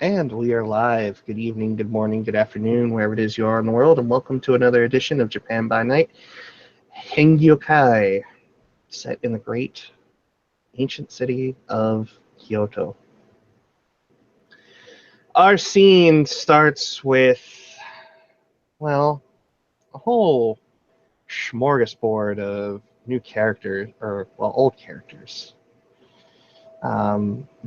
And we are live. Good evening, good morning, good afternoon, wherever it is you are in the world, and welcome to another edition of Japan by Night, Hengeyokai, set in the great ancient city of Kyoto. Our scene starts with, well, a whole smorgasbord of new characters, or, well, old characters,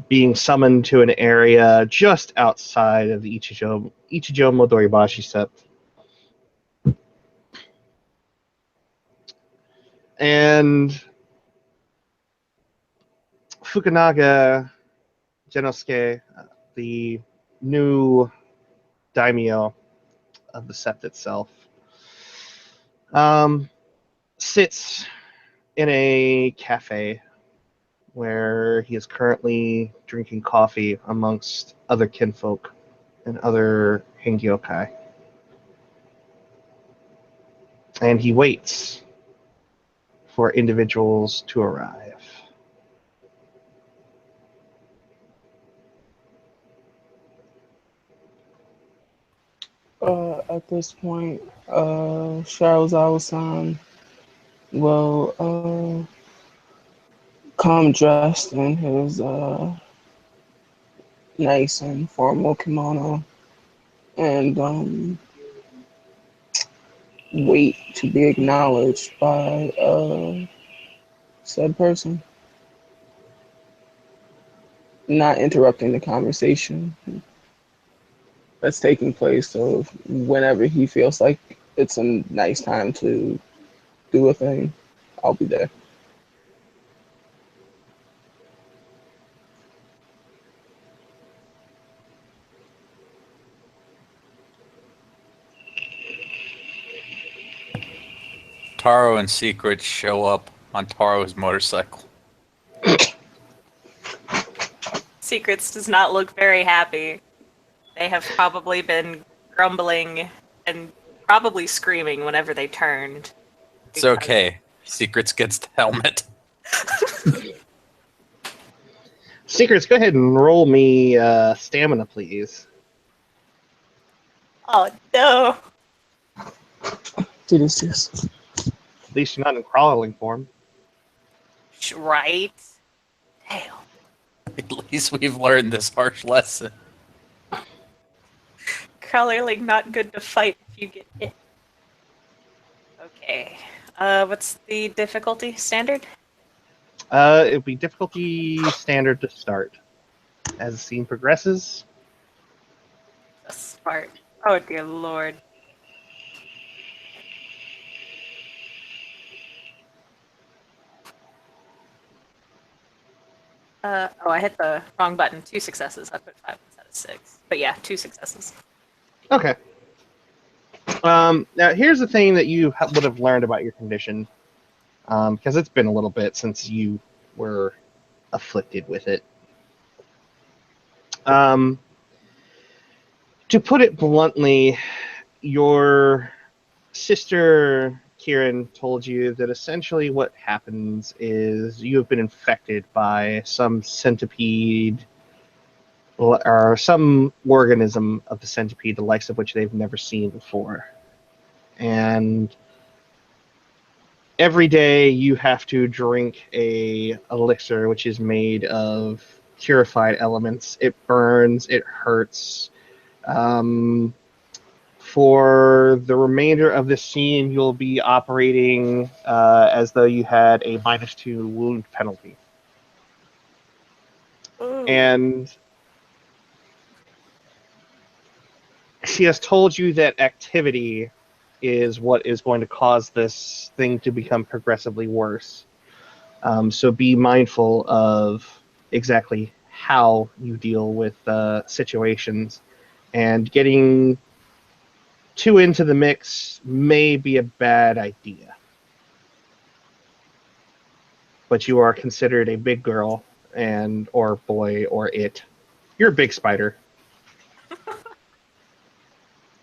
being summoned to an area just outside of the Ichijo Doribashi set. And Fukunaga Genosuke, the new daimyo of the sept itself, sits in a cafe where he is currently drinking coffee amongst other kinfolk and other Hengeyokai. And he waits for individuals to arrive. At this point, Shaozawa-san will come dressed in his nice and formal kimono and wait to be acknowledged by said person, not interrupting the conversation that's taking place. So whenever he feels like it's a nice time to do a thing, I'll be there. Taro and Secret show up on Taro's motorcycle. Secrets does not look very happy. They have probably been grumbling and probably screaming whenever they turned. It's okay. Secrets gets the helmet. Secrets, go ahead and roll me stamina, please. Oh no! Do this. At least you're not in crawling form. Right? Damn. At least we've learned this harsh lesson. Crawlerling not good to fight if you get hit. Okay. What's the difficulty standard? It would be difficulty standard to start. As the scene progresses, Smart. Oh dear lord. I hit the wrong button. 2 successes. I put 5 instead of 6. But yeah, 2 successes. okay. Now, here's the thing that you would have learned about your condition, because it's been a little bit since you were afflicted with it. To put it bluntly, your sister Kieran told you that essentially what happens is you have been infected by some centipede or some organism of the centipede, the likes of which they've never seen before. And every day you have to drink a elixir which is made of purified elements. It burns, it hurts. For the remainder of the scene, you'll be operating as though you had a -2 wound penalty. Ooh. And she has told you that activity is what is going to cause this thing to become progressively worse. So be mindful of exactly how you deal with situations, and getting too into the mix may be a bad idea. But you are considered a big girl and or boy or it. You're a big spider.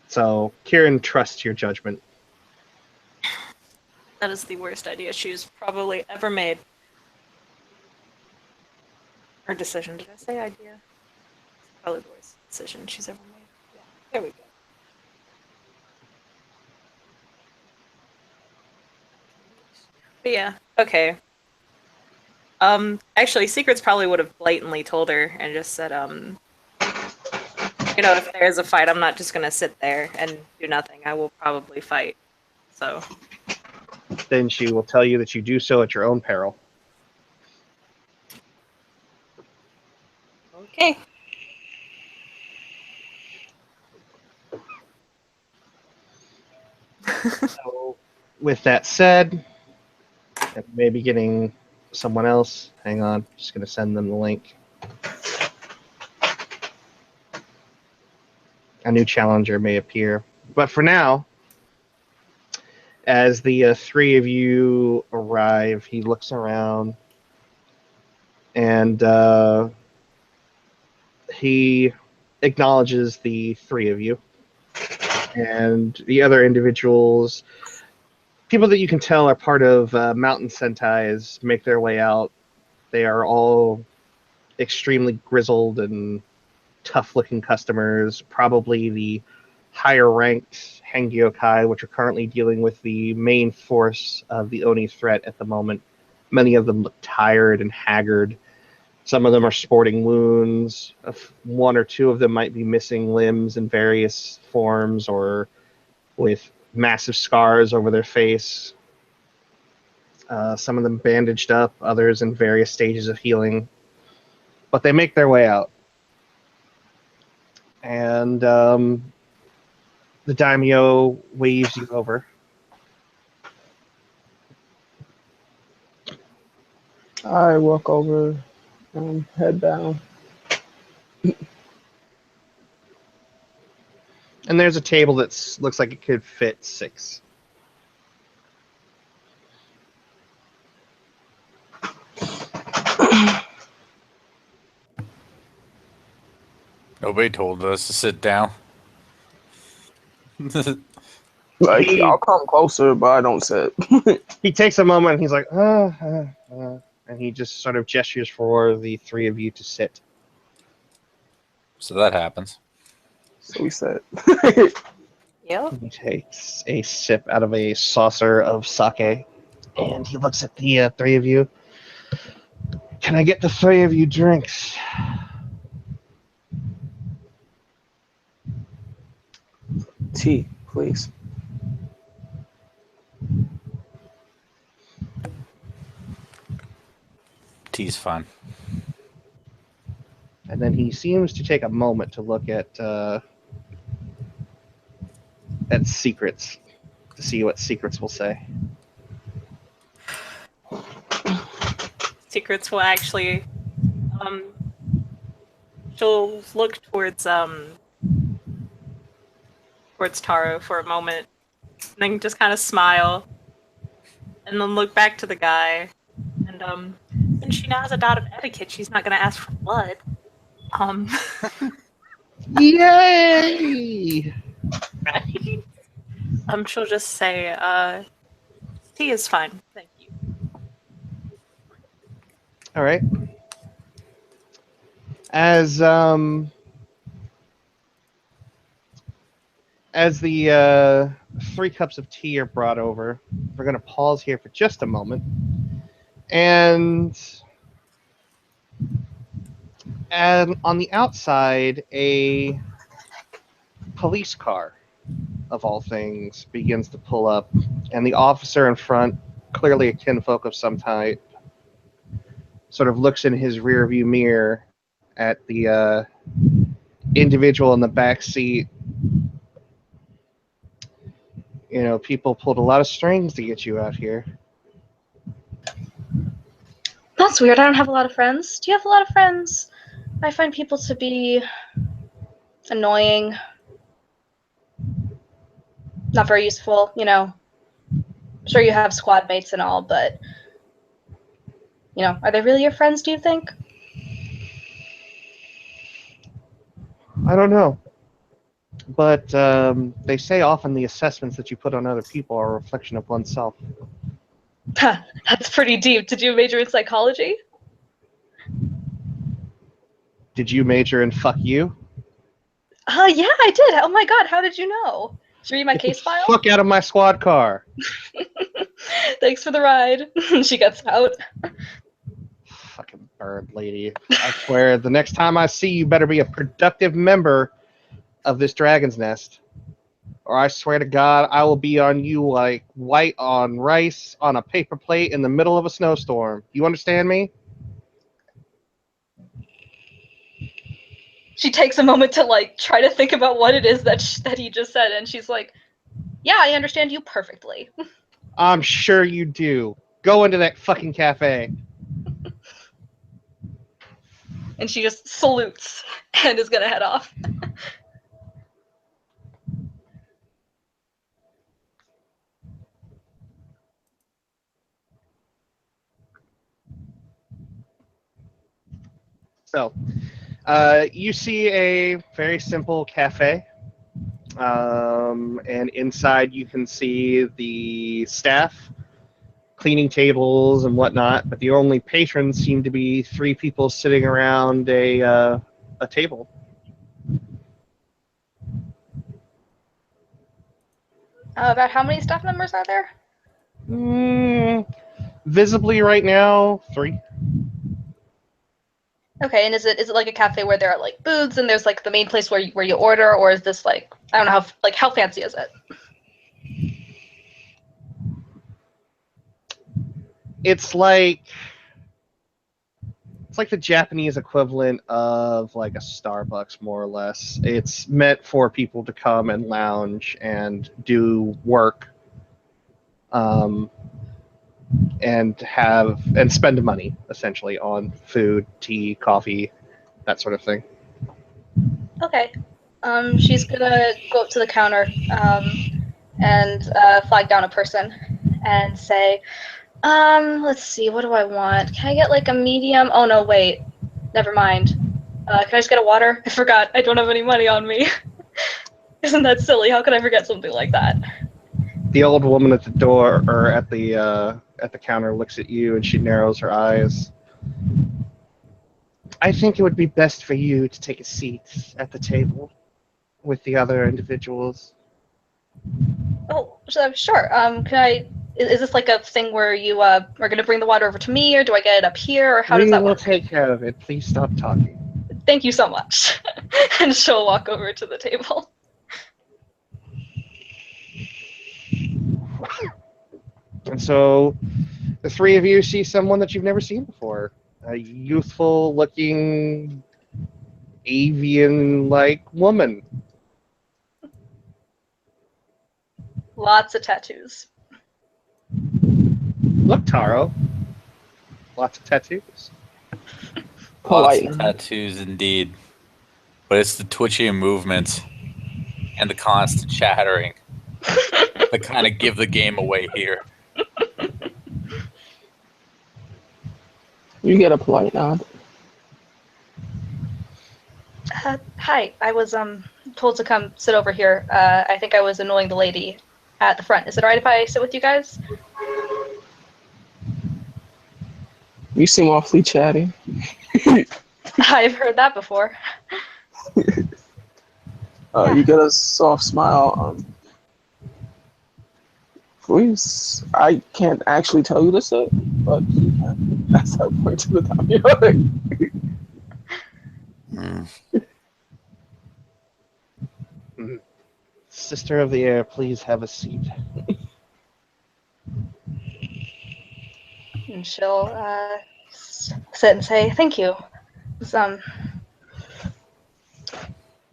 So Kieran trusts your judgment. That is the worst idea she's probably ever made. Or decision. Did I say idea? Probably the worst. decision she's ever made. Yeah, there we go. But yeah, okay. Actually, Secrets probably would have blatantly told her and just said, if there is a fight, I'm not just gonna sit there and do nothing. I will probably fight. So. Then she will tell you that you do so at your own peril. Okay. So, with that said, and maybe getting someone else. Hang on, just going to send them the link. A new challenger may appear. But for now, as the three of you arrive, he looks around and he acknowledges the three of you. And the other individuals, people that you can tell are part of Mountain Sentai's, make their way out. They are all extremely grizzled and tough-looking customers, probably the higher-ranked Hengeyokai, which are currently dealing with the main force of the Oni threat at the moment. Many of them look tired and haggard. Some of them are sporting wounds. One or two of them might be missing limbs in various forms or with massive scars over their face. Some of them bandaged up, others in various stages of healing. But they make their way out. And the daimyo waves you over. I walk over, head down. And there's a table that looks like it could fit 6. Nobody told us to sit down. Like, I'll come closer, but I don't sit. He takes a moment and he's like, and he just sort of gestures for the three of you to sit. So that happens. So we sit. Yep. He takes a sip out of a saucer of sake, and he looks at the three of you. Can I get the three of you drinks? Tea, please. Tea's fine. And then he seems to take a moment to look at Secrets, to see what Secrets will say. Secrets will actually, she'll look towards Taro for a moment, and then just kind of smile, and then look back to the guy, and since she now has a dot of etiquette, she's not gonna ask for blood. Yay! Right? She'll just say, tea is fine, thank you. All right. As the 3 cups of tea are brought over, we're going to pause here for just a moment. And on the outside, a police car, of all things, begins to pull up. And the officer in front, clearly a kinfolk of some type, sort of looks in his rearview mirror at the individual in the back seat. You know, people pulled a lot of strings to get you out here. That's weird. I don't have a lot of friends. Do you have a lot of friends? I find people to be annoying. Not very useful, I'm sure you have squad mates and all, but, are they really your friends, do you think? I don't know. But they say often the assessments that you put on other people are a reflection of oneself. That's pretty deep. Did you major in psychology? Did you major in fuck you? Yeah, I did. Oh my god, how did you know? Did you read my Get case the file? fuck out of my squad car. Thanks for the ride. She gets out. Fucking bird lady. I swear, the next time I see you, better be a productive member of this dragon's nest. Or I swear to God, I will be on you like white on rice on a paper plate in the middle of a snowstorm. You understand me? She takes a moment to like try to think about what it is that he just said, and she's like, "Yeah, I understand you perfectly." I'm sure you do. Go into that fucking cafe. And she just salutes and is gonna head off. So, you see a very simple cafe. And inside you can see the staff cleaning tables and whatnot, but the only patrons seem to be three people sitting around a table. About how many staff members are there? Visibly right now, three. Okay, and is it like a cafe where there are like booths and there's like the main place where you order, or is this like, I don't know, how fancy is it? It's like the Japanese equivalent of like a Starbucks, more or less. It's meant for people to come and lounge and do work, and spend money essentially on food, tea, coffee, that sort of thing. Okay. She's gonna go up to the counter, and flag down a person and say, let's see, what do I want? Can I get like a medium? Oh no, wait. Never mind. Can I just get a water? I forgot. I don't have any money on me. Isn't that silly? How could I forget something like that? The old woman at the door or at the counter looks at you and she narrows her eyes. I think it would be best for you to take a seat at the table with the other individuals. Oh, sure. Can I? Is this like a thing where you are gonna bring the water over to me, or do I get it up here, or how does We that will work? take care of it. Please stop talking. Thank you so much. And she'll walk over to the table. And so the three of you see someone that you've never seen before. A youthful looking avian like woman. Lots of tattoos. Look, Taro. Lots of tattoos. Lots Polite. of tattoos indeed. But it's the twitching movements and the constant chattering that kind of give the game away here. You get a polite nod. Hi, I was told to come sit over here. I think I was annoying the lady at the front. Is it alright if I sit with you guys? You seem awfully chatty. I've heard that before. You get a soft smile. Please, I can't actually tell you to sit, but you can. That's how I point to the top of your head. Sister of the air, please have a seat. And she'll sit and say, "Thank you." It's, I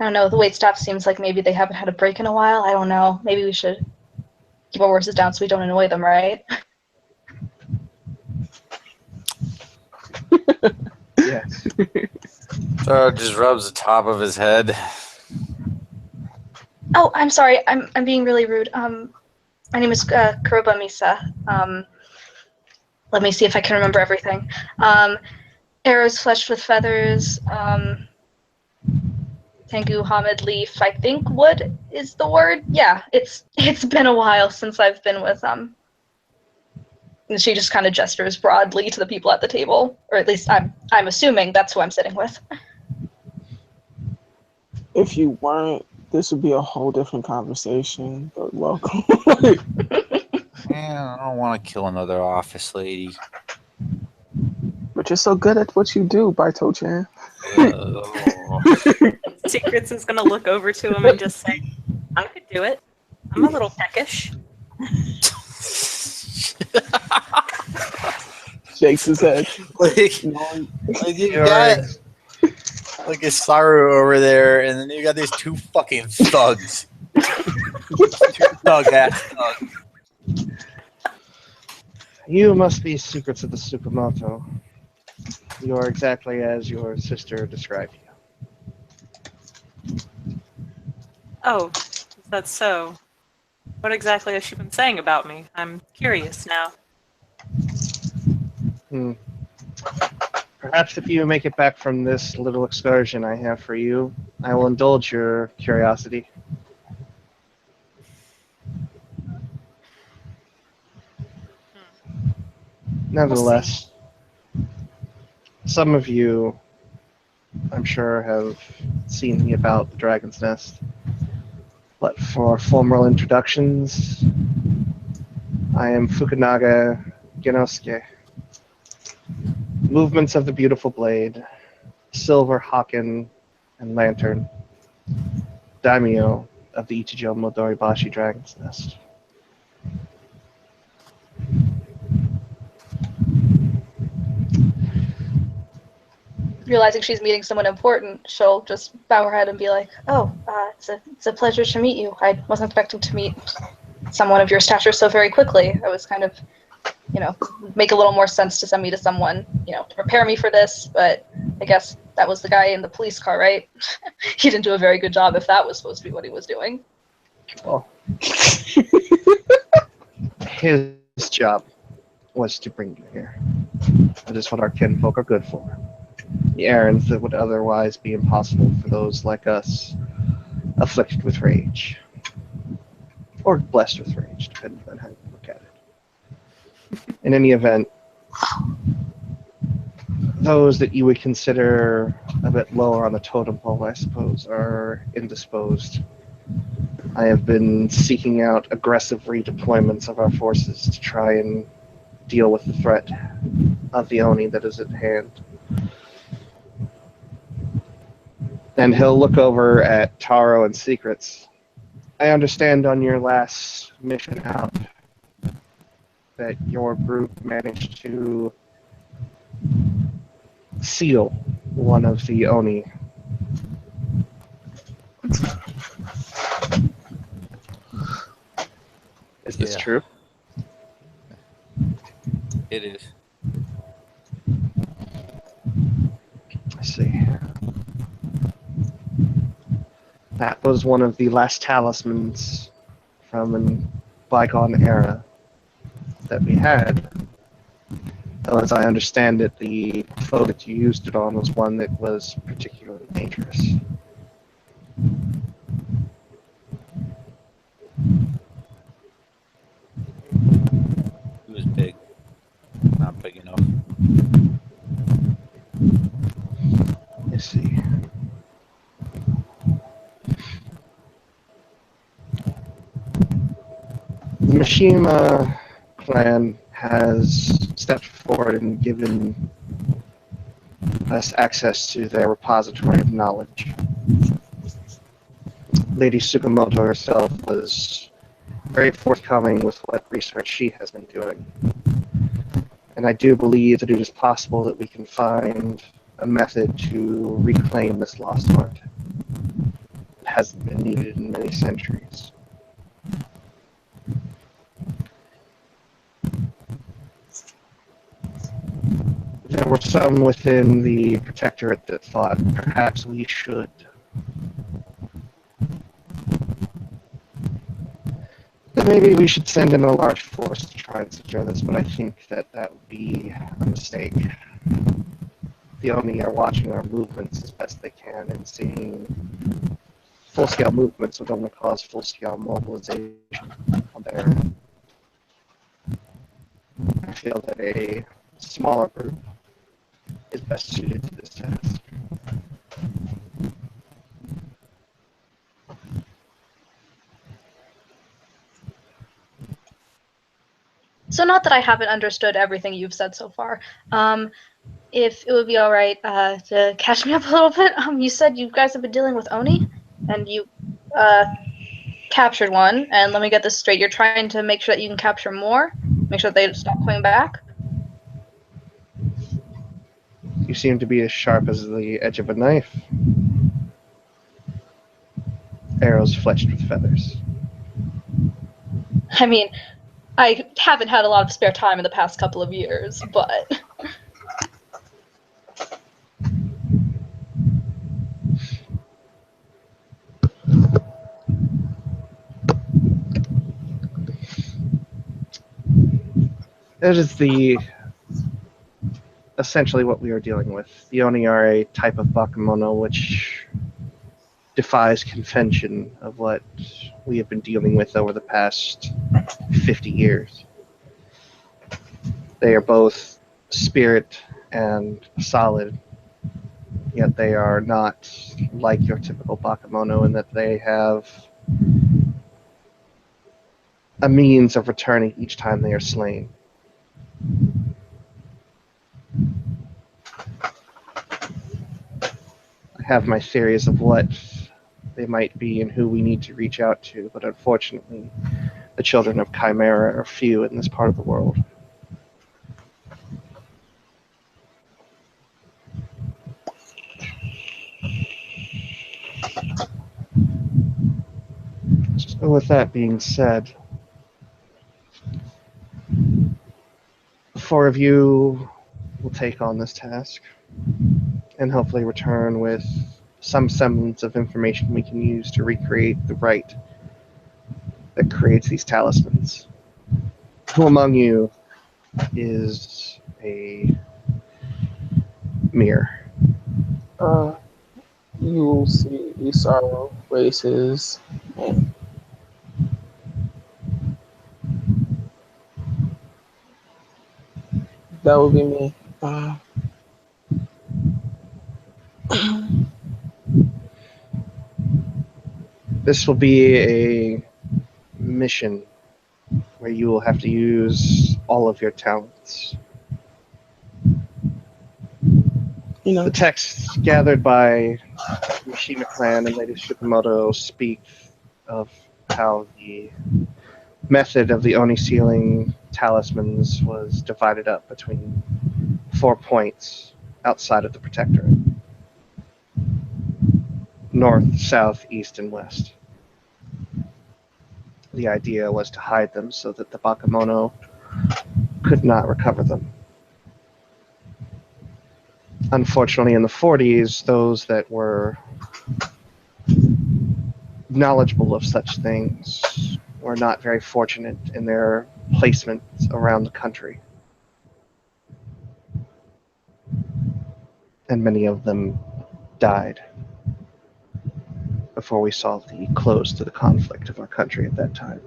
don't know. The waitstaff seems like maybe they haven't had a break in a while. I don't know. Maybe we should keep our horses down so we don't annoy them, right? Yes. So just rubs the top of his head. Oh, I'm sorry. I'm being really rude. My name is Kuroba Misa. Let me see if I can remember everything. Arrows fletched with feathers. Tengu Hamid leaf. I think wood is the word. Yeah, it's been a while since I've been with And she just kind of gestures broadly to the people at the table, or at least I'm assuming that's who I'm sitting with. If you weren't, this would be a whole different conversation. But welcome. Man, I don't want to kill another office lady. But you're so good at what you do, Baito-chan. Secrets is gonna look over to him and just say, I could do it. I'm a little peckish. Shakes his head. like you got like a Saru over there, and then you got these two fucking thugs. Two thug-ass thugs. You must be secrets of the Tsukamoto. You are exactly as your sister described you. Oh, is that so? What exactly has she been saying about me? I'm curious now. Perhaps if you make it back from this little excursion I have for you, I will indulge your curiosity. Nevertheless, some of you, I'm sure, have seen me about the Dragon's Nest. But for formal introductions, I am Fukunaga Genosuke. Movements of the Beautiful Blade, Silver Haken and Lantern, Daimyo of the Ichijo Modoribashi Dragon's Nest. Realizing she's meeting someone important, she'll just bow her head and be like, "Oh, it's a pleasure to meet you. I wasn't expecting to meet someone of your stature so very quickly. I was kind of, make a little more sense to send me to someone, to prepare me for this. But I guess that was the guy in the police car, right? He didn't do a very good job if that was supposed to be what he was doing." Well, his job was to bring you here. That is what our kinfolk are good for. The errands that would otherwise be impossible for those like us afflicted with rage. Or blessed with rage, depending on how you look at it. In any event, those that you would consider a bit lower on the totem pole, I suppose, are indisposed. I have been seeking out aggressive redeployments of our forces to try and deal with the threat of the Oni that is at hand. And he'll look over at Taro and Secrets. I understand on your last mission out that your group managed to seal one of the Oni. Is this true? It is. I see. That was one of the last talismans from a bygone era that we had. Though, as I understand it, the foe that you used it on was one that was particularly dangerous. It was big. Not big enough. Let's see. The Mishima clan has stepped forward and given us access to their repository of knowledge. Lady Tsukamoto herself was very forthcoming with what research she has been doing. And I do believe that it is possible that we can find a method to reclaim this lost art. It hasn't been needed in many centuries. There were some within the Protectorate that thought perhaps we should. Maybe we should send in a large force to try and secure this, but I think that would be a mistake. The Oni are watching our movements as best they can, and seeing full-scale movements would only cause full-scale mobilization on their end. I feel that a smaller group is best suited to this task. So not that I haven't understood everything you've said so far. If it would be all right to catch me up a little bit, you said you guys have been dealing with Oni, and you captured one. And let me get this straight: you're trying to make sure that you can capture more, make sure that they stop coming back. You seem to be as sharp as the edge of a knife. Arrows fletched with feathers. I mean, I haven't had a lot of spare time in the past couple of years, but That is essentially what we are dealing with. The Oni are a type of bakemono which defies convention of what we have been dealing with over the past 50 years. They are both spirit and solid, yet they are not like your typical bakemono in that they have a means of returning each time they are slain. I have my theories of what they might be and who we need to reach out to, but unfortunately, the children of Chimera are few in this part of the world. So with that being said, the four of you will take on this task and hopefully return with some semblance of information we can use to recreate the rite that creates these talismans. Who among you is a mirror? You will see Isaro raise his hand. That would be me. This will be a mission where you will have to use all of your talents. The texts gathered by Mishima Clan and Lady Tsukamoto speak of how the method of the Oni sealing talismans was divided up between 4 points outside of the Protectorate: north, south, east, and west. The idea was to hide them so that the bakemono could not recover them. Unfortunately, in the 40s, those that were knowledgeable of such things were not very fortunate in their placement around the country. And many of them died before we saw the close to the conflict of our country at that time.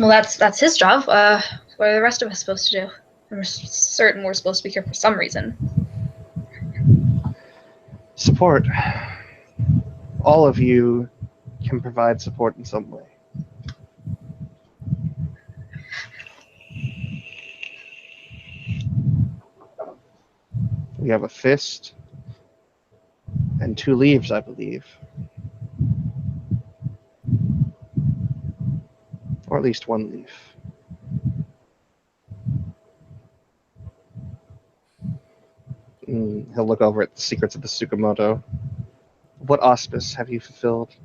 well, that's his job. What are the rest of us supposed to do? I'm certain we're supposed to be here for some reason. Support. All of you can provide support in some way. We have a fist and 2 leaves, I believe. Or at least 1 leaf. He'll look over at the secrets of the Tsukamoto. What auspice have you fulfilled?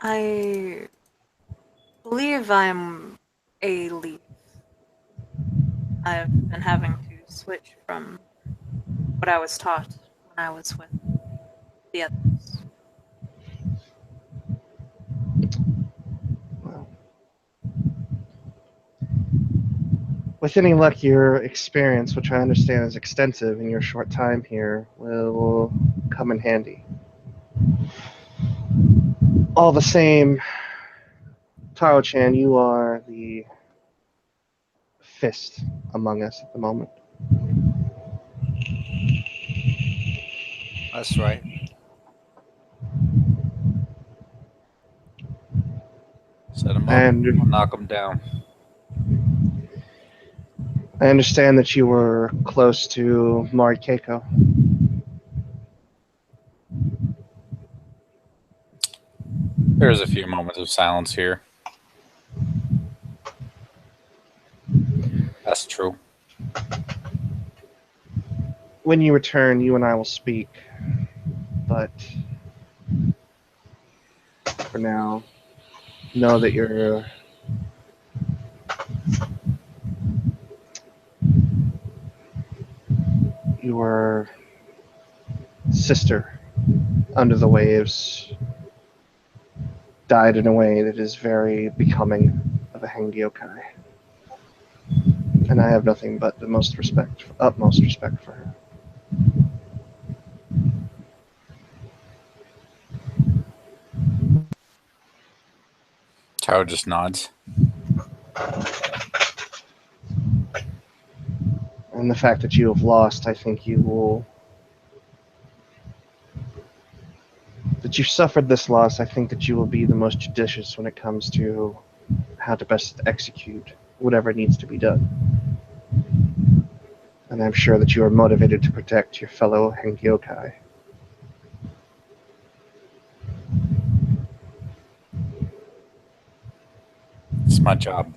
I believe I'm a leaf. I've been having to switch from what I was taught when I was with the others. Well, with any luck, your experience, which I understand is extensive in your short time here, will come in handy. All the same, Taro-chan, you are the fist among us at the moment. That's right. Set him up. And I'll knock him down. I understand that you were close to Mari Keiko. There's a few moments of silence here. That's true. When you return, you and I will speak. But for now, know that your sister under the waves died in a way that is very becoming of a Hengeyokai. And I have nothing but the utmost respect for her. Taro just nods. And the fact that you have lost, I think that you've suffered this loss, I think that you will be the most judicious when it comes to how to best execute whatever needs to be done. And I'm sure that you are motivated to protect your fellow Hengeyokai. It's my job.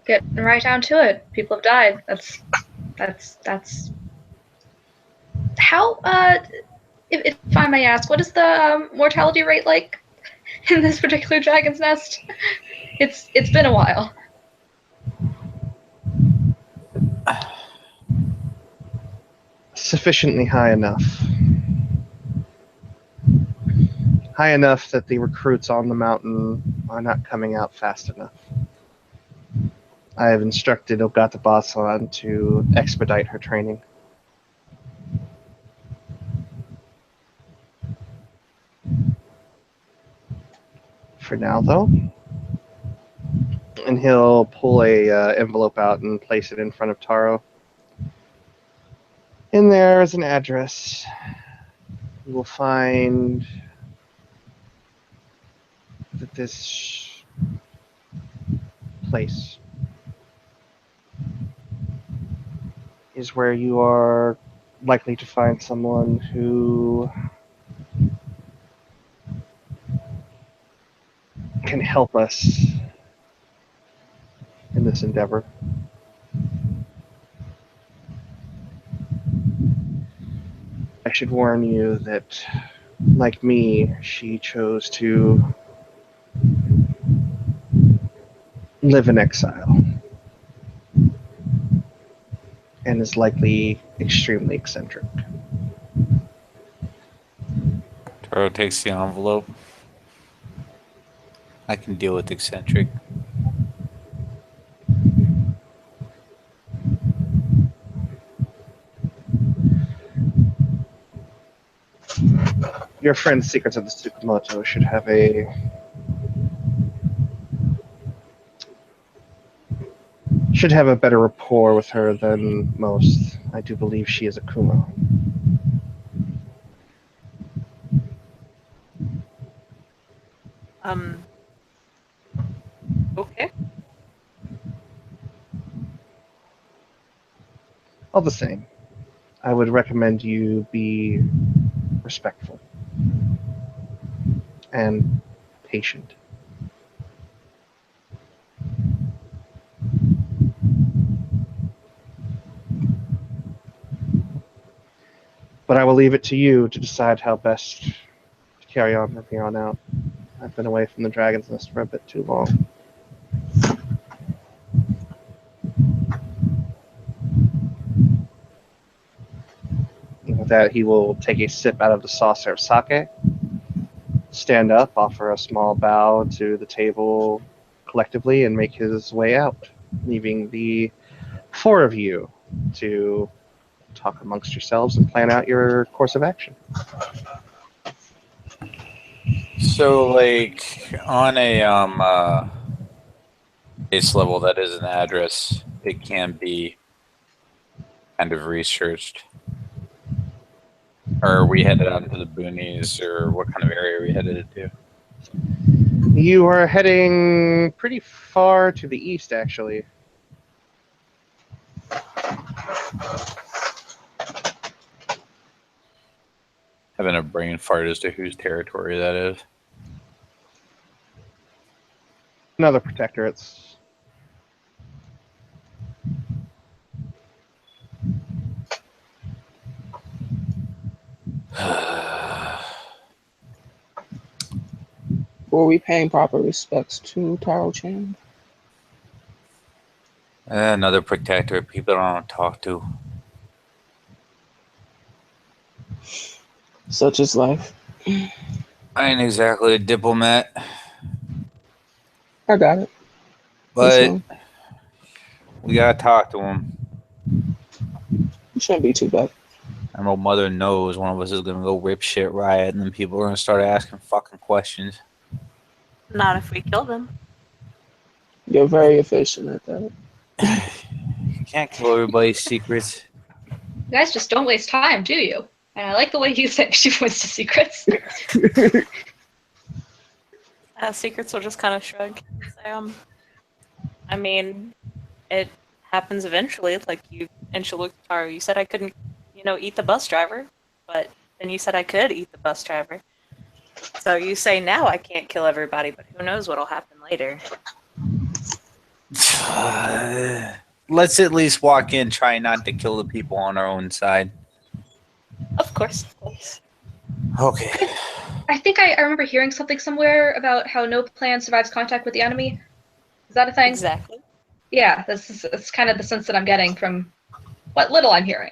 Getting right down to it. People have died. That's. How? If I may ask, what is the mortality rate like in this particular dragon's nest? It's been a while. Sufficiently high enough. High enough that the recruits on the mountain are not coming out fast enough. I have instructed Ogata-Basan to expedite her training. For now, though. And he'll pull a envelope out and place it in front of Taro. In there is an address. You will find that this place is where you are likely to find someone who can help us in this endeavor. I should warn you that, like me, she chose to live in exile and is likely extremely eccentric. Taro takes the envelope. I can deal with eccentric. Your friend's Secrets of the Tsukumoto should have a better rapport with her than most. I do believe she is a Kumo. Okay. All the same, I would recommend you be respectful and patient. But I will leave it to you to decide how best to carry on from here on out. I've been away from the Dragon's Nest for a bit too long. And with that, he will take a sip out of the saucer of sake stand up, offer a small bow to the table collectively, and make his way out, leaving the four of you to talk amongst yourselves and plan out your course of action. So, like, on a base level that is an address, it can be kind of researched. Or are we headed out into the boonies, or what kind of area are we headed to? You are heading pretty far to the east, actually. Having a brain fart as to whose territory that is. Another protectorate's. Were we paying proper respects to Taro Chan? Another protectorate people don't talk to. Such is life. I ain't exactly a diplomat, I got it. but we gotta talk to him. It shouldn't be too bad. I know Mother knows one of us is gonna go rip shit riot, and then people are gonna start asking fucking questions. Not if we kill them. You're very efficient at that. You can't kill everybody's secrets. You guys just don't waste time, do you? And I like the way you think she points to secrets. Secrets will just kind of shrug. And say, I mean, it happens eventually. Like you, and she'll look at Taro. You said I couldn't, eat the bus driver, but then you said I could eat the bus driver. So you say now I can't kill everybody, but who knows what'll happen later. Let's at least walk in, try not to kill the people on our own side. Of course. Okay. I think I remember hearing something somewhere about how no plan survives contact with the enemy. Is that a thing? Exactly. Yeah, that's kind of the sense that I'm getting from what little I'm hearing.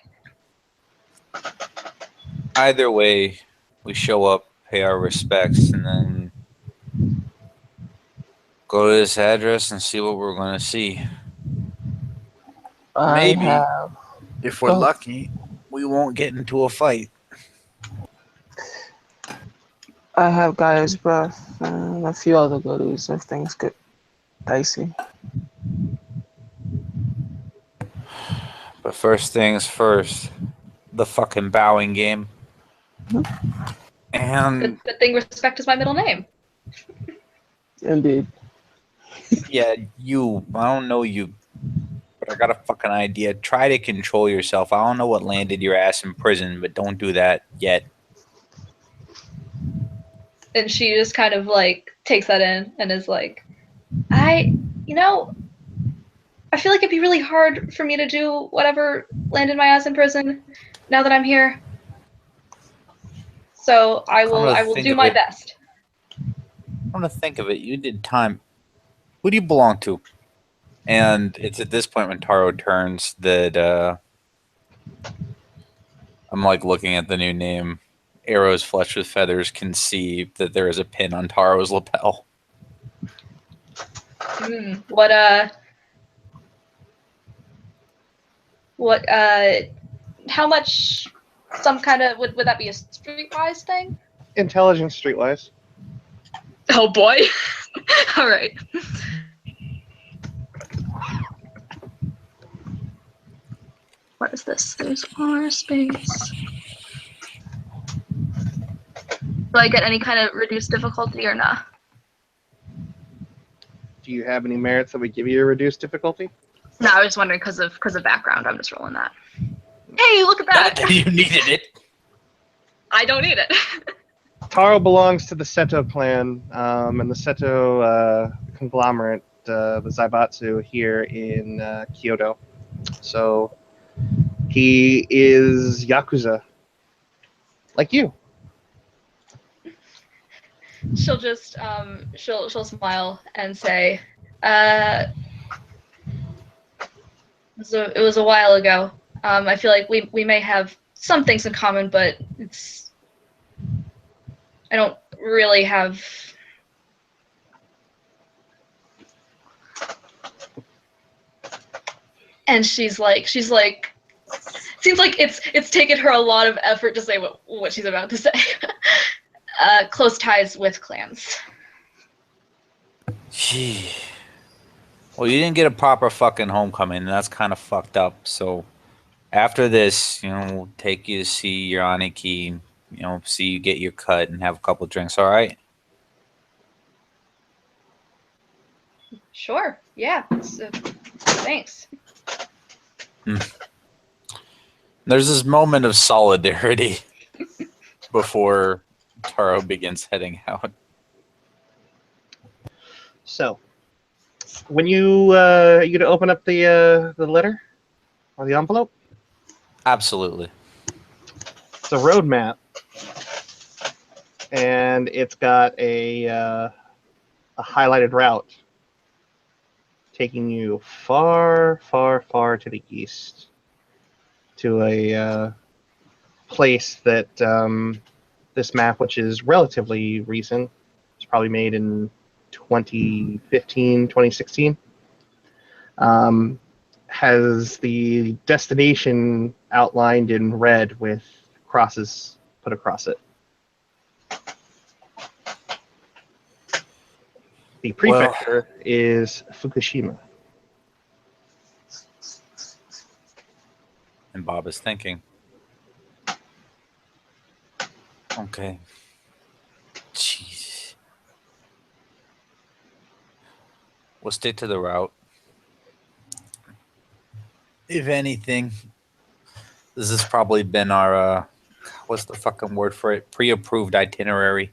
Either way, we show up, pay our respects, and then go to this address and see what we're going to see. Maybe, if we're lucky, we won't get into a fight. I have Gaia's breath and a few other goodies if things get dicey. But first things first, the fucking bowing game. And Good thing respect is my middle name. Indeed. yeah, I don't know you, but I got a fucking idea. Try to control yourself. I don't know what landed your ass in prison, but don't do that yet. And she just kind of takes that in and is like, I feel like it'd be really hard for me to do whatever landed my ass in prison now that I'm here. So I will do my best. I'm gonna think of it. You did time. Who do you belong to? And it's at this point when Taro turns that I'm looking at the new name. Arrows fletched with feathers can see that there is a pin on Taro's lapel. How much, some kind of, would that be a streetwise thing? Intelligence streetwise. Oh boy. All right. What is this? There's R space. Do I get any kind of reduced difficulty or not? Do you have any merits that would give you a reduced difficulty? No, I was just wondering because of background. I'm just rolling that. Hey, look at that! Not that you needed it. I don't need it. Taro belongs to the Seto clan, and the Seto conglomerate, the Zaibatsu here in Kyoto. So he is Yakuza, like you. She'll just she'll smile and say, it was a while ago. I feel like we may have some things in common, but I really have. And she's like, seems like it's taken her a lot of effort to say what she's about to say. Close ties with clans. Gee. Well, you didn't get a proper fucking homecoming, and that's kind of fucked up. So after this, we'll take you to see your Aniki, see you get your cut and have a couple drinks, all right? Sure. Yeah. So, thanks. There's this moment of solidarity before Taro begins heading out. So, when you gonna open up the letter or the envelope? Absolutely. It's a road map, and it's got a highlighted route taking you far, far, far to the east to a place that this map, which is relatively recent, it's probably made in 2015, 2016, has the destination outlined in red with crosses put across it. The prefecture is Fukushima. And Bob is thinking. Okay. Jeez. We'll stick to the route. If anything, this has probably been our, what's the fucking word for it? Pre-approved itinerary.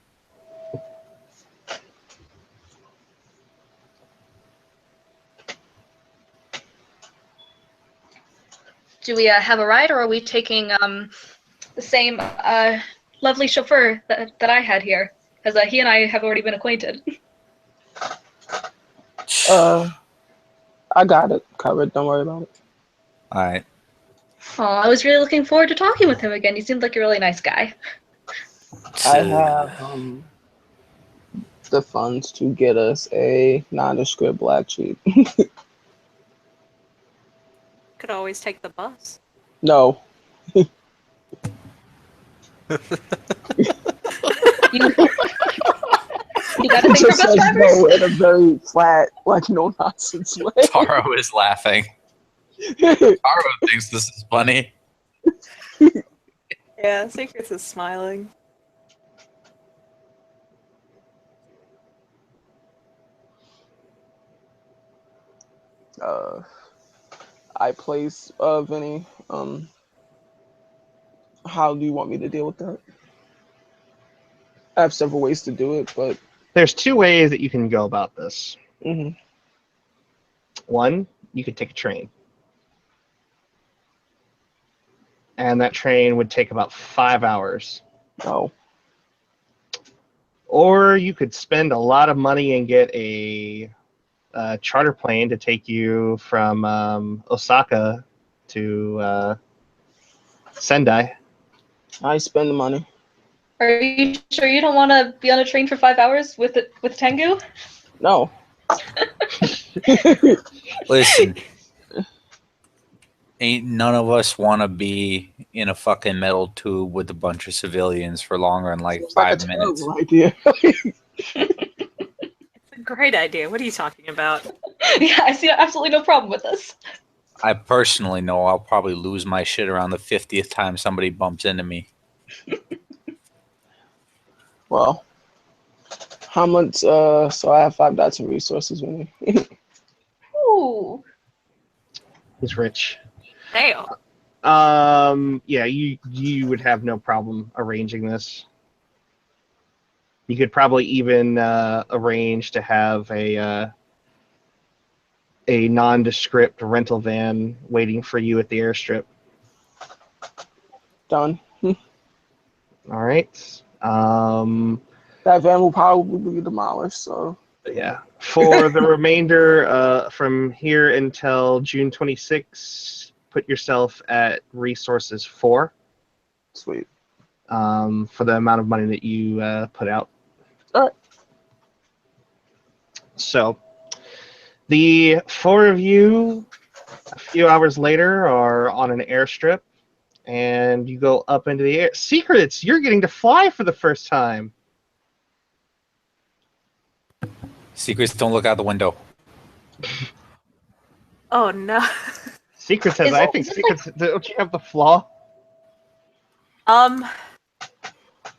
Do we have a ride, or are we taking the same lovely chauffeur that I had here? Because he and I have already been acquainted. I got it covered. Don't worry about it. All right. Oh, I was really looking forward to talking with him again. He seemed like a really nice guy. I have the funds to get us a nondescript black sheep. Could always take the bus. No. You got a thing for Just bus says drivers? no in a very flat, no nonsense way. Taro is laughing. Taro thinks this is funny. Yeah, Secrets is smiling. I place Vinny. How do you want me to deal with that? I have several ways to do it, but There's two ways that you can go about this. mhm. One, you could take a train. And that train would take about 5 hours. No. Or you could spend a lot of money and get a charter plane to take you from Osaka to Sendai. I spend the money. Are you sure you don't want to be on a train for 5 hours with Tengu? No. Listen. Ain't none of us want to be in a fucking metal tube with a bunch of civilians for longer than like Seems 5 a minutes. terrible idea. It's a great idea. What are you talking about? Yeah, I see absolutely no problem with this. I personally know I'll probably lose my shit around the 50th time somebody bumps into me. Well, how much? So I have 5 dots in resources, Vinny. Ooh. He's rich. Damn. Yeah, you would have no problem arranging this. You could probably even arrange to have a nondescript rental van waiting for you at the airstrip. Done. All right. That van will probably be demolished. So Yeah. For the remainder from here until June 26th, put yourself at resources 4. sweet. For the amount of money that you put out. So, the four of you, a few hours later, are on an airstrip, and you go up into the air. Secrets, you're getting to fly for the first time. Secrets, don't look out the window. Oh no. Secrets has, I think, Secrets, don't you have the flaw? Um.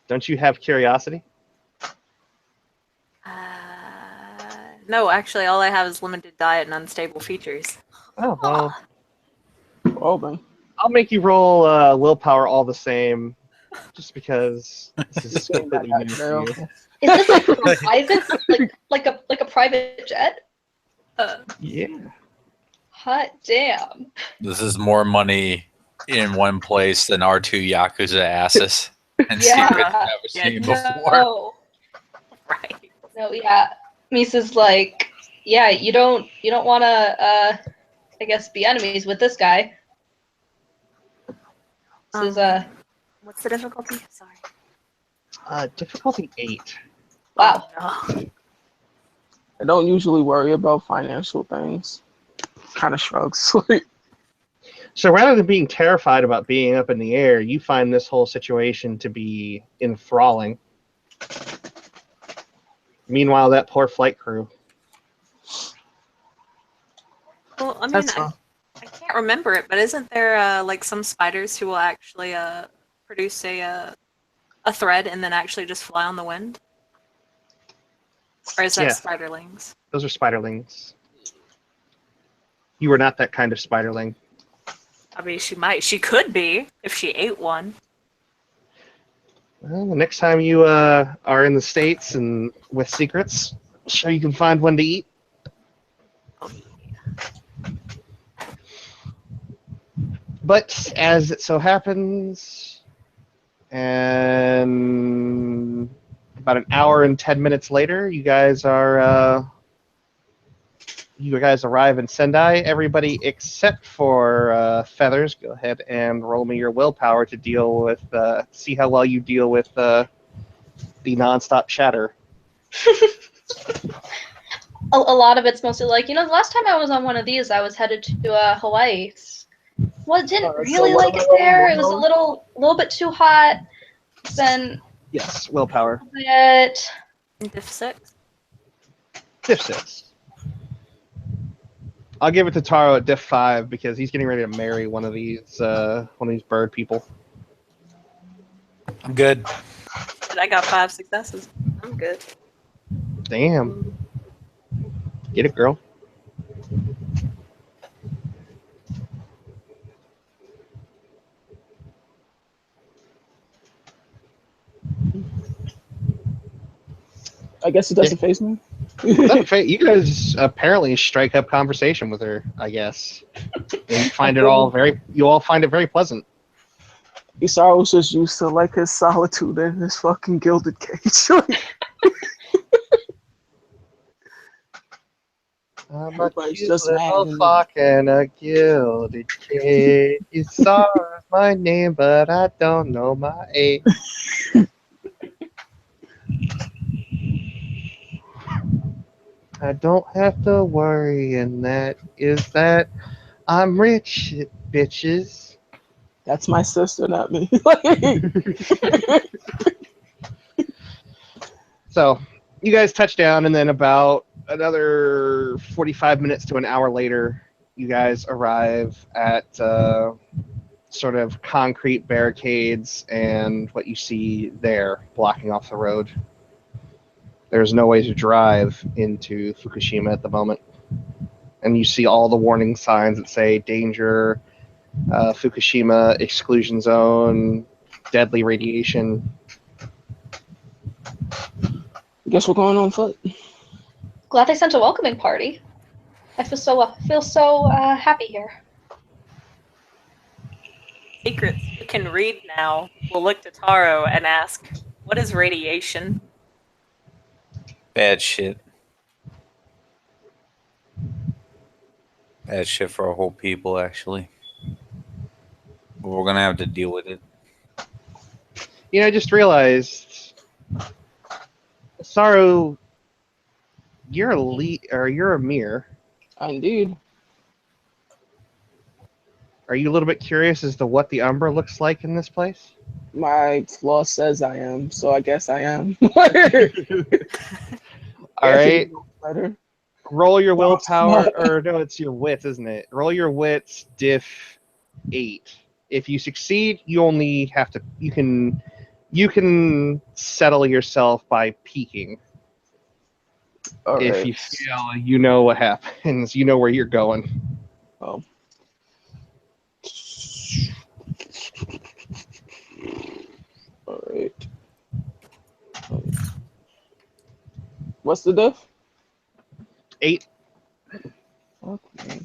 Don't you have curiosity? No, actually, all I have is limited diet and unstable features. Oh, well, Oh, man. I'll make you roll willpower all the same, just because this is completely new to you. Is this like private, like a private jet? Yeah. Hot damn. This is more money in one place than our two Yakuza asses. And Yeah. Secrets I've never seen before. No. Right. No, yeah. Misa's like, yeah, you don't want to, I guess, be enemies with this guy. This is What's the difficulty? Sorry. Difficulty 8. wow. Oh, no. I don't usually worry about financial things. Kind of shrugs. So rather than being terrified about being up in the air, you find this whole situation to be enthralling. Meanwhile, that poor flight crew. Well, I mean, That's fine. I can't remember it, but isn't there like some spiders who will actually produce a thread and then actually just fly on the wind? Or is that Yeah. spiderlings? Those are spiderlings. You are not that kind of spiderling. I mean, she could be if she ate one. Well, the next time you are in the States and with secrets, I'm sure you can find one to eat. But as it so happens, and about an hour and 10 minutes later, you guys arrive in Sendai. Everybody except for Feathers, go ahead and roll me your willpower to deal with, see how well you deal with the nonstop chatter. A lot of it's mostly like, the last time I was on one of these, I was headed to Hawaii. Well, it didn't really like it there. It was a little bit too hot. Then Yes, willpower. bit. Diff 6. Diff 6. I'll give it to Taro at Diff 5 because he's getting ready to marry one of these bird people. I'm good. I got 5 successes. I'm good. Damn. Get it, girl. I guess it doesn't phase me. You guys apparently strike up conversation with her, I guess. And you all find it very pleasant. Isara was just used to like his solitude in his fucking gilded cage. I'm a Everybody's cute just little mad. fuck in a gilded cage. Isara's my name, but I don't know my age. I don't have to worry, and that is that I'm rich, bitches. That's my sister, not me. So, you guys touch down, and then about another 45 minutes to an hour later, you guys arrive at sort of concrete barricades and what you see there blocking off the road. There's no way to drive into Fukushima at the moment. And you see all the warning signs that say danger, Fukushima, exclusion zone, deadly radiation. Guess we're going on foot. Glad they sent a welcoming party. I feel so happy here. Secrets who can read now will look to Taro and ask, "What is radiation?" Bad shit. Bad shit for our whole people, actually. But we're gonna have to deal with it. I just realized Saru, you're you're a mirror. Indeed. Are you a little bit curious as to what the Umbra looks like in this place? My flaw says I am, so I guess I am. All Guess it right. knows better. Roll your willpower, or no, it's your wits, isn't it? Roll your wits, diff 8. If you succeed, you only have to. You can settle yourself by peeking. All If right. you fail, you know what happens. You know where you're going. Oh. All right. What's the diff? 8. Okay.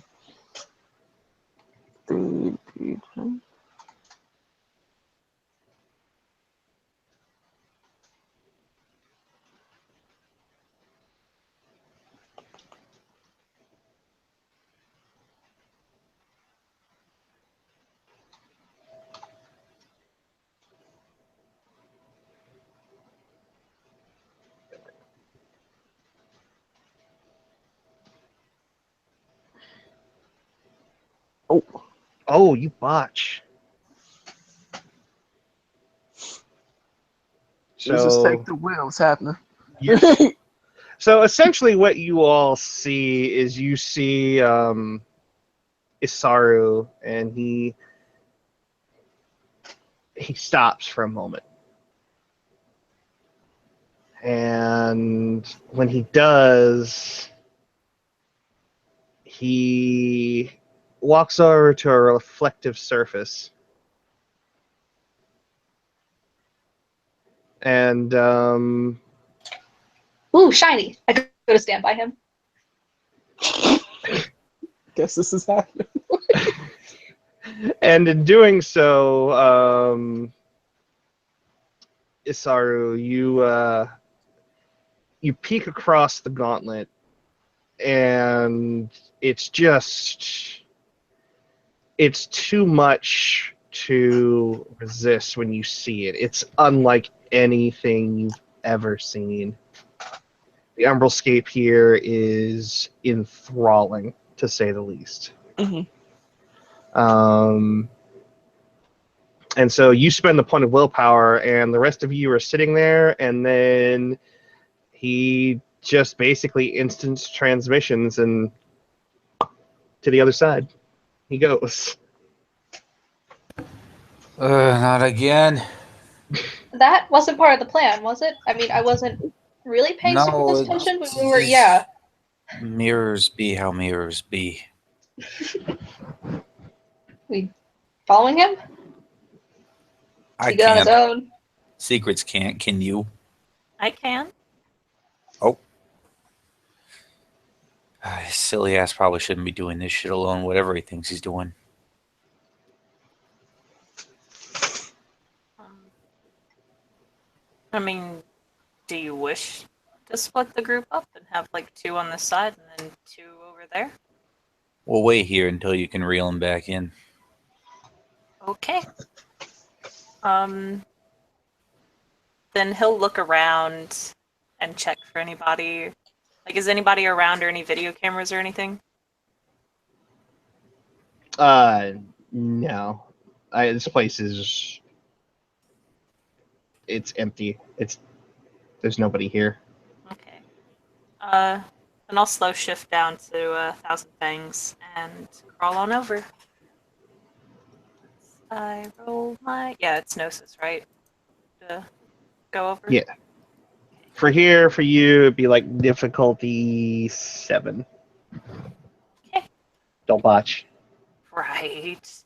3, 10. Oh. Oh, you botch. Just take So, the wheels happening. yes. So essentially, what you all see is you see Isaru, and he stops for a moment, and when he does, he walks over to a reflective surface, and Ooh, shiny. I go to stand by him. Guess this is happening. and in doing so, Isaru, you peek across the gauntlet, and it's too much to resist when you see it. It's unlike anything you've ever seen. The Umbralscape here is enthralling, to say the least. Mhm. And so you spend the point of willpower, and the rest of you are sitting there, and then he just basically instants transmissions and to the other side he goes. Not again. That wasn't part of the plan, was it? I mean, I wasn't really paying super No, close attention, but we were, yeah. Mirrors be how mirrors be. We following him? I He got on his can't. own. Secrets can't. Can you? I can. Oh. His silly ass probably shouldn't be doing this shit alone, whatever he thinks he's doing. I mean, do you wish to split the group up and have like 2 on this side and then 2 over there? We'll wait here until you can reel him back in. Okay. Then he'll look around and check for anybody. Like, is anybody around or any video cameras or anything? No. This place it's empty. There's nobody here. Okay. Then I'll slow shift down to 1,000 fangs and crawl on over. I roll my... Yeah, it's Gnosis, right? To go over? Yeah. For here, for you, it'd be like difficulty 7. Okay. Don't botch. Right.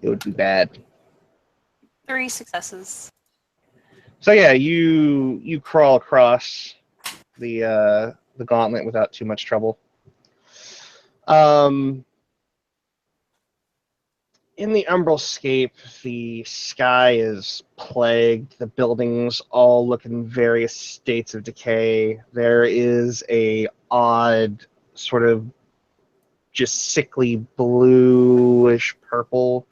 It would be bad. 3 successes. So yeah, you crawl across the gauntlet without too much trouble. In the Umbralscape, the sky is plagued. The buildings all look in various states of decay. There is a odd sort of just sickly bluish purple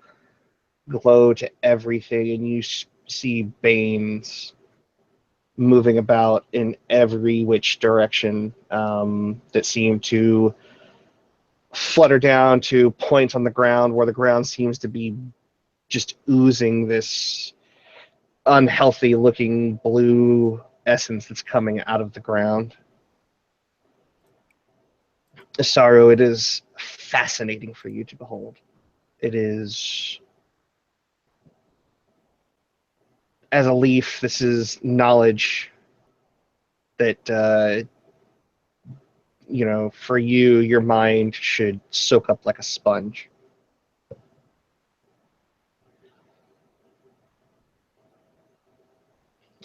glow to everything, and you see Bane's moving about in every which direction that seem to flutter down to points on the ground where the ground seems to be just oozing this unhealthy looking blue essence that's coming out of the ground. Isaru, it is fascinating for you to behold. It is, as a leaf, this is knowledge that, for you, your mind should soak up like a sponge.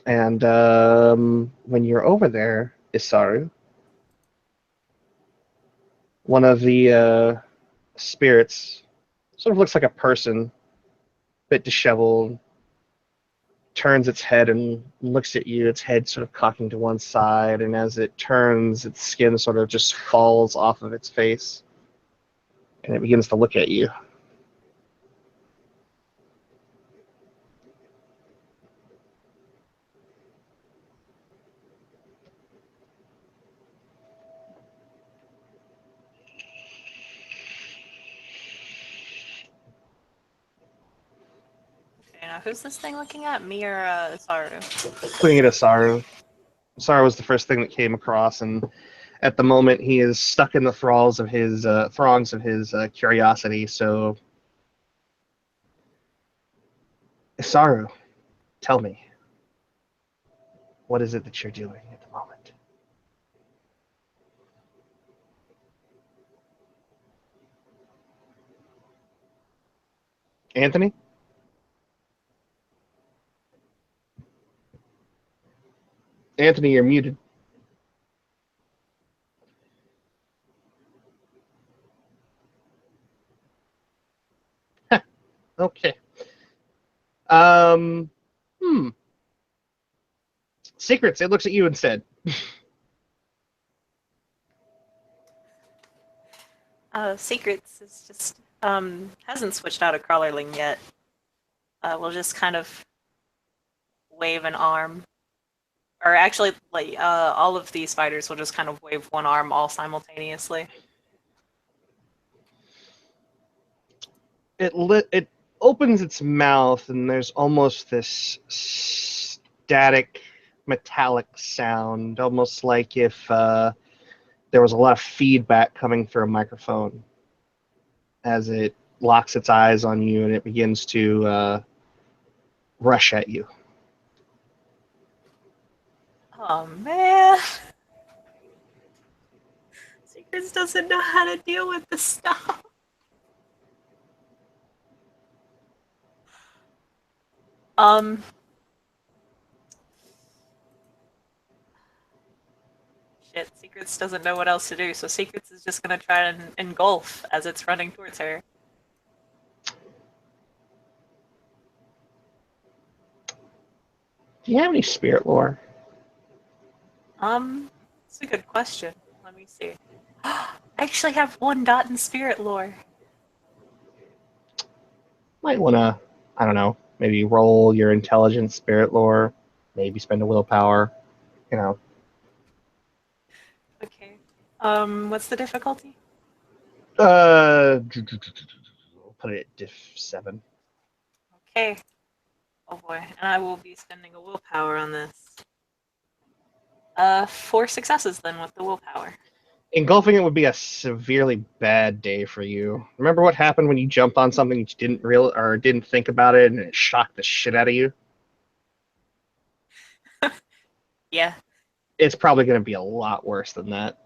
And when you're over there, Isaru, one of the spirits sort of looks like a person, a bit disheveled, turns its head and looks at you, its head sort of cocking to one side, and as it turns, its skin sort of just falls off of its face, and it begins to look at you. Okay, now who's this thing looking at? Me or Saru? Looking at Isaru. Isaru was the first thing that came across, and at the moment he is stuck in the throngs of his curiosity. So, Isaru, tell me, what is it that you're doing at the moment? Anthony? Anthony, you're muted. Okay. Um, hmm. Secrets, it looks at you instead. Secrets is just hasn't switched out of Crawlerling yet. We'll just kind of wave an arm, or actually, like all of these fighters will just kind of wave one arm all simultaneously. It opens its mouth, and there's almost this static, metallic sound, almost like if there was a lot of feedback coming through a microphone as it locks its eyes on you and it begins to rush at you. Oh man, Secrets doesn't know how to deal with this stuff. Shit, Secrets doesn't know what else to do, so Secrets is just gonna try and engulf as it's running towards her. Do you have any spirit lore? That's a good question. Let me see. I actually have 1 dot in spirit lore. Might want to, I don't know, maybe roll your intelligence spirit lore, maybe spend a willpower, you know. Okay. What's the difficulty? We'll put it at diff 7. Okay. Oh boy, and I will be spending a willpower on this. 4 successes then with the willpower. Engulfing it would be a severely bad day for you. Remember what happened when you jumped on something that you didn't think about it and it shocked the shit out of you? Yeah. It's probably going to be a lot worse than that.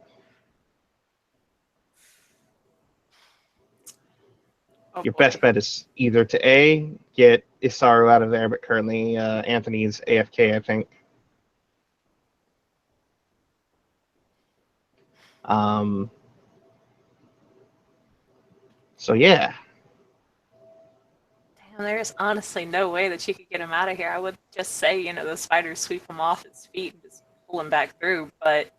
Oh Your boy. best bet is either to A, get Isaru out of there, but currently Anthony's AFK, I think. So yeah. Damn, there's honestly no way that she could get him out of here. I would just say, the spiders sweep him off its feet and just pull him back through, but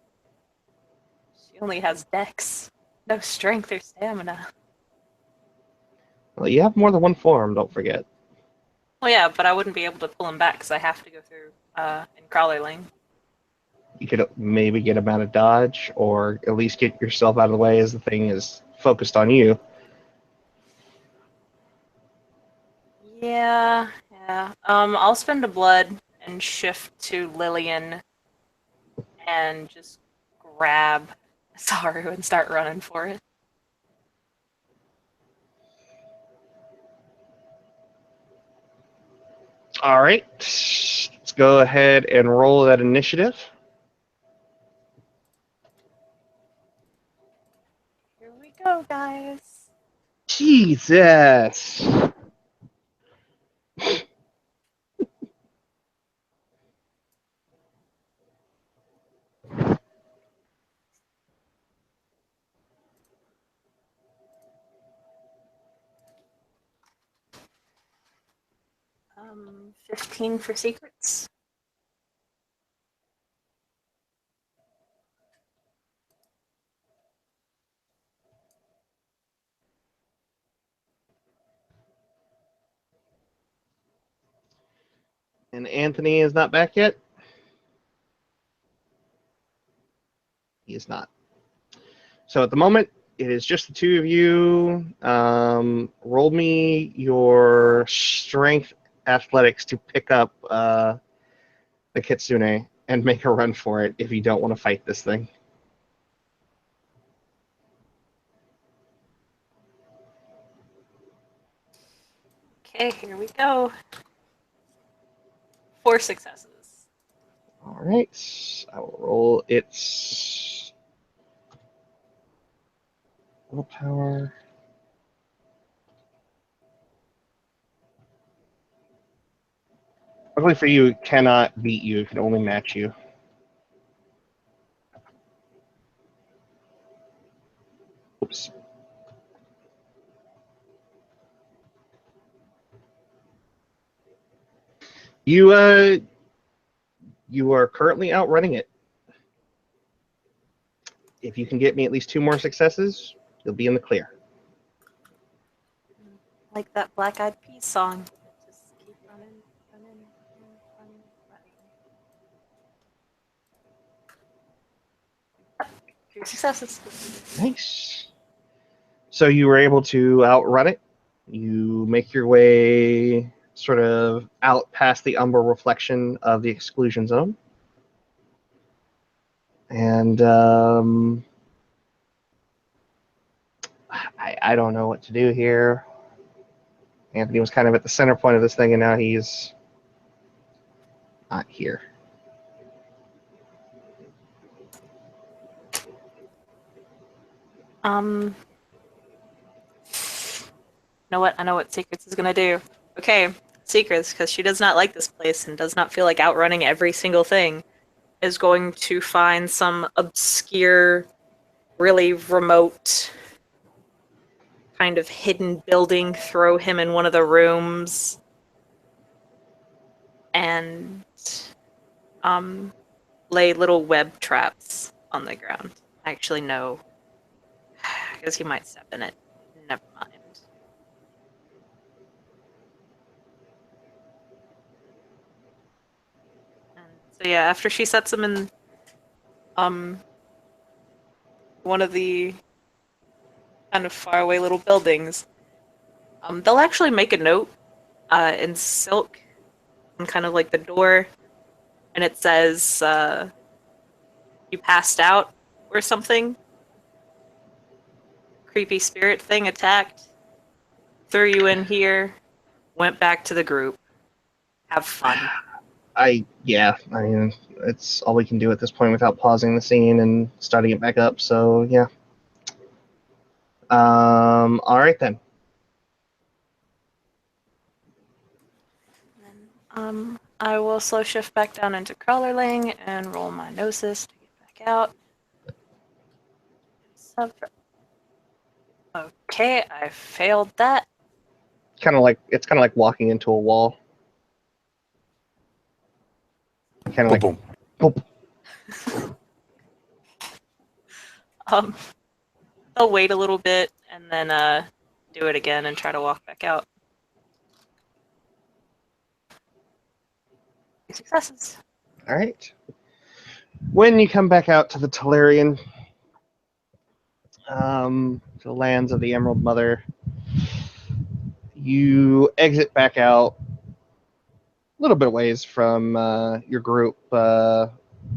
she only has dex. No strength or stamina. Well, you have more than one form, don't forget. Well, yeah, but I wouldn't be able to pull him back because I have to go through in Crawlerling. You could maybe get him out of dodge, or at least get yourself out of the way as the thing is focused on you. Yeah. I'll spend a blood and shift to Lillian and just grab Saru and start running for it. All right, let's go ahead and roll that initiative. Here we go, guys. Jesus. Um, 15 for secrets. And Anthony is not back yet? He is not. So at the moment, it is just the two of you. Roll me your strength athletics to pick up the Kitsune and make a run for it if you don't want to fight this thing. Okay, here we go. 4 successes. All right. I will roll its willpower. Luckily for you, it cannot beat you. It can only match you. Oops. You are currently outrunning it. If you can get me at least 2 more successes, you'll be in the clear. Like that Black Eyed Peas song. Just keep running, running, running, running. 3 successes. Nice. So you were able to outrun it. You make your way sort of out past the umbral reflection of the exclusion zone. And I don't know what to do here. Anthony was kind of at the center point of this thing, and now he's not here. You know what? I know what Secrets is gonna do. Okay, Secrets, because she does not like this place and does not feel like outrunning every single thing, is going to find some obscure, really remote, kind of hidden building, throw him in one of the rooms, and lay little web traps on the ground. Actually, no. Because he might step in it. Never mind. And so yeah, after she sets him in one of the kind of faraway little buildings, they'll actually make a note in silk on kind of like the door, and it says you passed out or something. Creepy spirit thing attacked, threw you in here, went back to the group. Have fun. I mean, it's all we can do at this point without pausing the scene and starting it back up. So yeah. All right then. I will slow shift back down into Crawlerling and roll my Gnosis to get back out. Okay, I failed that. It's kind of like walking into a wall. Kind of like Boom. boop. I'll wait a little bit and then do it again and try to walk back out. successes. All right. When you come back out to the Talarian, the lands of the Emerald Mother, you exit back out a little bit of ways from your group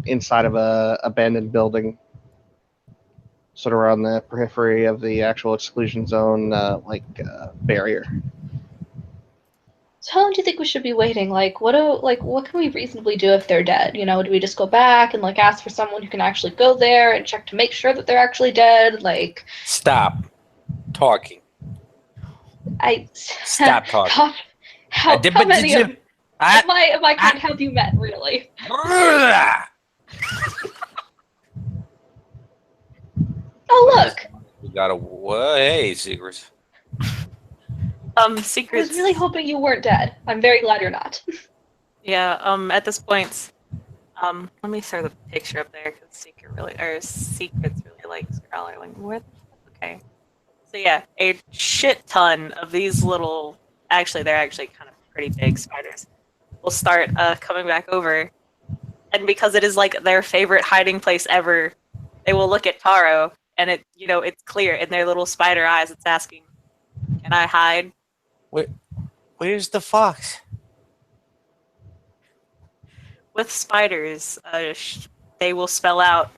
inside of a abandoned building, sort of around the periphery of the actual exclusion zone, barrier. So how long do you think we should be waiting? What can we reasonably do if they're dead? You know, do we just go back and ask for someone who can actually go there and check to make sure that they're actually dead? Stop talking. Stop talking. How many of my kind have you met, really? Oh, look! We got a... Hey, Secrets. Secrets. I was really hoping you weren't dead. I'm very glad you're not. Yeah, at this point, let me throw the picture up there, because Secrets really likes Growler. Okay. So yeah, a shit ton of these little... Actually, they're actually kind of pretty big spiders. Will start coming back over. And because it is their favorite hiding place ever, they will look at Taro, and it's clear in their little spider eyes, it's asking, "Can I hide?" Where's the fox? With spiders, they will spell out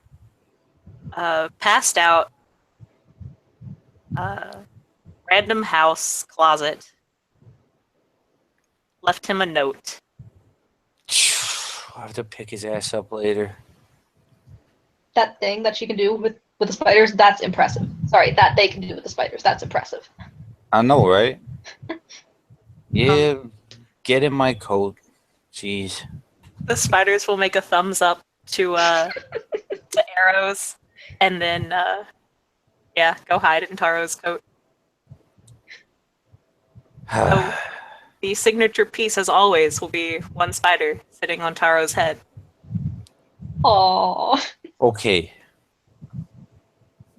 passed out, random house closet, left him a note. I'll have to pick his ass up later. That thing that she can do with the spiders, that's impressive. Sorry, that they can do with the spiders, that's impressive. I know, right? Yeah, get in my coat. Jeez. The spiders will make a thumbs up to to arrows, and then go hide in Taro's coat. So the signature piece, as always, will be one spider sitting on Taro's head. Aww. Okay.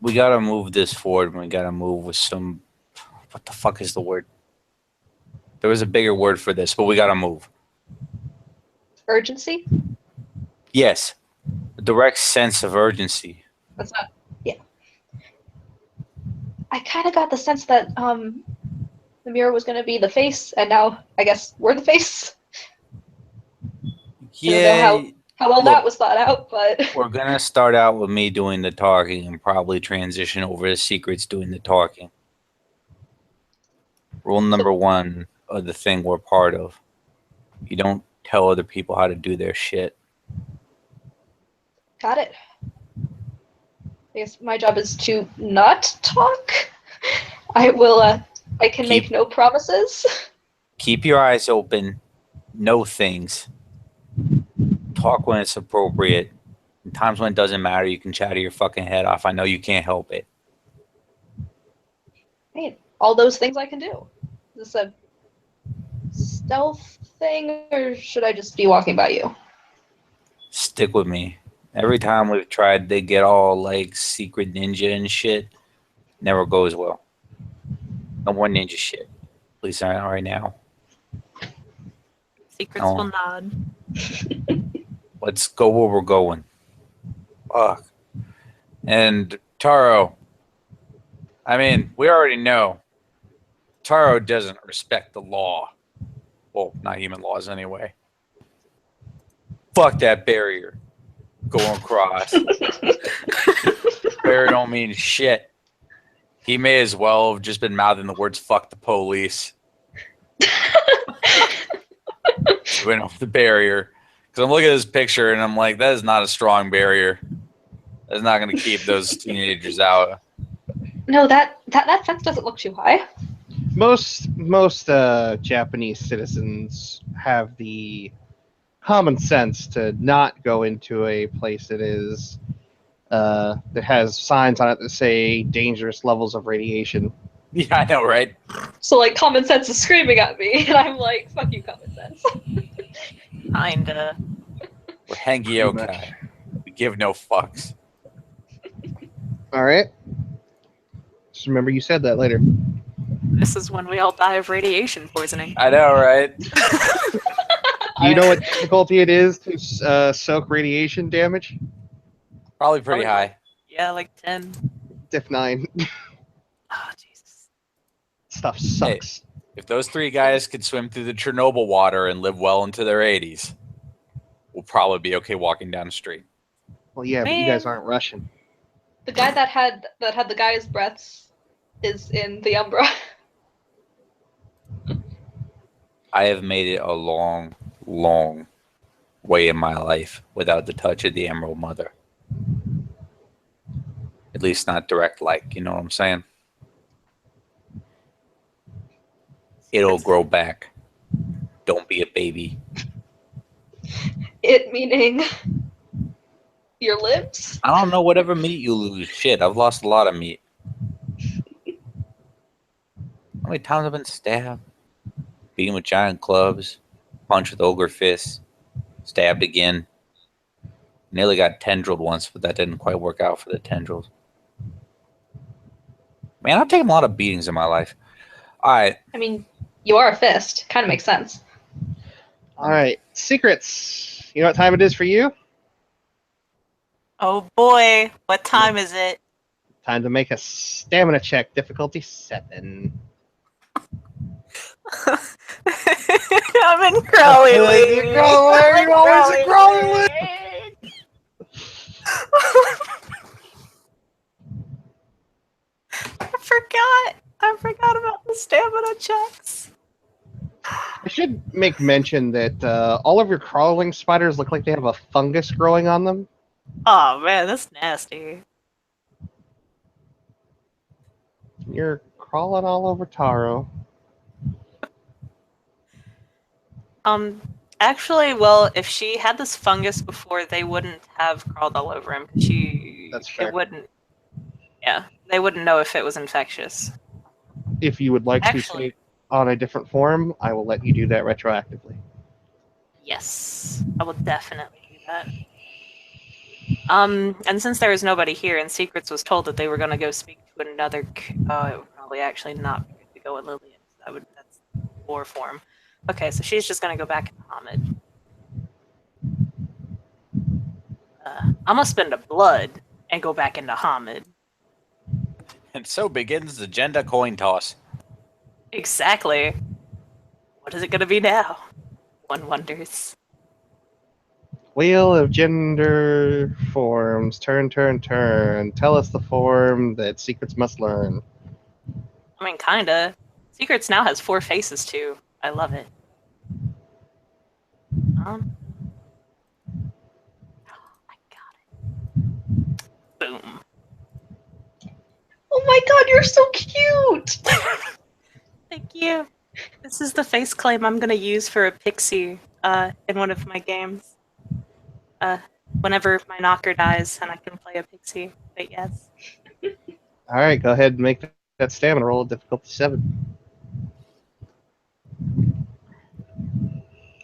We gotta move this forward, and we gotta move with some... What the fuck is the word? There was a bigger word for this, but we gotta move. Urgency? Yes. A direct sense of urgency. That's not... Yeah. I kind of got the sense that the mirror was going to be the face, and now I guess we're the face. Yeah. I don't know how well that was thought out, but... We're gonna start out with me doing the talking and probably transition over to Secrets doing the talking. Rule number one of the thing we're part of. You don't tell other people how to do their shit. Got it. I guess my job is to not talk. I can make no promises. Keep your eyes open. Know things. Talk when it's appropriate. In times when it doesn't matter, you can chatter your fucking head off. I know you can't help it. Hey, all those things I can do. Is this a stealth thing, or should I just be walking by you? Stick with me. Every time we've tried to get all secret ninja and shit, never goes well. No more ninja shit. At least not right now. Secrets will nod. Let's go where we're going. Fuck. And Taro, I mean, we already know Taro doesn't respect the law. Well, not human laws anyway. Fuck that barrier. Going across. Barrier don't mean shit. He may as well have just been mouthing the words "fuck the police." Went off the barrier. Because I'm looking at this picture and I'm like, that is not a strong barrier. That's not going to keep those teenagers out. No, that fence doesn't look too high. Most Japanese citizens have the common sense to not go into a place that is that has signs on it that say dangerous levels of radiation. Yeah, I know, right? So common sense is screaming at me, and I'm like, fuck you, common sense. Kinda. We're Hengeyokai. We give no fucks. All right. Just remember you said that later. This is when we all die of radiation poisoning. I know, right? Do you know what difficulty it is to soak radiation damage? Probably pretty Probably high. Yeah, like 10. Diff 9. Oh, Jesus. Stuff sucks. If those 3 guys could swim through the Chernobyl water and live well into their 80s, we'll probably be okay walking down the street. Well, yeah, but you guys aren't Russian. The guy that had the guy's breaths is in the Umbra. I have made it a long, long way in my life without the touch of the Emerald Mother. At least not direct like, you know what I'm saying? It'll grow back. Don't be a baby. It meaning your limbs? I don't know, whatever meat you lose. Shit, I've lost a lot of meat. How many times I've been stabbed? Beaten with giant clubs, punched with ogre fists, stabbed again. Nearly got tendrilled once, but that didn't quite work out for the tendrils. Man, I've taken a lot of beatings in my life. All right. I mean, you are a fist. Kind of makes sense. All right, secrets. You know what time it is for you? Oh boy, what time is it? Time to make a stamina check, difficulty 7. I'm in Crowley League. Where are you always in Crowley League? I forgot about the stamina checks. I should make mention that all of your crawling spiders look like they have a fungus growing on them. Oh man, that's nasty. You're crawling all over Taro. Actually, well, if she had this fungus before, they wouldn't have crawled all over him. That's fair. It wouldn't. Yeah, they wouldn't know if it was infectious. If you would like Actually- to take on a different form, I will let you do that retroactively. Yes, I will definitely do that. And since there was nobody here, and Secrets was told that they were going to go speak to another, it would probably actually not be good to go with Lillian. That's war form. Okay, so she's just going to go back into Hamid. I'm going to spend a blood and go back into Hamid. And so begins the gender coin toss. Exactly. What is it going to be now? One wonders. Wheel of gender forms. Turn, turn, turn. Tell us the form that secrets must learn. I mean, kinda. Secrets now has 4 faces, too. I love it. I got it. Boom. Oh my god, you're so cute! Thank you. This is the face claim I'm gonna use for a pixie in one of my games. Whenever my knocker dies and I can play a pixie. But yes. All right, go ahead and make that stamina roll, difficulty 7.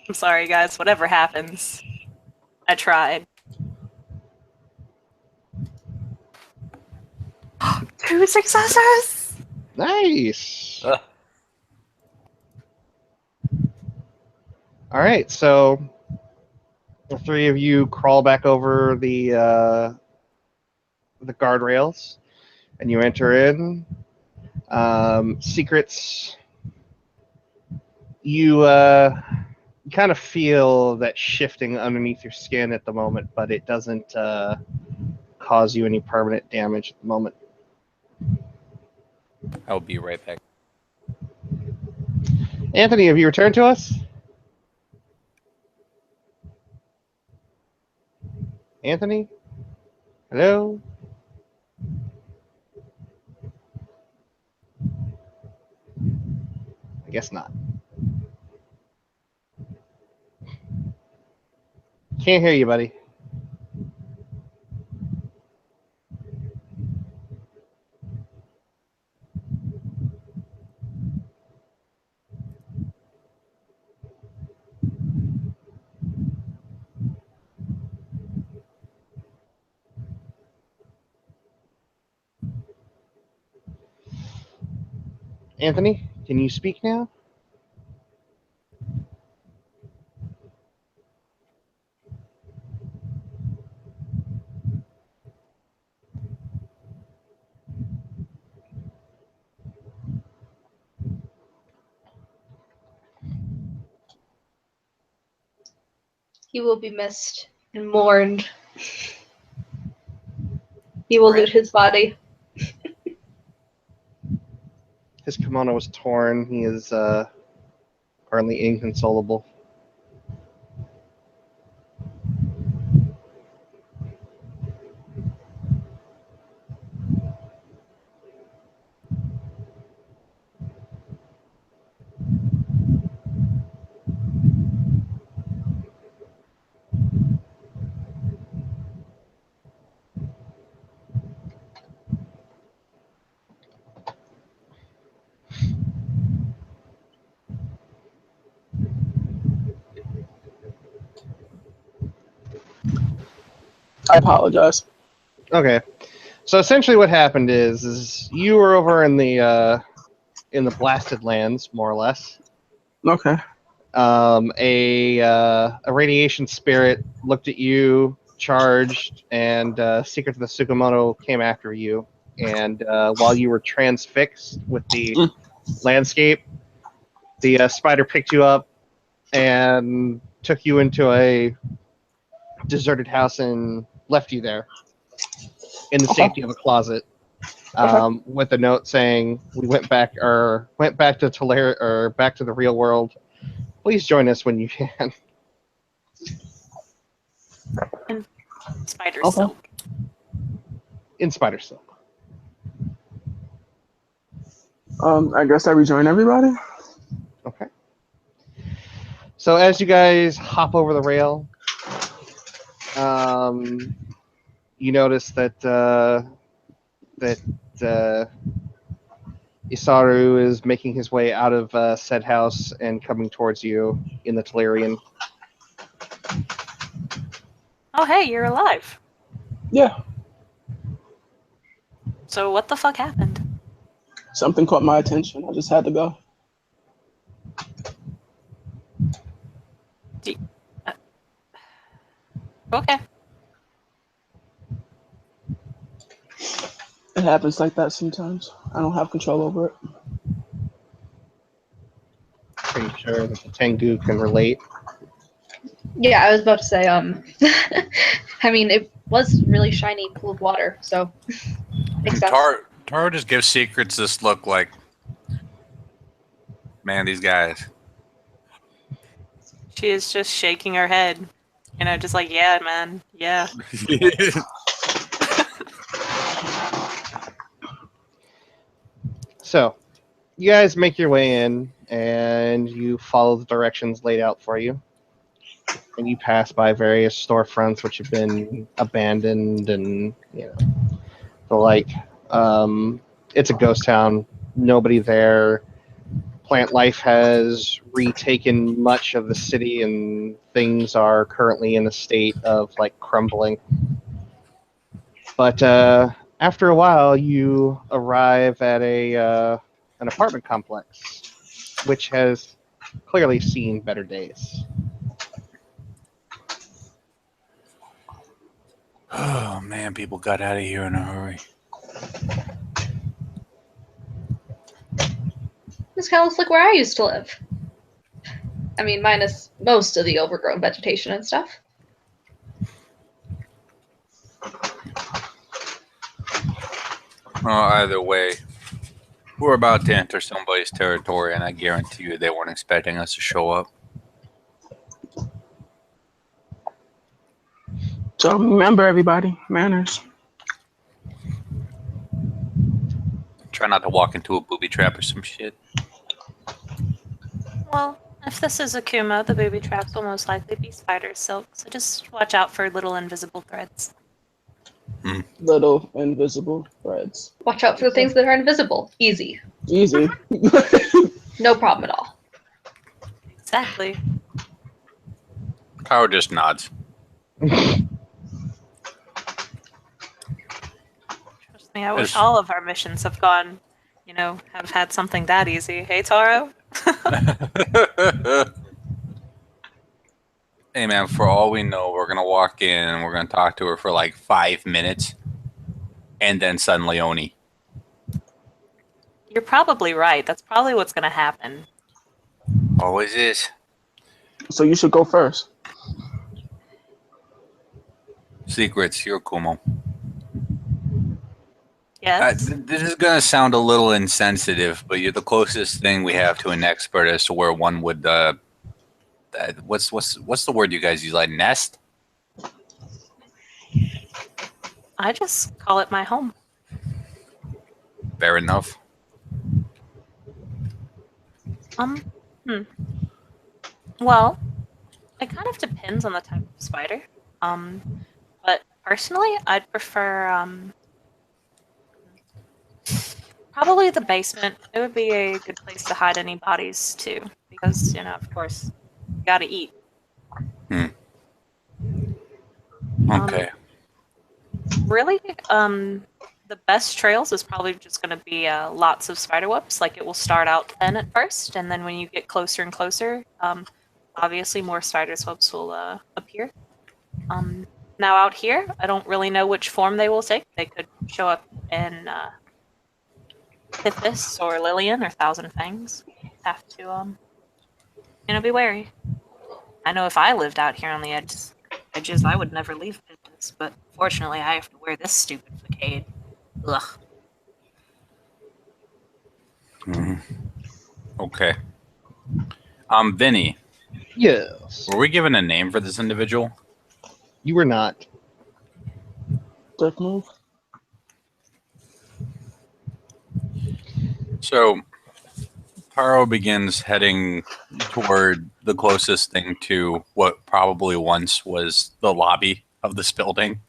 I'm sorry, guys. Whatever happens, I tried. 2 successes! Nice. All right, so the 3 of you crawl back over the guardrails, and you enter in. Secrets. You kind of feel that shifting underneath your skin at the moment, but it doesn't cause you any permanent damage at the moment. I'll be right back. Anthony, have you returned to us? Anthony? Hello? I guess not. Can't hear you, buddy. Anthony, can you speak now? He will be missed and mourned. He will loot his body. His kimono was torn. He is currently inconsolable. I apologize. Okay, so essentially what happened is you were over in the blasted lands, more or less. Okay. A radiation spirit looked at you, charged, and Secret to the Tsukumoto came after you. And while you were transfixed with the landscape, the spider picked you up and took you into a deserted house and left you there in the safety of a closet, with a note saying, "We went back to back to the real world. Please join us when you can." Spider Okay. silk. In Spider Silk. I guess I rejoin everybody. Okay. So as you guys hop over the rail, you notice that Isaru is making his way out of said house and coming towards you in the Telerian. Oh, hey, you're alive. Yeah. So what the fuck happened? Something caught my attention. I just had to go. Okay. It happens like that sometimes. I don't have control over it. Pretty sure that the Tengu can relate. Yeah, I was about to say, I mean, it was really shiny pool of water, so makes sense. Taro just gives Secrets this look like, man, these guys. She is just shaking her head. You know, just like, yeah, man. Yeah. So, you guys make your way in, and you follow the directions laid out for you. And you pass by various storefronts which have been abandoned and, the like. It's a ghost town. Nobody there. Plant life has retaken much of the city, and things are currently in a state of, crumbling. But after a while, you arrive at an apartment complex, which has clearly seen better days. Oh man, people got out of here in a hurry. This kind of looks like where I used to live. I mean, minus most of the overgrown vegetation and stuff. Well, either way, we're about to enter somebody's territory, and I guarantee you they weren't expecting us to show up. So remember, everybody, manners. Try not to walk into a booby trap or some shit. Well, if this is Akuma, the booby traps will most likely be spider silk, so just watch out for little invisible threads. Little invisible threads. Watch out for the things that are invisible. Easy. Easy. No problem at all. Exactly. Power just nods. Trust me, I wish all of our missions have gone, have had something that easy. Hey, Taro? Hey man, for all we know, we're gonna walk in and we're gonna talk to her for like 5 minutes, and then suddenly Oni. You're probably right. That's probably what's going to happen. Always is. So you should go first. Secrets, you're Kumo. Yes. This is going to sound a little insensitive, but you're the closest thing we have to an expert as to where one would. What's the word you guys use? Like nest? I just call it my home. Fair enough. Well, it kind of depends on the type of spider. But personally, I'd prefer probably the basement. It would be a good place to hide any bodies too, because of course, you gotta eat. Okay. Really, the best trails is probably just going to be lots of spider webs. Like it will start out thin at first, and then when you get closer and closer, obviously more spider's webs will appear. Now out here, I don't really know which form they will take. They could show up in Pithis or Lillian or Thousand Fangs. Have to, be wary. I know if I lived out here on the edges, I would never leave Pithis, but fortunately I have to wear this stupid facade. Ugh. Okay. Vinny, Yes. were we given a name for this individual? You were not. Dick move. So, Taro begins heading toward the closest thing to what probably once was the lobby of this building.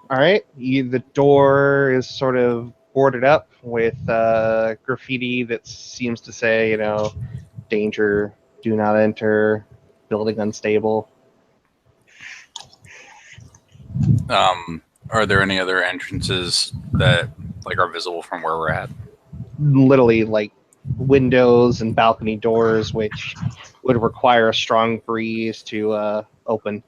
All right. The door is sort of boarded up with graffiti that seems to say, danger, do not enter, building unstable. Are there any other entrances that are visible from where we're at? Literally, like windows and balcony doors, which would require a strong breeze to open.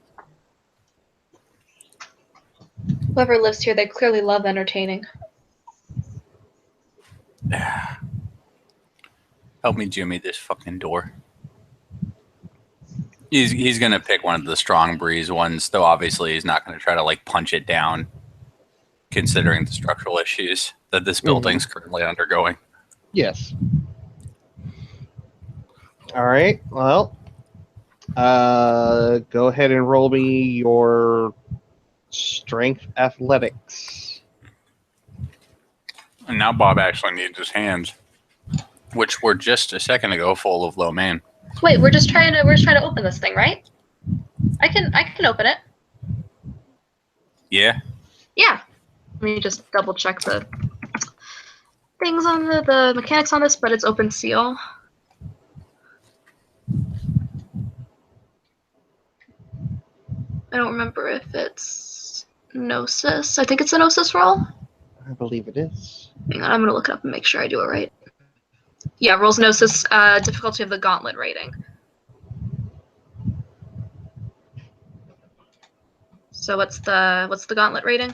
Whoever lives here, they clearly love entertaining. Help me jimmy this fucking door. He's gonna pick one of the strong breeze ones, though obviously he's not gonna try to punch it down, considering the structural issues that this building's currently undergoing. Yes. All right. Well, go ahead and roll me your strength athletics. And now Bob actually needs his hands, which were just a second ago full of low man. Wait, we're just trying to open this thing, right? I can open it. Yeah. Yeah. Let me just double check the things on the mechanics on this, but it's open seal. I don't remember if it's Gnosis. I think it's a Gnosis roll. I believe it is. Hang on, I'm gonna look it up and make sure I do it right. Yeah, rolls Gnosis, difficulty of the gauntlet rating. So what's the gauntlet rating?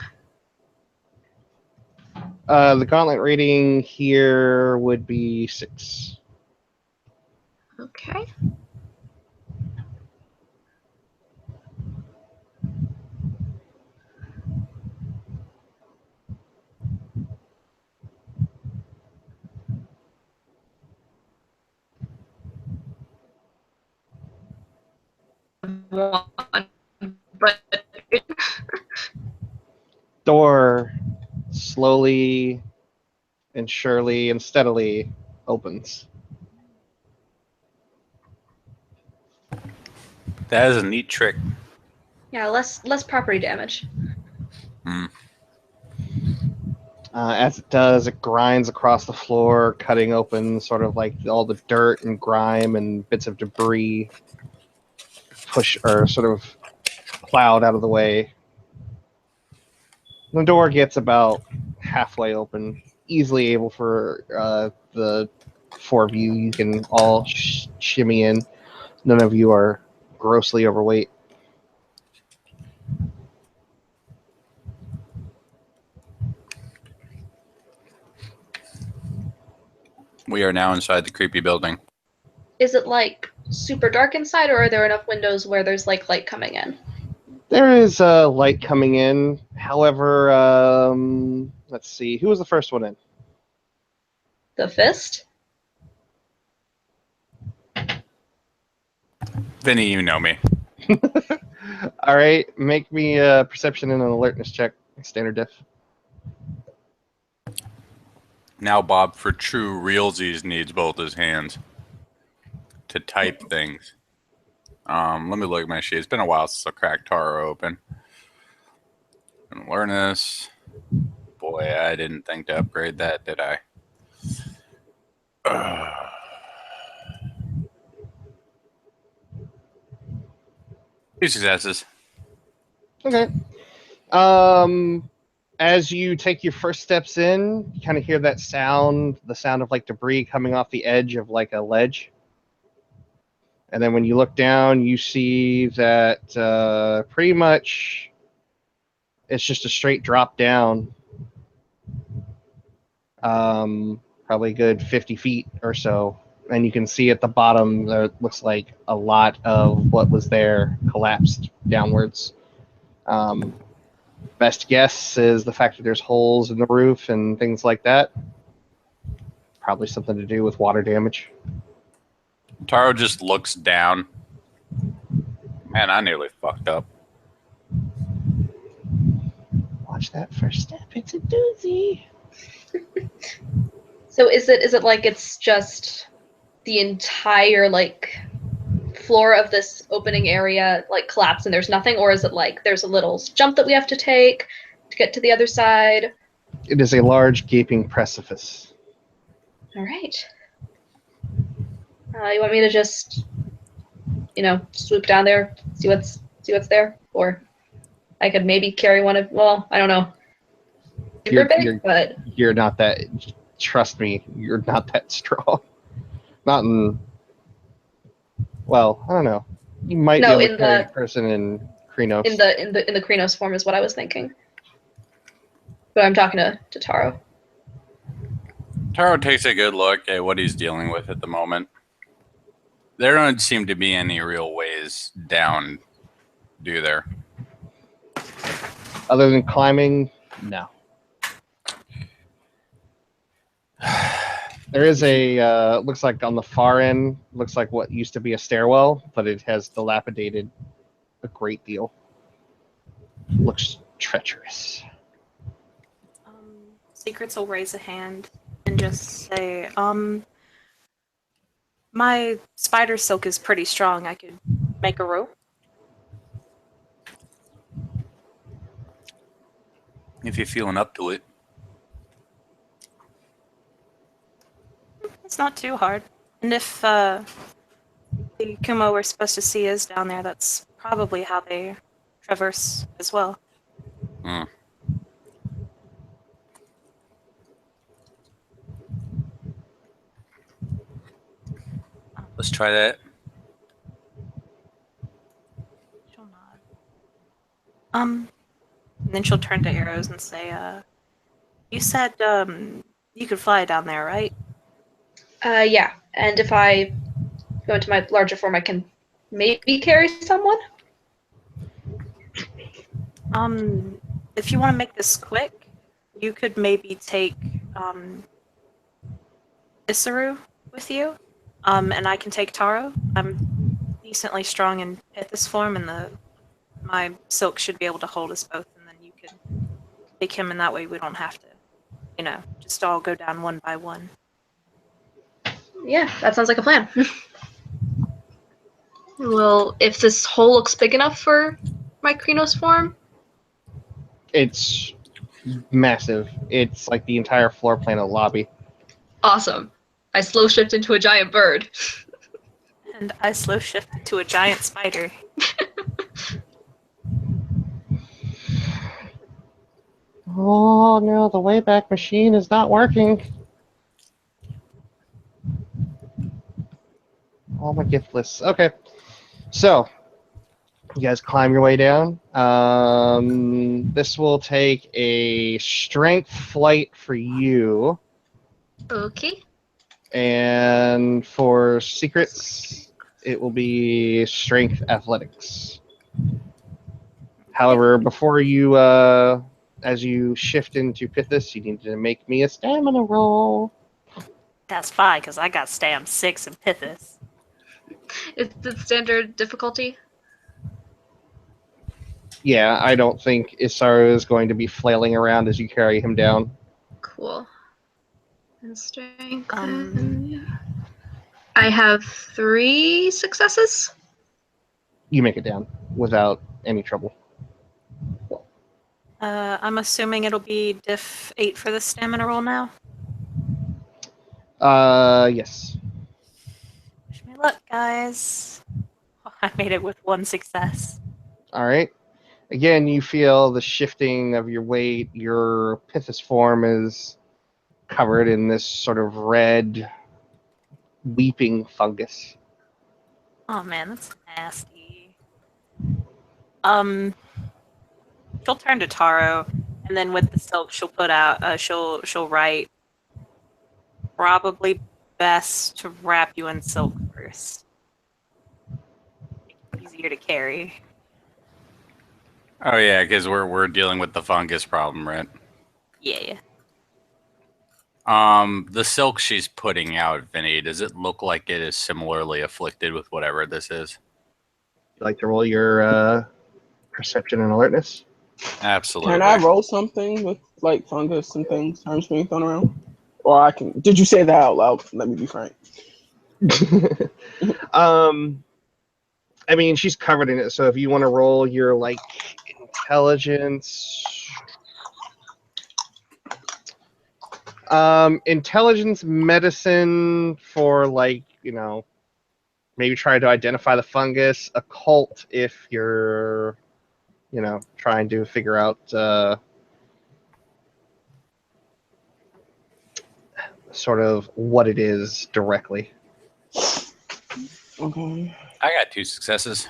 The gauntlet rating here would be 6. Okay. One, but Door slowly and surely and steadily opens. That is a neat trick. yeah, less property damage. As it does, it grinds across the floor, cutting open sort of like all the dirt and grime and bits of debris push or sort of plowed out of the way. The door gets about halfway open, easily able for the 4 of you. You can all shimmy in. None of you are grossly overweight. We are now inside the creepy building. Is it super dark inside, or are there enough windows where there's light coming in? There is light coming in. However, let's see. Who was the first one in? The fist? Vinny, you know me. All right, make me a perception and an alertness check. Standard diff. Now Bob, for true realsies, needs both his hands to type things. Let me look at my sheet. It's been a while since I cracked Taro open. And awareness. Boy, I didn't think to upgrade that, did I? 2 successes. Okay. As you take your first steps in, you kind of hear that sound, the sound of like debris coming off the edge of like a ledge. And then when you look down, you see that pretty much it's just a straight drop down. Probably a good 50 feet or so. And you can see at the bottom, there looks like a lot of what was there collapsed downwards. Best guess is the fact that there's holes in the roof and things like that. Probably something to do with water damage. Taro just looks down. Man, I nearly fucked up. Watch that first step. It's a doozy. So is it like it's just the entire like floor of this opening area like collapsed and there's nothing, or is it like there's a little jump that we have to take to get to the other side? It is a large gaping precipice. All right. You want me to just, swoop down there, see what's there, or I could maybe carry one of. Well, I don't know. Super big, but you're not that. Trust me, you're not that strong. Not in. Well, I don't know. You might be able to carry a person in Krenos. In the Krenos form is what I was thinking. But I'm talking to Taro. Taro takes a good look at what he's dealing with at the moment. There don't seem to be any real ways down, do there? Other than climbing, no. There is a, looks like on the far end, looks like what used to be a stairwell, but it has dilapidated a great deal. Looks treacherous. Secrets will raise a hand and just say, my spider silk is pretty strong. I could make a rope. If you're feeling up to it. It's not too hard. And if the Kumo we're supposed to see is down there, that's probably how they traverse as well. Hmm. Let's try that. She'll nod. And then she'll turn to Arrows and say, you said you could fly down there, right? Yeah. And if I go into my larger form, I can maybe carry someone? If you want to make this quick, you could maybe take Isaru with you. And I can take Taro. I'm decently strong in Pithis form, and my silk should be able to hold us both, and then you can take him, and that way we don't have to, just all go down one by one. Yeah, that sounds like a plan. Well, if this hole looks big enough for my Krenos form? It's massive. It's like the entire floor plan of the lobby. Awesome. I slow shift into a giant bird. And I slow shift to a giant spider. Oh no, the Wayback Machine is not working. All my gift lists. Okay. So, you guys climb your way down. This will take a strength flight for you. Okay. And for secrets, it will be strength athletics. However, before you, as you shift into Pithis, you need to make me a stamina roll. That's fine, because I got Stam 6 and Pithis. Is it standard difficulty? Yeah, I don't think Isaru is going to be flailing around as you carry him down. Cool. And strength. Um, I have 3 successes. You make it down without any trouble. I'm assuming it'll be diff 8 for the stamina roll now. Yes. Wish me luck, guys. Oh, I made it with 1 success. All right. Again, you feel the shifting of your weight. Your Pithis form is covered in this sort of red, weeping fungus. Oh man, that's nasty. She'll turn to Taro, and then with the silk, she'll put out. She'll write. Probably best to wrap you in silk first. Easier to carry. Oh yeah, because we're dealing with the fungus problem, right? Yeah. The silk she's putting out, Vinny, does it look like it is similarly afflicted with whatever this is? You like to roll your perception and alertness? Absolutely. Can I roll something with like fungus and things terms being thrown around? Or I can. Did you say that out loud? Let me be frank. I mean, she's covered in it, so if you want to roll your like intelligence, intelligence medicine for like maybe try to identify the fungus, occult if you're trying to figure out sort of what it is directly. Okay. I got 2 successes.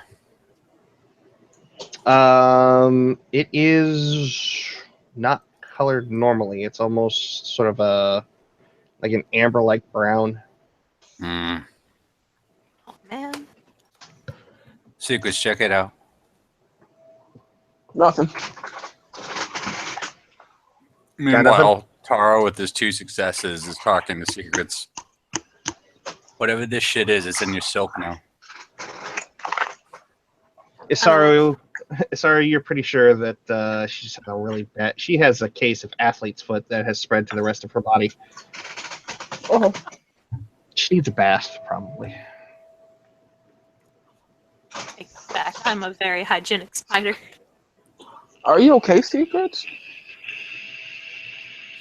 It is not colored normally. It's almost sort of like an amber-like brown. Hmm. Oh man. Secrets, check it out. Nothing. Meanwhile, Taro with his 2 successes is talking to Secrets. Whatever this shit is, it's in your silk now. Isaru, you're pretty sure that she's a really bad. She has a case of athlete's foot that has spread to the rest of her body. Oh. She needs a bath, probably. Take that back. I'm a very hygienic spider. Are you okay, Secrets?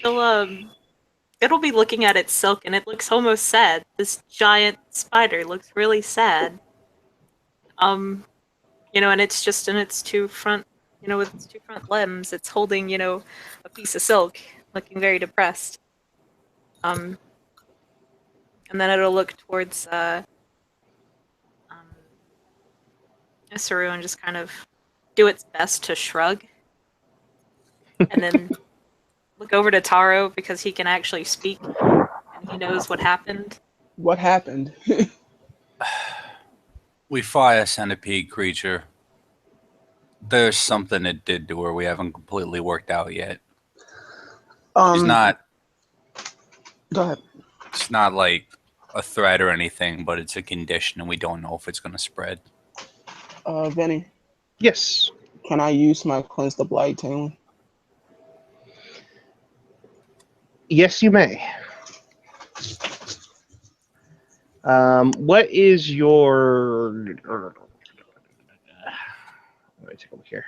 It'll be looking at its silk, and it looks almost sad. This giant spider looks really sad. And it's just in its 2 front, with its 2 front limbs, it's holding, a piece of silk, looking very depressed. And then it'll look towards Isaru and just kind of do its best to shrug. And then look over to Taro because he can actually speak and he knows what happened. What happened? We fought a centipede creature. There's something it did to her we haven't completely worked out yet. She's not. Go ahead. It's not like a threat or anything, but it's a condition, and we don't know if it's going to spread. Vinny, Yes. can I use my cleanse the blight talent? Yes, you may. What is your? Let me take a look here.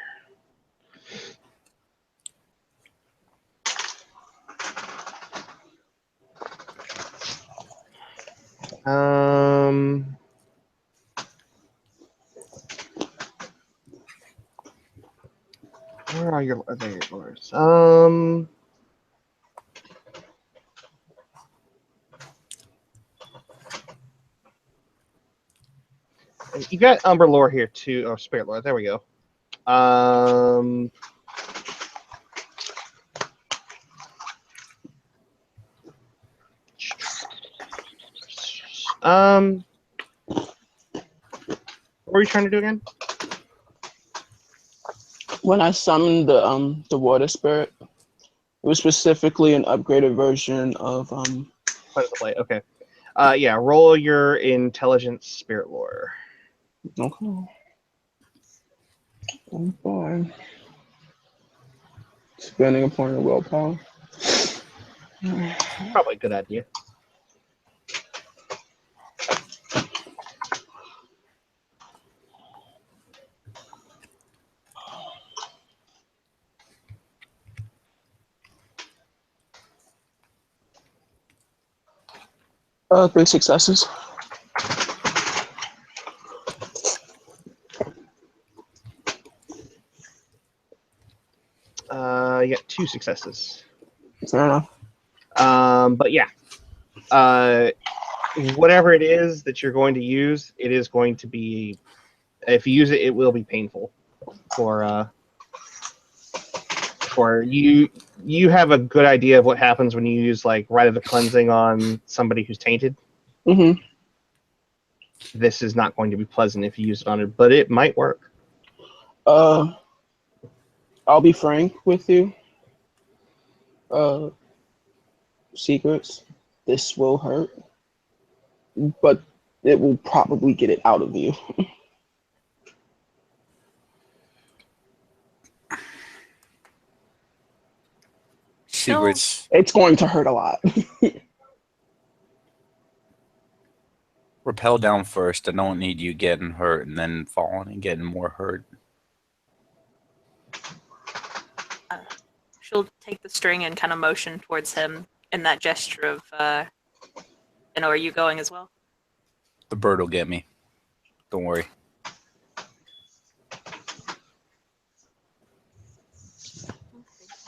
Where are your? There yours. You got Umber lore here too. Oh, Spirit lore. There we go. What were you trying to do again? When I summoned the water spirit, it was specifically an upgraded version of Put it to play. Okay. Yeah. Roll your intelligence spirit lore. Okay. I'm fine. Spending a point of willpower. Probably a good idea. Three successes. You got 2 successes. Fair enough. But yeah. Whatever it is that you're going to use, it is going to be. If you use it, it will be painful. For you. You have a good idea of what happens when you use like Rite of the Cleansing on somebody who's tainted. Mm-hmm. This is not going to be pleasant if you use it on it, but it might work. I'll be frank with you. Secrets. This will hurt, but it will probably get it out of you. Secrets. It's going to hurt a lot. Rappel down first. I don't need you getting hurt and then falling and getting more hurt. She'll take the string and kind of motion towards him in that gesture of, are you going as well? The bird will get me. Don't worry.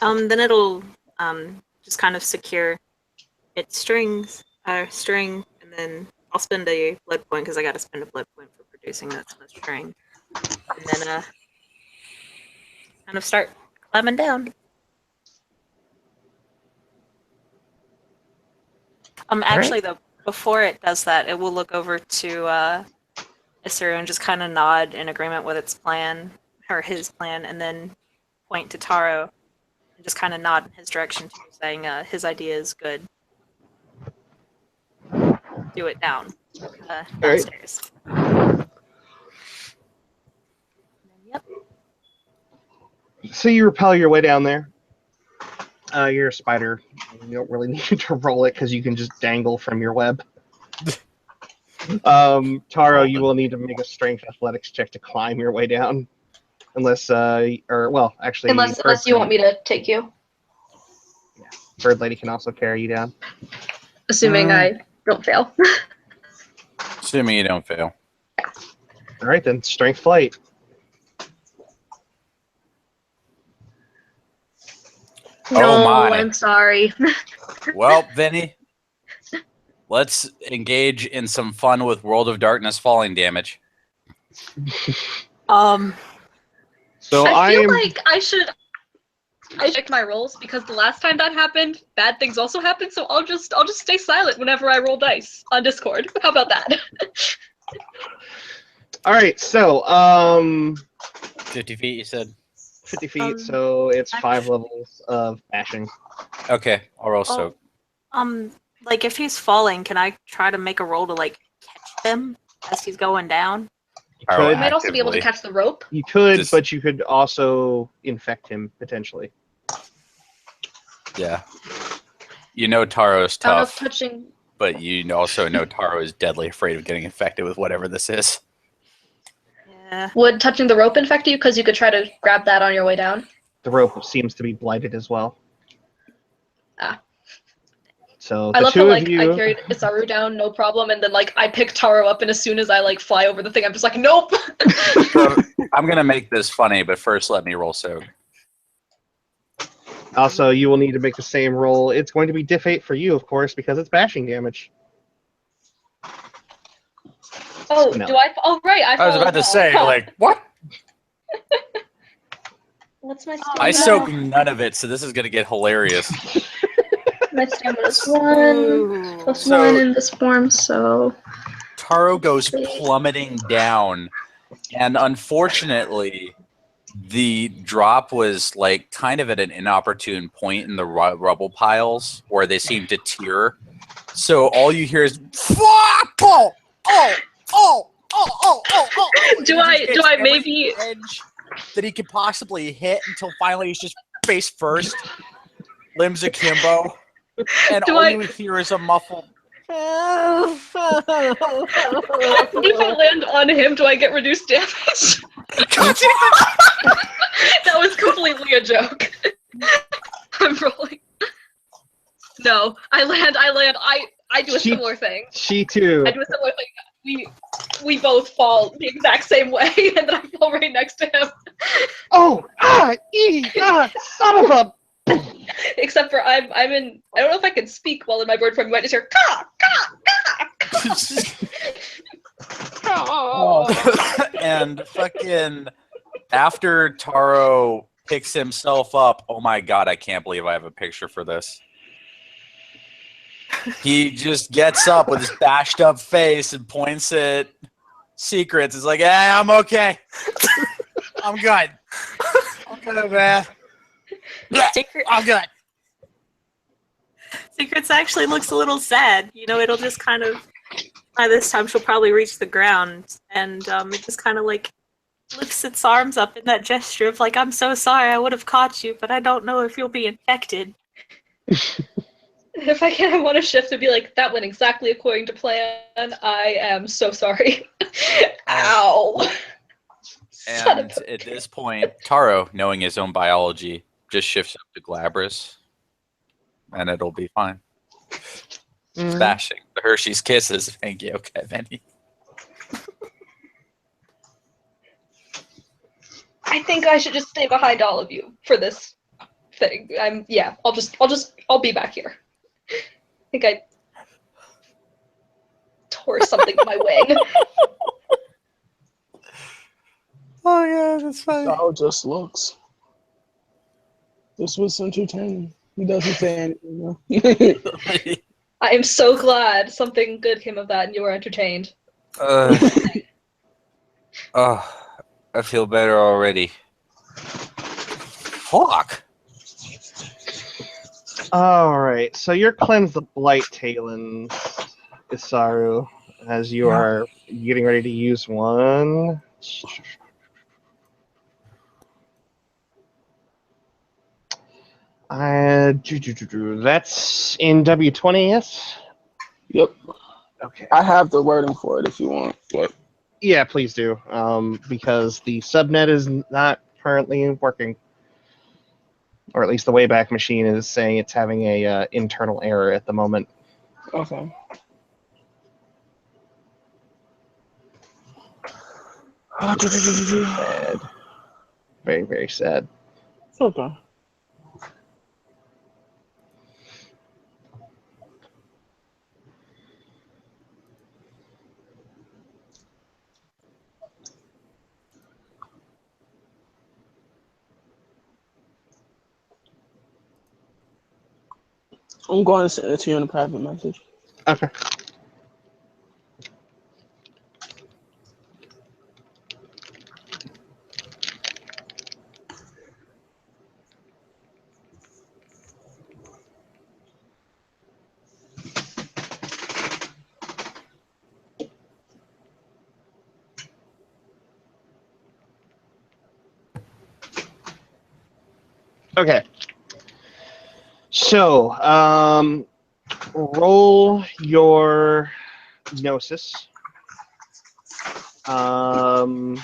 Then it'll just kind of secure its string, and then I'll spend a blood point because I got to spend a blood point for producing that string, and then kind of start climbing down. Actually, though, before it does that, it will look over to Isuru and just kind of nod in agreement with its plan, or his plan, and then point to Taro and just kind of nod in his direction too, saying his idea is good. Do it downstairs. Yep. So you rappel your way down there. You're a spider. You don't really need to roll it because you can just dangle from your web. Taro, you will need to make a strength athletics check to climb your way down. Unless, unless you want me to take you. Yeah. Bird Lady can also carry you down. Assuming I don't fail. Assuming you don't fail. All right, then. Strength flight. No, my. I'm sorry. Well, Vinny, let's engage in some fun with World of Darkness falling damage. So I feel like I should check my rolls because the last time that happened, bad things also happened. So I'll just stay silent whenever I roll dice on Discord. How about that? All right, so 50 feet, you said? 50 feet, so it's 5 levels of bashing. Okay, I'll roll soak. Like if he's falling, can I try to make a roll to like catch him as he's going down? You could. You might also be able to catch the rope. You could, but you could also infect him potentially. Yeah. You know Taro's I don't know if tough, touching. but you also know Taro is deadly afraid of getting infected with whatever this is. Yeah. Would touching the rope infect you? Because you could try to grab that on your way down. The rope seems to be blighted as well. Ah. So I the love two how of like you. I carried Isaru down, no problem, and then like I pick Taro up, and as soon as I like fly over the thing, I'm just like, nope. So, I'm gonna make this funny, but first let me roll soak. Also, you will need to make the same roll. It's going to be diff 8 for you, of course, because it's bashing damage. Oh, No. do I? Oh, right. I was about to say, like, what? What's my I stamina? soak none of it, so this is gonna get hilarious. My stamina's 1 plus 1 in this form, so. Taro goes plummeting down, and unfortunately, the drop was like kind of at an inopportune point in the rubble piles where they seem to tear. So all you hear is Do I maybe edge that he could possibly hit until finally he's just face first, limbs akimbo, and Do all I- you hear is a muffled. if I land on him, do I get reduced damage? That was completely a joke. I'm rolling. No, I land. I do a similar thing. She too. I do a similar thing. We both fall the exact same way, and then I fall right next to him. Oh, son of a. Except for I'm in. I don't know if I can speak well in my bird form. You might just hear ka ka ka. And fucking after Taro picks himself up, oh my god, I can't believe I have a picture for this. He just gets up with his bashed up face and points at Secrets. It's like, hey, I'm okay. I'm good. I'm good, man. I'm good. Secrets actually looks a little sad. You know, it'll just kind of, by this time she'll probably reach the ground, and it just kind of like lifts its arms up in that gesture of like, I'm so sorry, I would have caught you, but I don't know if you'll be infected. If I can, I want to shift and be like, that went exactly according to plan. I am so sorry. Ow. And at this point, Taro, knowing his own biology, just shifts up to Glabrous, and it'll be fine. Bashing the Hershey's Kisses. Hengeyokai Benny. I think I should just stay behind all of you for this thing. I'll be back here. I think I tore something in my wing. Oh yeah, that's funny. How it just looks. This was entertaining. He doesn't say anything. No. I am so glad something good came of that and you were entertained. I feel better already. Fuck. Alright, so you're cleanse the blight, Talon, Isaru, as you are getting ready to use one. That's in W20, yes? Yep. Okay. I have the wording for it if you want. But Yeah, please do, because the subnet is not currently working. Or at least the Wayback Machine is saying it's having a internal error at the moment. okay. Sad. Very, very sad. Okay. I'm going to send it to you in a private message. Okay. Okay. So, roll your Gnosis. The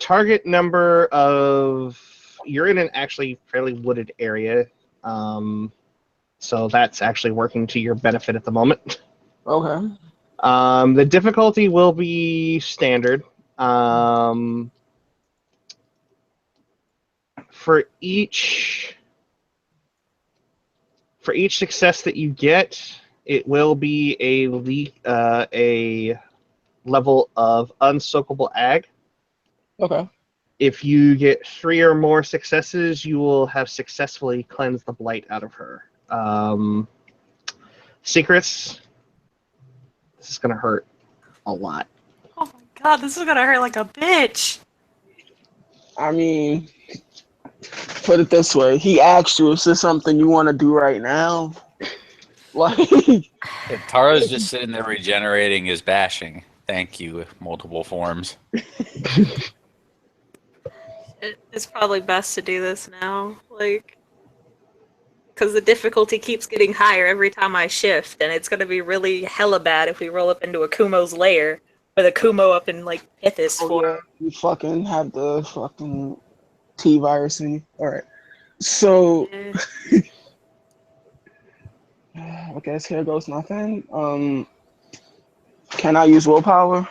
target number of... You're in an actually fairly wooded area, so that's actually working to your benefit at the moment. Okay. The difficulty will be standard. For each success that you get, it will be a level of unsoakable ag. Okay. If you get 3 or more successes, you will have successfully cleansed the blight out of her. Secrets. This is gonna hurt a lot. Oh my god, this is gonna hurt like a bitch. I mean, put it this way: he asked you, "Is this something you want to do right now?" Like, If Tara's just sitting there regenerating his bashing. Thank you, multiple forms. It's probably best to do this now, like, because the difficulty keeps getting higher every time I shift, and it's gonna be really hella bad if we roll up into a Kumo's lair with a Kumo up in like Pithis oh form. yeah, you fucking have the fucking T virus in you. All right, so I guess here goes nothing. Can I use willpower,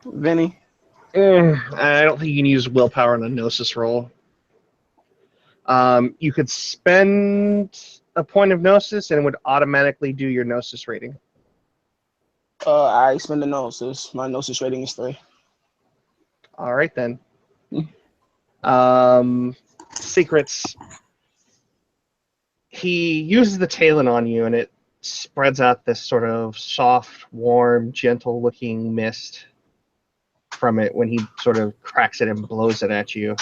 Vinny? I don't think you can use willpower on a Gnosis roll. You could spend a point of Gnosis and it would automatically do your Gnosis rating. I spend the Gnosis. My Gnosis rating is 3. All right, then. Hmm. Secrets. He uses the Talon on you, and it spreads out this sort of soft, warm, gentle-looking mist from it when he sort of cracks it and blows it at you.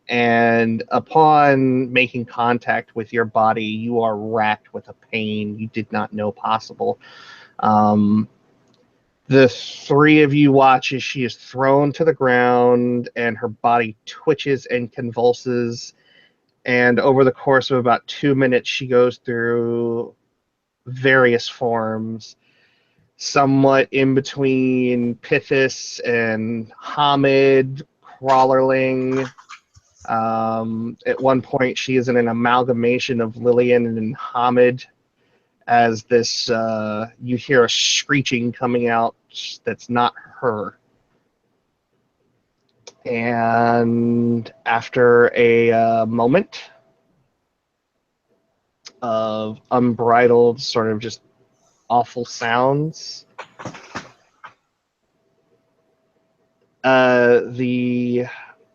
And upon making contact with your body, you are racked with a pain you did not know possible. The three of you watch as she is thrown to the ground and her body twitches and convulses. And over the course of about 2 minutes, she goes through various forms, somewhat in between Pithis and Hamid, Crawlerling. At one point, she is in an amalgamation of Lillian and Hamid. As this, you hear a screeching coming out that's not her. And after a moment of unbridled, sort of just awful sounds, the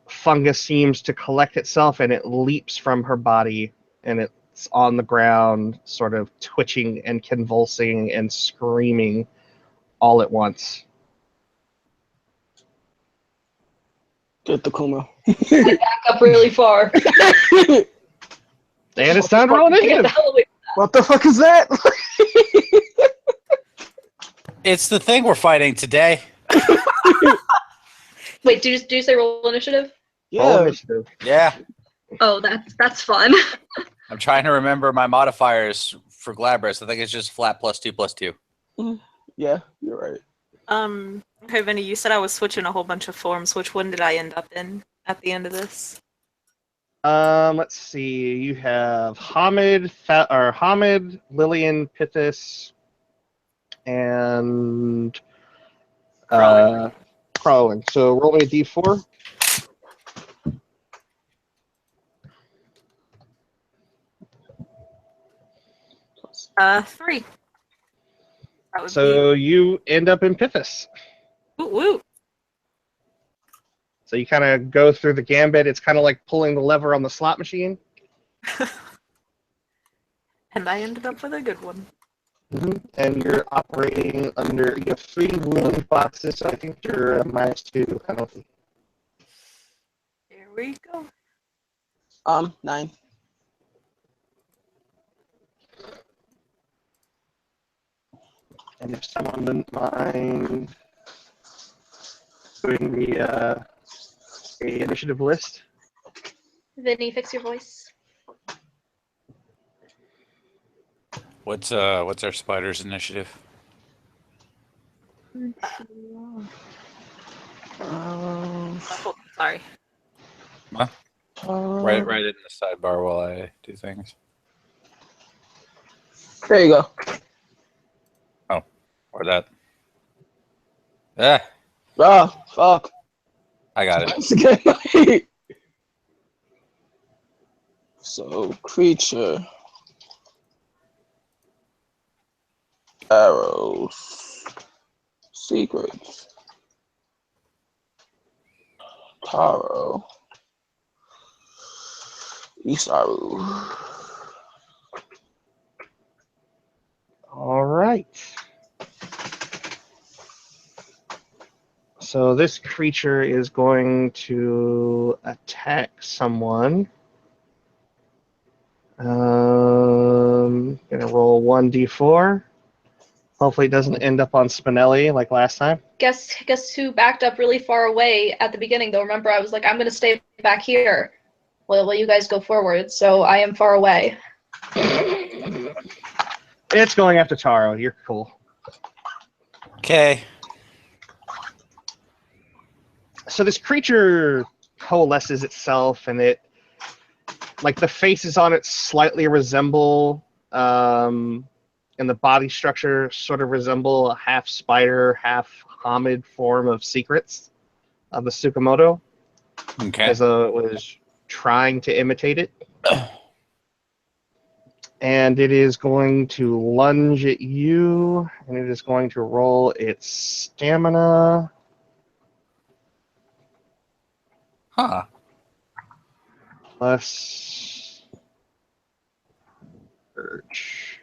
fungus seems to collect itself and it leaps from her body, and it's on the ground, sort of twitching and convulsing and screaming all at once. Get the Kumo. Back up really far. And it's time to roll Get the initiative. hell away. What the fuck is that? It's the thing we're fighting today. Wait, do you say roll initiative? Roll Yeah. initiative. Yeah. Oh, that's fun. I'm trying to remember my modifiers for Glabras. I think it's just flat +2/+2. Yeah, you're right. Okay, Vinny, you said I was switching a whole bunch of forms. Which one did I end up in at the end of this? Let's see. You have Hamid, Lillian, Pithis, and Crawling. So roll me a d4. 3. That would So you end up in Pithis. be woo. So you kind of go through the gambit. It's kind of like pulling the lever on the slot machine. And I ended up with a good one. And you're operating under, you have 3 wound boxes, so I think you're a -2 penalty. Here we go. 9. And if someone wouldn't mind doing the initiative list. Vinny, fix your voice. What's our spider's initiative? Sorry. Huh? Right in the sidebar while I do things. There you go. Oh, or that. Ah, Oh, fuck. I got it. Once again. So, creature. Arrows. Secrets. Taro. Isaru. All right. So this creature is going to attack someone. Gonna roll 1d4. Hopefully it doesn't end up on Spinelli like last time. Guess who backed up really far away at the beginning, though? Remember, I was like, I'm going to stay back here. Well, you guys go forward, so I am far away. It's going after Taro. You're cool. Okay. So this creature coalesces itself, and it, like, the faces on it slightly resemble, and the body structure sort of resemble a half spider, half homid form of secrets of the Tsukamoto. Okay. As though it was trying to imitate it. And it is going to lunge at you, and it is going to roll its stamina. Huh. Plus urge.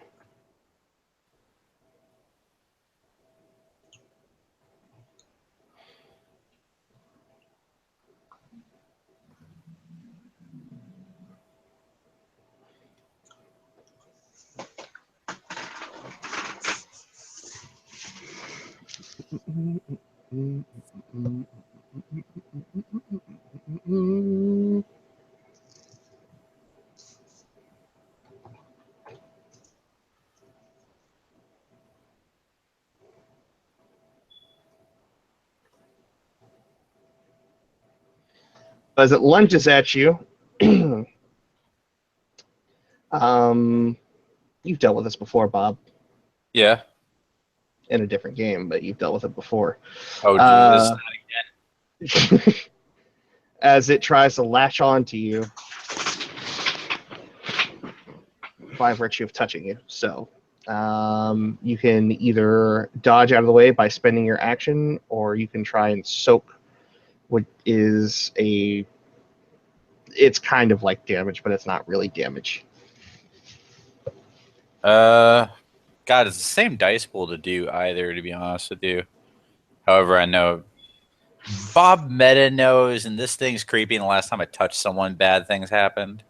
As it lunges at you, you've dealt with this before, Bob, Yeah. in a different game, but you've dealt with it before. Oh, Jesus. Not again. As it tries to latch onto you by virtue of touching you. So you can either dodge out of the way by spending your action, or you can try and soak, what is a... It's kind of like damage, but it's not really damage. God, it's the same dice pool to do either, to be honest with you. However, I know Bob Meta knows, and this thing's creepy, and the last time I touched someone, bad things happened.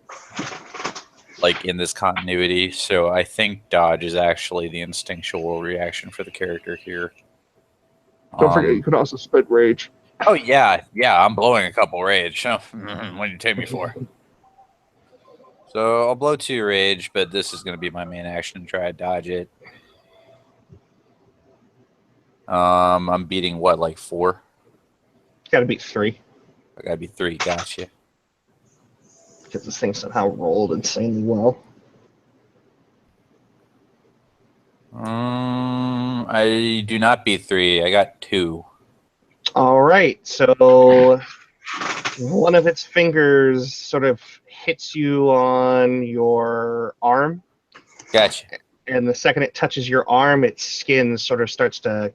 Like, in this continuity. So I think dodge is actually the instinctual reaction for the character here. Don't forget, you can also spend rage. Oh, yeah. Yeah, I'm blowing a couple rage. What do you take me for? So I'll blow 2 rage, but this is going to be my main action to try to dodge it. I'm beating what, like 4? Got to beat 3. I got to beat 3. Gotcha. Because this thing somehow rolled insanely well. I do not beat 3. I got 2. All right, so one of its fingers sort of hits you on your arm. Gotcha. And the second it touches your arm, its skin sort of starts to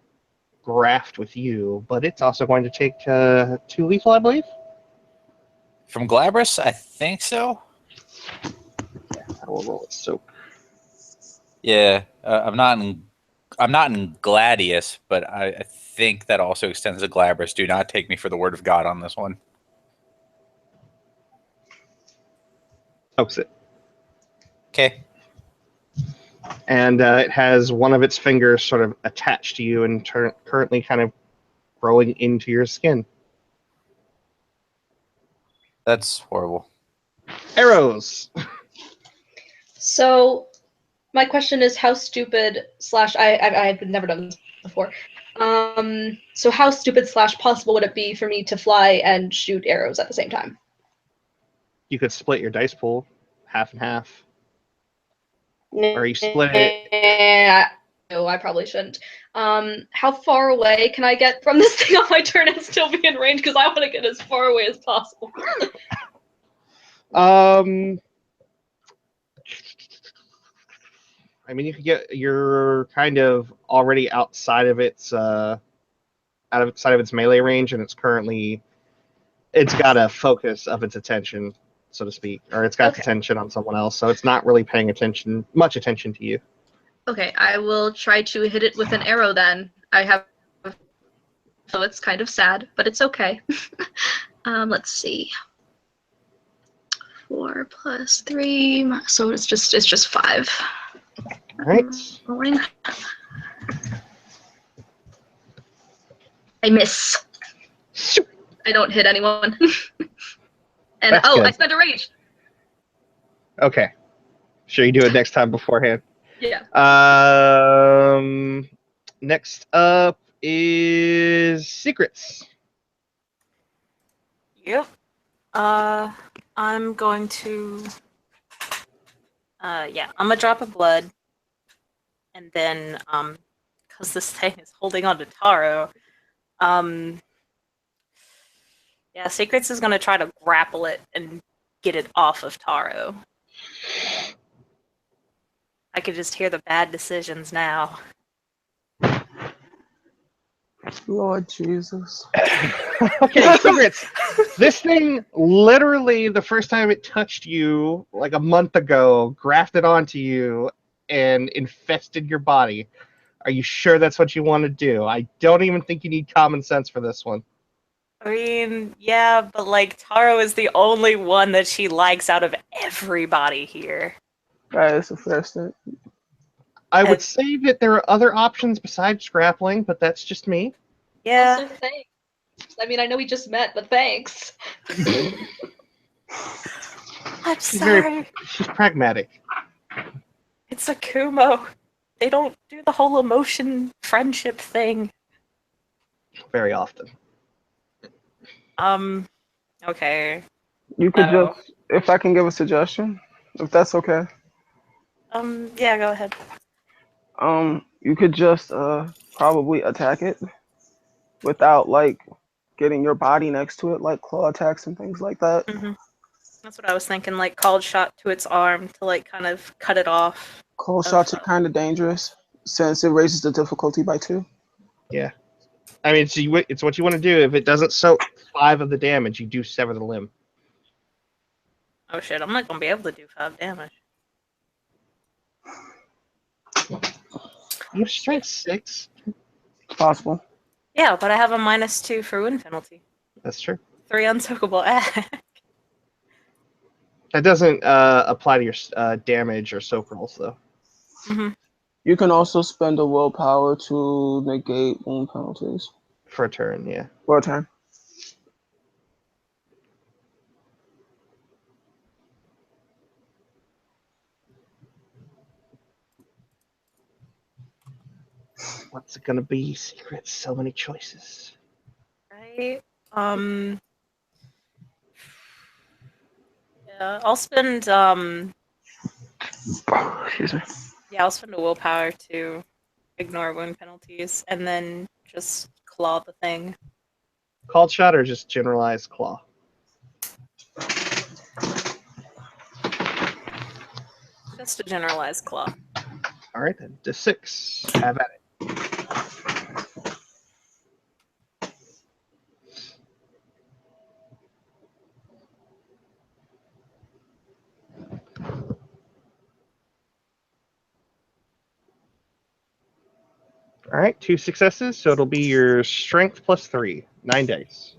graft with you. But it's also going to take 2 lethal, I believe. From Glabrous? I think so. Yeah, I will roll it. So Yeah, I'm not in Gladius, but I think that also extends to Glabrous. Do not take me for the word of God on this one. soaks it. Okay. And it has one of its fingers sort of attached to you and currently kind of growing into your skin. That's horrible. Arrows. So, my question is, how stupid slash I've never done this before. So how stupid slash possible would it be for me to fly and shoot arrows at the same time? You could split your dice pool half and half. Or you split it. No, I probably shouldn't. How far away can I get from this thing on my turn and still be in range? Because I want to get as far away as possible. I mean, you could get. You're kind of already outside of its melee range, and it's got a focus of its attention, so to speak, or it's got its attention on someone else, so it's not really paying much attention to you. Okay, I will try to hit it with an arrow then. I have So it's kind of sad, but it's okay. Let's see. 4 plus 3, so it's just 5. All right. Rolling. I miss. I don't hit anyone. And That's good. I spent a rage. Okay. Sure, you do it next time beforehand. Yeah. Next up is secrets. Yep. I'm going to. Yeah, I'm gonna drop a blood, and then because this thing is holding on to Taro, yeah, Secrets is gonna try to grapple it and get it off of Taro. I could just hear the bad decisions now. Lord Jesus. Okay, secrets. This thing, literally, the first time it touched you, like a month ago, grafted onto you and infested your body. Are you sure that's what you want to do? I don't even think you need common sense for this one. I mean, yeah, but like Taro is the only one that she likes out of everybody here. That is a fair statement. I would say that there are other options besides grappling, but that's just me. Yeah. Also, thanks. I mean, I know we just met, but thanks. I'm sorry. She's pragmatic. It's a Kumo. They don't do the whole emotion friendship thing. Very often. Okay. You could just, if I can give a suggestion, if that's okay. Yeah, go ahead. You could just probably attack it without like getting your body next to it, like claw attacks and things like that. Mm-hmm. That's what I was thinking, like called shot to its arm to like kind of cut it off. Cold shots are kind of dangerous since it raises the difficulty by 2. Yeah. I mean, it's what you want to do. If it doesn't soak 5 of the damage, you do sever the limb. Oh shit, I'm not gonna be able to do 5 damage. You have strength 6. It's possible. Yeah, but I have a -2 for wound penalty. That's true. 3 unsoakable ag. That doesn't apply to your damage or soak rolls, though. Mm-hmm. You can also spend a willpower to negate wound penalties. For a turn, yeah. For a turn. What's it gonna be? Secrets. So many choices. Right. Yeah, I'll spend Excuse me. Yeah, I'll spend a willpower to ignore wound penalties and then just claw the thing. Called shot or just generalized claw? Just a generalized claw. All right, then. To 6. Have at it. All right, 2 successes, so it'll be your strength plus 3. 9 dice.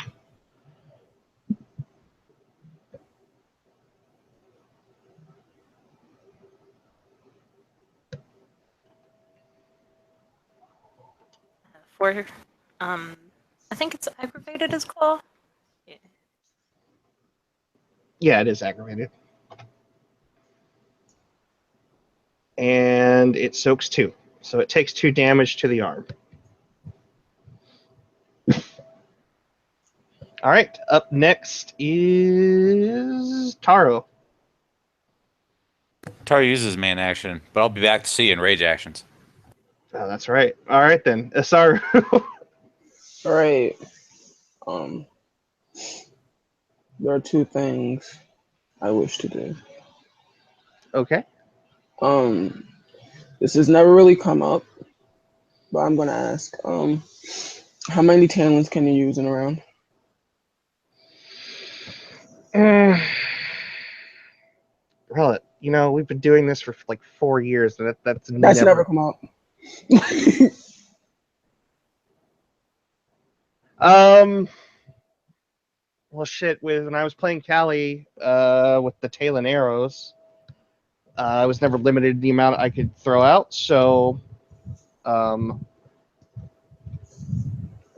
For I think it's aggravated as claw. Yeah. Yeah, it is aggravated. And it soaks 2. So it takes 2 damage to the arm. All right, up next is Taro. Taro uses main action, but I'll be back to see you in rage actions. Oh, that's right. All right, then. Asaru. All right. There are 2 things I wish to do. Okay. This has never really come up, but I'm gonna ask. How many talents can you use in a round? Well, you know, we've been doing this for like 4 years, and that's never come up. Well, shit. When I was playing Cali, with the tail and arrows, I was never limited the amount I could throw out. So,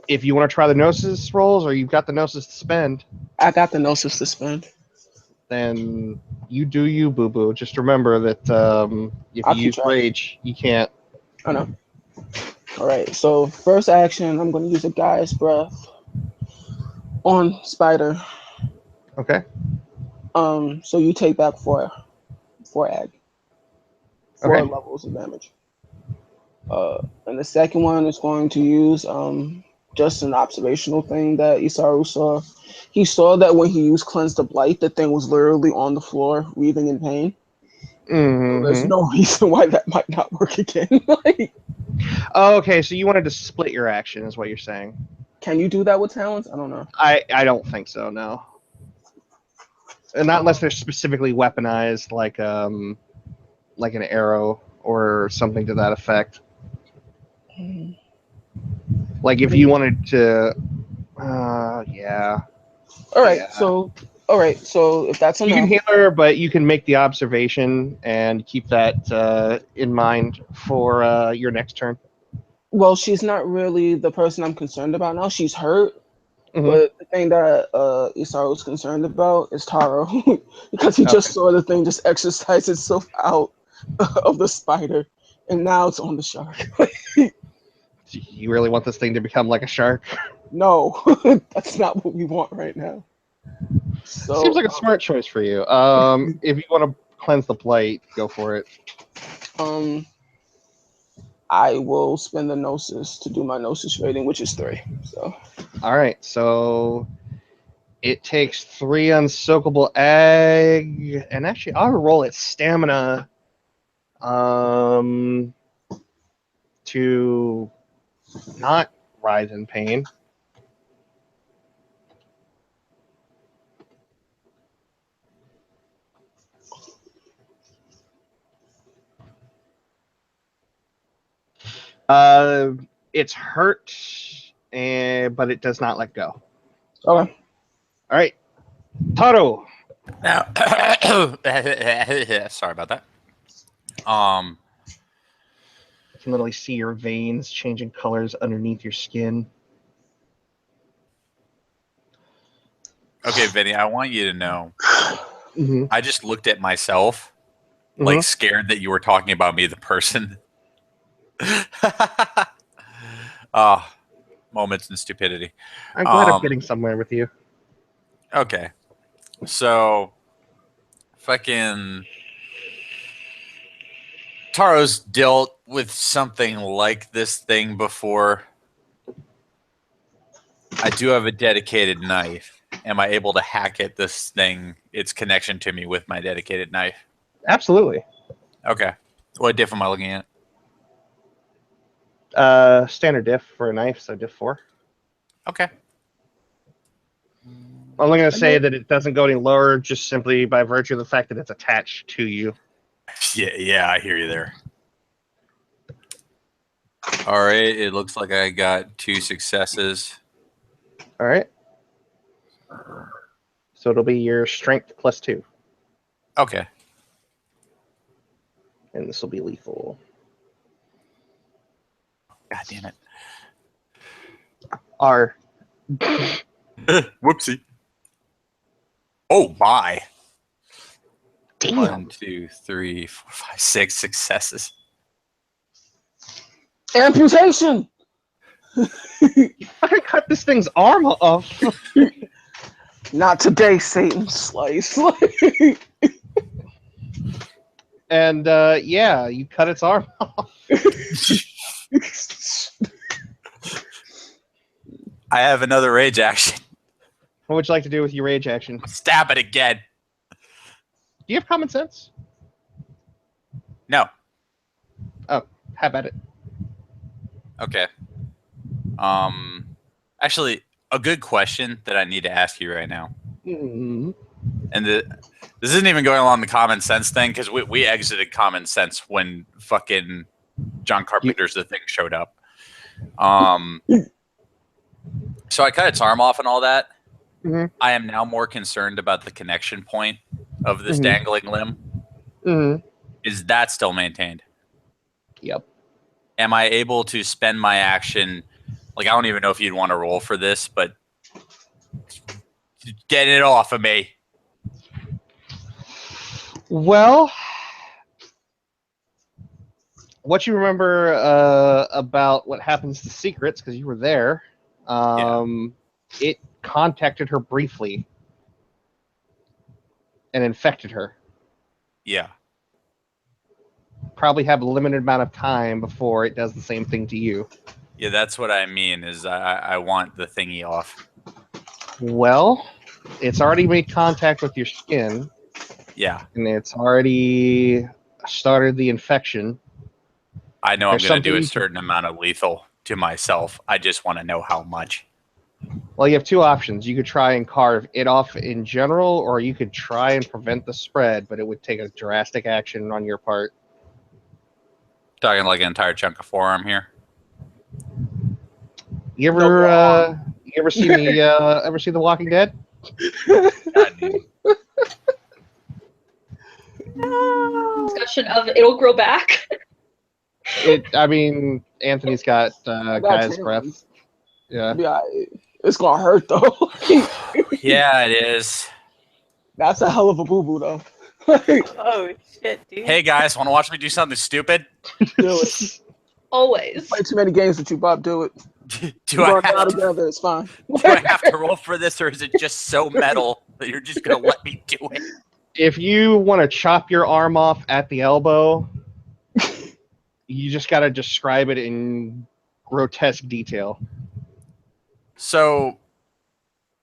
if you want to try the Gnosis rolls, or you've got the Gnosis to spend, I got the Gnosis to spend. then you do you, boo boo. Just remember that if I'll you keep use track. rage, you can't. I know. All right. So first action, I'm going to use a Gaia's Breath on Spider. Okay. So you take back four ag, four Okay. levels of damage. And the second one is going to use just an observational thing that Isaru saw. He saw that when he used Cleanse the Blight, the thing was literally on the floor, wreathing in pain. So there's Mm-hmm. no reason why that might not work again. Like, Oh, okay, so you wanted to split your action, is what you're saying. can you do that with talents? I don't know. I don't think so, no. And not unless they're specifically weaponized, like an arrow or something to that effect. Like if you wanted to, yeah. All right. Yeah. So if that's You enough, can heal her, but you can make the observation and keep that in mind for your next turn. well, she's not really the person I'm concerned about now. She's hurt. Mhm. But the thing that Isaru was concerned about is Taro, because he just Okay. saw the thing just exercise itself out of the spider, and now it's on the shark. You really want this thing to become like a shark? No, that's not what we want right now. So Seems like a smart choice for you. If you want to cleanse the blight, go for it. I will spend the Gnosis to do my Gnosis rating, which is 3. So All right, so it takes 3 unsoakable egg, and actually, I'll roll its stamina to not rise in pain. It's hurt, but it does not let go. okay. All right, Taro. Now, sorry about that. You can literally see your veins changing colors underneath your skin. Okay, Vinny, I want you to know. Mm-hmm. I just looked at myself, like scared that you were talking about me, the person. Moments in stupidity. I'm glad I'm getting somewhere with you. Okay. So, fucking Taro's dealt with something like this thing before. I do have a dedicated knife. Am I able to hack at this thing, its connection to me with my dedicated knife? Absolutely. Okay. What diff am I looking at? Standard diff for a knife, so diff 4. Okay. I'm only going to say that it doesn't go any lower just simply by virtue of the fact that it's attached to you. Yeah, I hear you there. All right, it looks like I got 2 successes. All right. So it'll be your strength plus 2. Okay. And this will be lethal. God damn it. R. Whoopsie. Oh, my. Damn. 1, 2, 3, 4, 5, 6 successes. Amputation. I cut this thing's arm off. Not today, Satan. Slice. And yeah, you cut its arm off. I have another rage action. What would you like to do with your rage action? Stab it again. Do you have common sense? No. Oh, have at it. Okay. Actually, a good question that I need to ask you right now. Mm-hmm. And this isn't even going along the common sense thing, because we exited common sense when fucking John Carpenter's The Thing showed up. So I cut its arm off and all that. Mhm. I am now more concerned about the connection point of this Mhm. dangling limb. Mm-hmm. Is that still maintained? Yep. Am I able to spend my action? Like, I don't even know if you'd want to roll for this, but get it off of me. Well, what you remember about what happens to secrets, because you were there, it contacted her briefly and infected her. Yeah. Probably have a limited amount of time before it does the same thing to you. Yeah, that's what I mean, is I want the thingy off. Well, it's already made contact with your skin, Yeah. and it's already started the infection. I know There's I'm going to do a something- certain amount of lethal to myself. I just want to know how much. Well, you have two options. You could try and carve it off in general, or you could try and prevent the spread, but it would take a drastic action on your part. Talking like an entire chunk of forearm here. You ever see The Walking Dead? God, dude. Discussion of it'll grow back. Anthony's got Gaia's chance. breath. Yeah. Yeah, it's gonna hurt though. Yeah, it is. That's a hell of a boo boo though. Oh shit, dude. Hey guys, want to watch me do something stupid? Do it. Always. Play too many games with you, Bob. Do it. Do I We're have all to, together. It's fine. do I have to roll for this, or is it just so metal that you're just gonna let me do it? If you want to chop your arm off at the elbow, you just got to describe it in grotesque detail. So,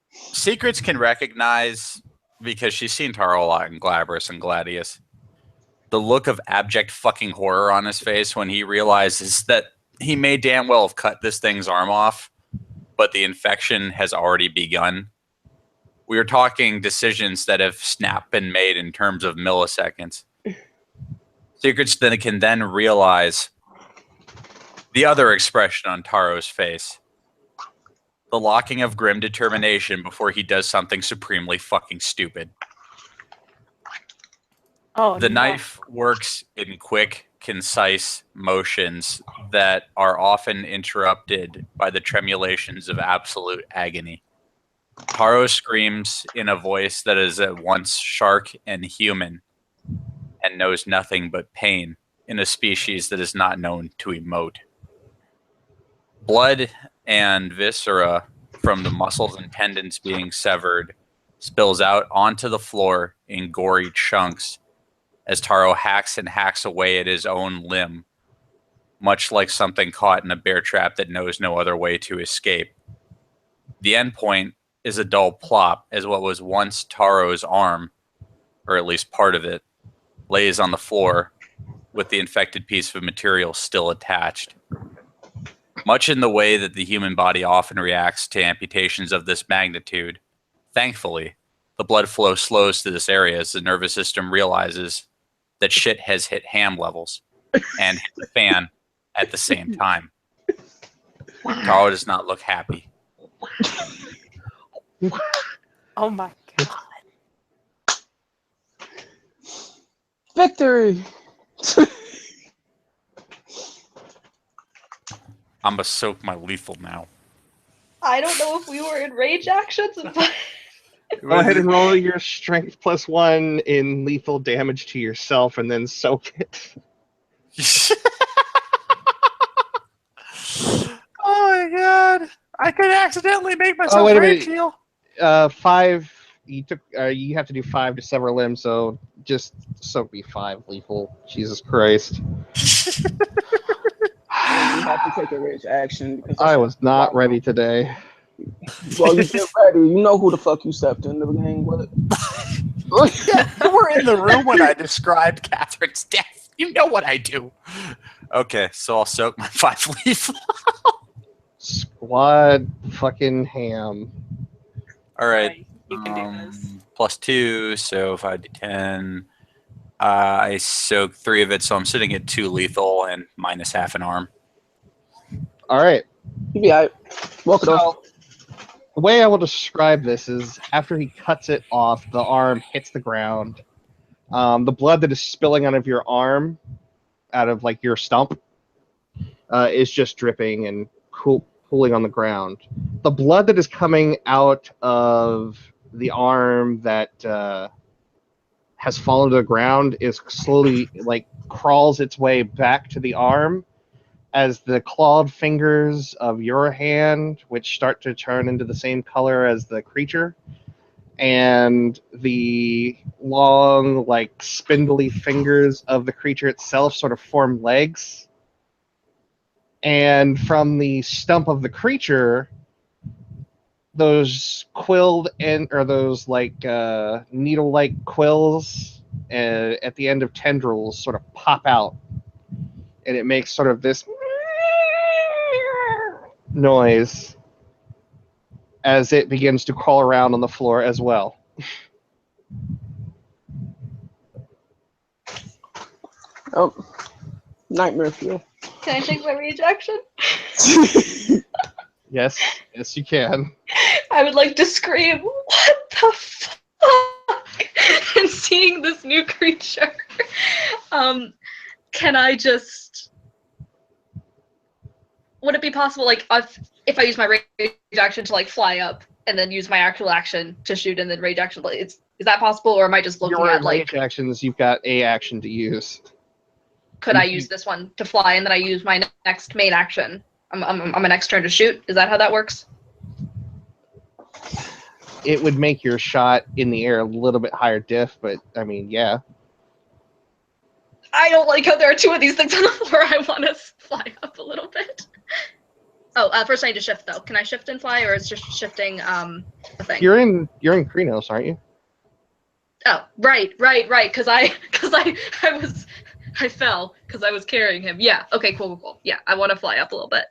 Secrets can recognize, because she's seen Taro a lot in Glabrous and Gladius, the look of abject fucking horror on his face when he realizes that he may damn well have cut this thing's arm off, but the infection has already begun. We are talking decisions that have been made in terms of milliseconds. Secrets then can then realize the other expression on Taro's face. The locking of grim determination before he does something supremely fucking stupid. Oh, The no. knife works in quick, concise motions that are often interrupted by the tremulations of absolute agony. Taro screams in a voice that is at once shark and human, and knows nothing but pain in a species that is not known to emote. Blood and viscera from the muscles and tendons being severed spills out onto the floor in gory chunks as Taro hacks and hacks away at his own limb, much like something caught in a bear trap that knows no other way to escape. The end point is a dull plop as what was once Taro's arm, or at least part of it, lays on the floor with the infected piece of material still attached. Much in the way that the human body often reacts to amputations of this magnitude, thankfully, the blood flow slows to this area as the nervous system realizes that shit has hit ham levels and hit the fan at the same time. Taro does not look happy. Oh my god. Victory. I'm gonna soak my lethal now. I don't know if we were in rage actions, but Go ahead and roll your strength +1 in lethal damage to yourself, and then soak it. Oh my god! I could accidentally make myself wait a rage minute. heal. 5. You took. You have to do 5 to sever limbs, so just soak me 5 lethal. Jesus Christ! You have to take a rage action. Because I was not ready today. Well, you get ready. You know who the fuck you stepped in the game with. You were in the room when I described Catherine's death. You know what I do. Okay, so I'll soak my 5 lethal. Squad fucking ham. All right. You can do this. +2, so 5d10. I soaked 3 of it, so I'm sitting at 2 lethal and minus half an arm. All right. You be alright. Walk it off. So The way I will describe this is after he cuts it off, the arm hits the ground. The blood that is spilling out of your arm, out of like your stump, is just dripping and pooling on the ground. The blood that is coming out of the arm that has fallen to the ground is slowly like crawls its way back to the arm as the clawed fingers of your hand, which start to turn into the same color as the creature, and the long, like, spindly fingers of the creature itself sort of form legs. And from the stump of the creature, those quilled or those like needle-like quills at the end of tendrils sort of pop out, and it makes sort of this noise as it begins to crawl around on the floor as well. Oh, nightmare fuel. Can I take my rage action? Yes, you can. I would like to scream, "What the fuck?" and seeing this new creature. Can I just... Would it be possible, like, if I use my rage action to, like, fly up, and then use my actual action to shoot, and then rage action, like, is that possible, or am I just looking Your at, like... rage actions, you've got a action to use. Could I use this one to fly, and then I use my next main action? I'm my next turn to shoot? Is that how that works? It would make your shot in the air a little bit higher diff, but, I mean, yeah. I don't like how there are two of these things on the floor. I want to fly up a little bit. Oh, first I need to shift, though. Can I shift and fly, or is just shifting the thing? You're in Krenos, aren't you? Oh, right. Because I fell because I was carrying him. Yeah. Okay. Cool. Yeah, I want to fly up a little bit.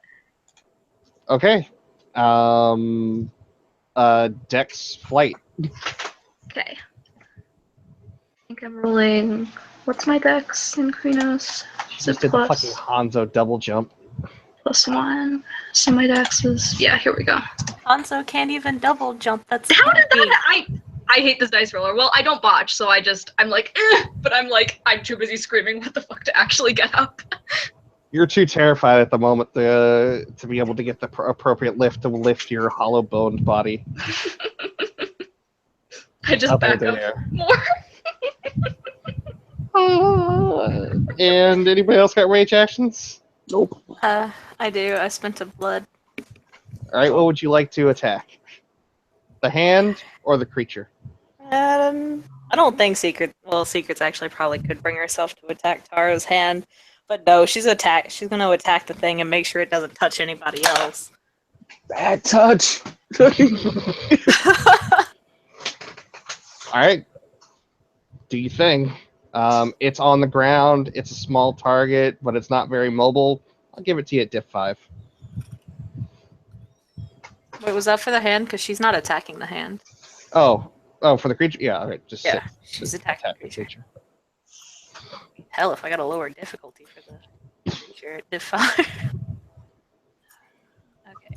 Okay. Dex flight. Okay. I think I'm rolling. What's my dex in Krenos? She just did the fucking Hanzo double jump. +1. So my dex is... Yeah, here we go. Hanzo can't even double jump. That's How did that... I hate this dice roller. Well, I don't botch, so I'm like, but I'm too busy screaming what the fuck to actually get up. You're too terrified at the moment to be able to get the appropriate lift to lift your hollow-boned body. I just back up more. And anybody else got rage actions? Nope. I do. I spent a blood. All right, what would you like to attack? The hand or the creature? I don't think Secret's actually probably could bring herself to attack Taro's hand, but no, she's going to attack the thing and make sure it doesn't touch anybody else. Bad touch. All right, do your thing. It's on the ground. It's a small target, but it's not very mobile. I'll give it to you at diff 5. Wait, was that for the hand? Because she's not attacking the hand. Oh, for the creature? Yeah, all right. Just yeah, she's attacking the creature. Hell, if I got a lower difficulty for the creature at diff 5. Okay.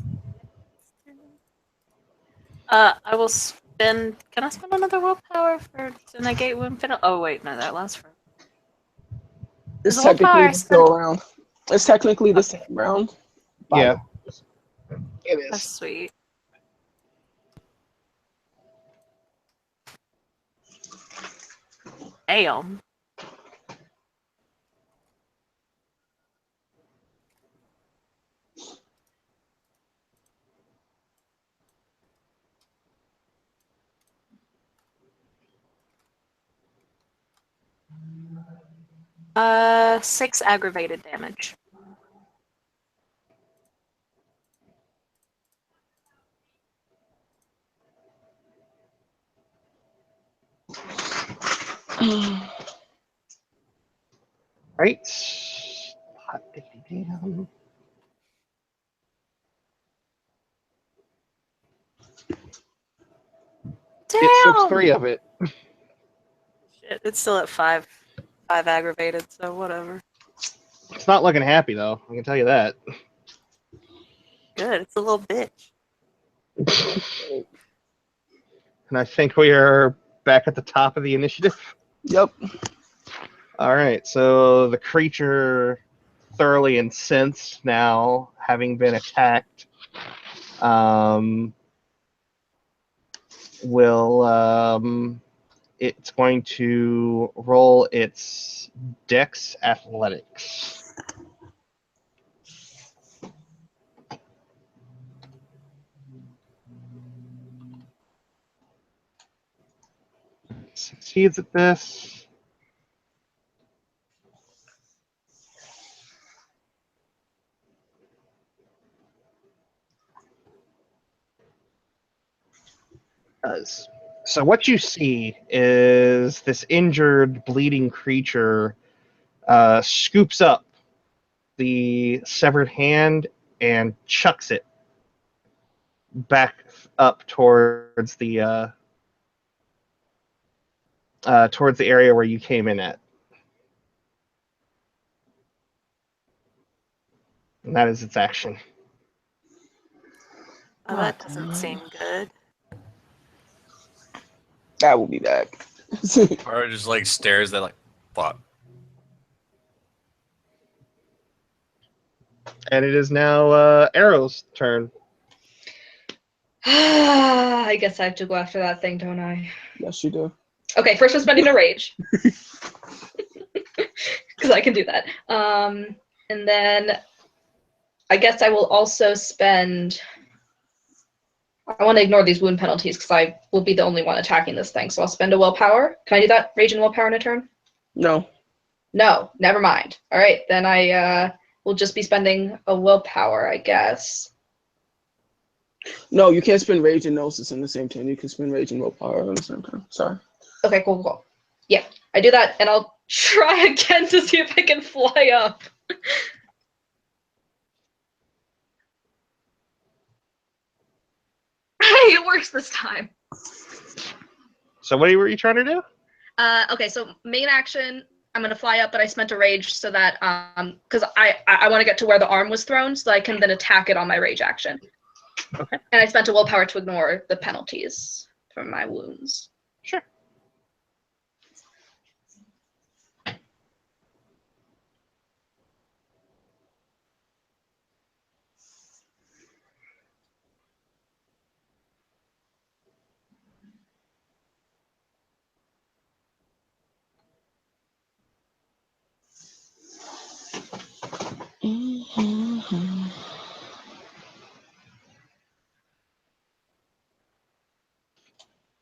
I will spend... Can I spend another willpower to negate wound penalty? Oh, wait, no, that lasts for... It's technically still around. It's technically the same round. Yeah. It is. That's sweet. Damn. Uh, 6 aggravated damage. Right. Hot diggity damn. It took 3 of it. Shit, it's still at 5 aggravated, so whatever. It's not looking happy though. I can tell you that. Good, it's a little bitch. And I think we are back at the top of the initiative. Yep. All right, so the creature, thoroughly incensed now, having been attacked, will it's going to roll its Dex Athletics. Succeeds at this. Does. So what you see is this injured, bleeding creature scoops up the severed hand and chucks it back up towards the area where you came in at. And that is its action. Oh, that doesn't seem good. That will be bad. Or just like stares at like, fuck. And it is now Arrow's turn. I guess I have to go after that thing, don't I? Yes, you do. Okay, first I'm spending a rage. Because I can do that. And then I guess I will also spend... I want to ignore these wound penalties because I will be the only one attacking this thing. So I'll spend a willpower. Can I do that? Rage and willpower in a turn? No. No, never mind. All right, then I will just be spending a willpower, I guess. No, you can't spend rage and gnosis in the same turn. You can spend rage and willpower in the same turn. Sorry. Okay, cool. Yeah, I do that, and I'll try again to see if I can fly up. Hey, it works this time. So what were you trying to do? Okay, so main action, I'm gonna fly up, but I spent a rage so that because I want to get to where the arm was thrown, so I can then attack it on my rage action. Okay. And I spent a willpower to ignore the penalties from my wounds. Sure.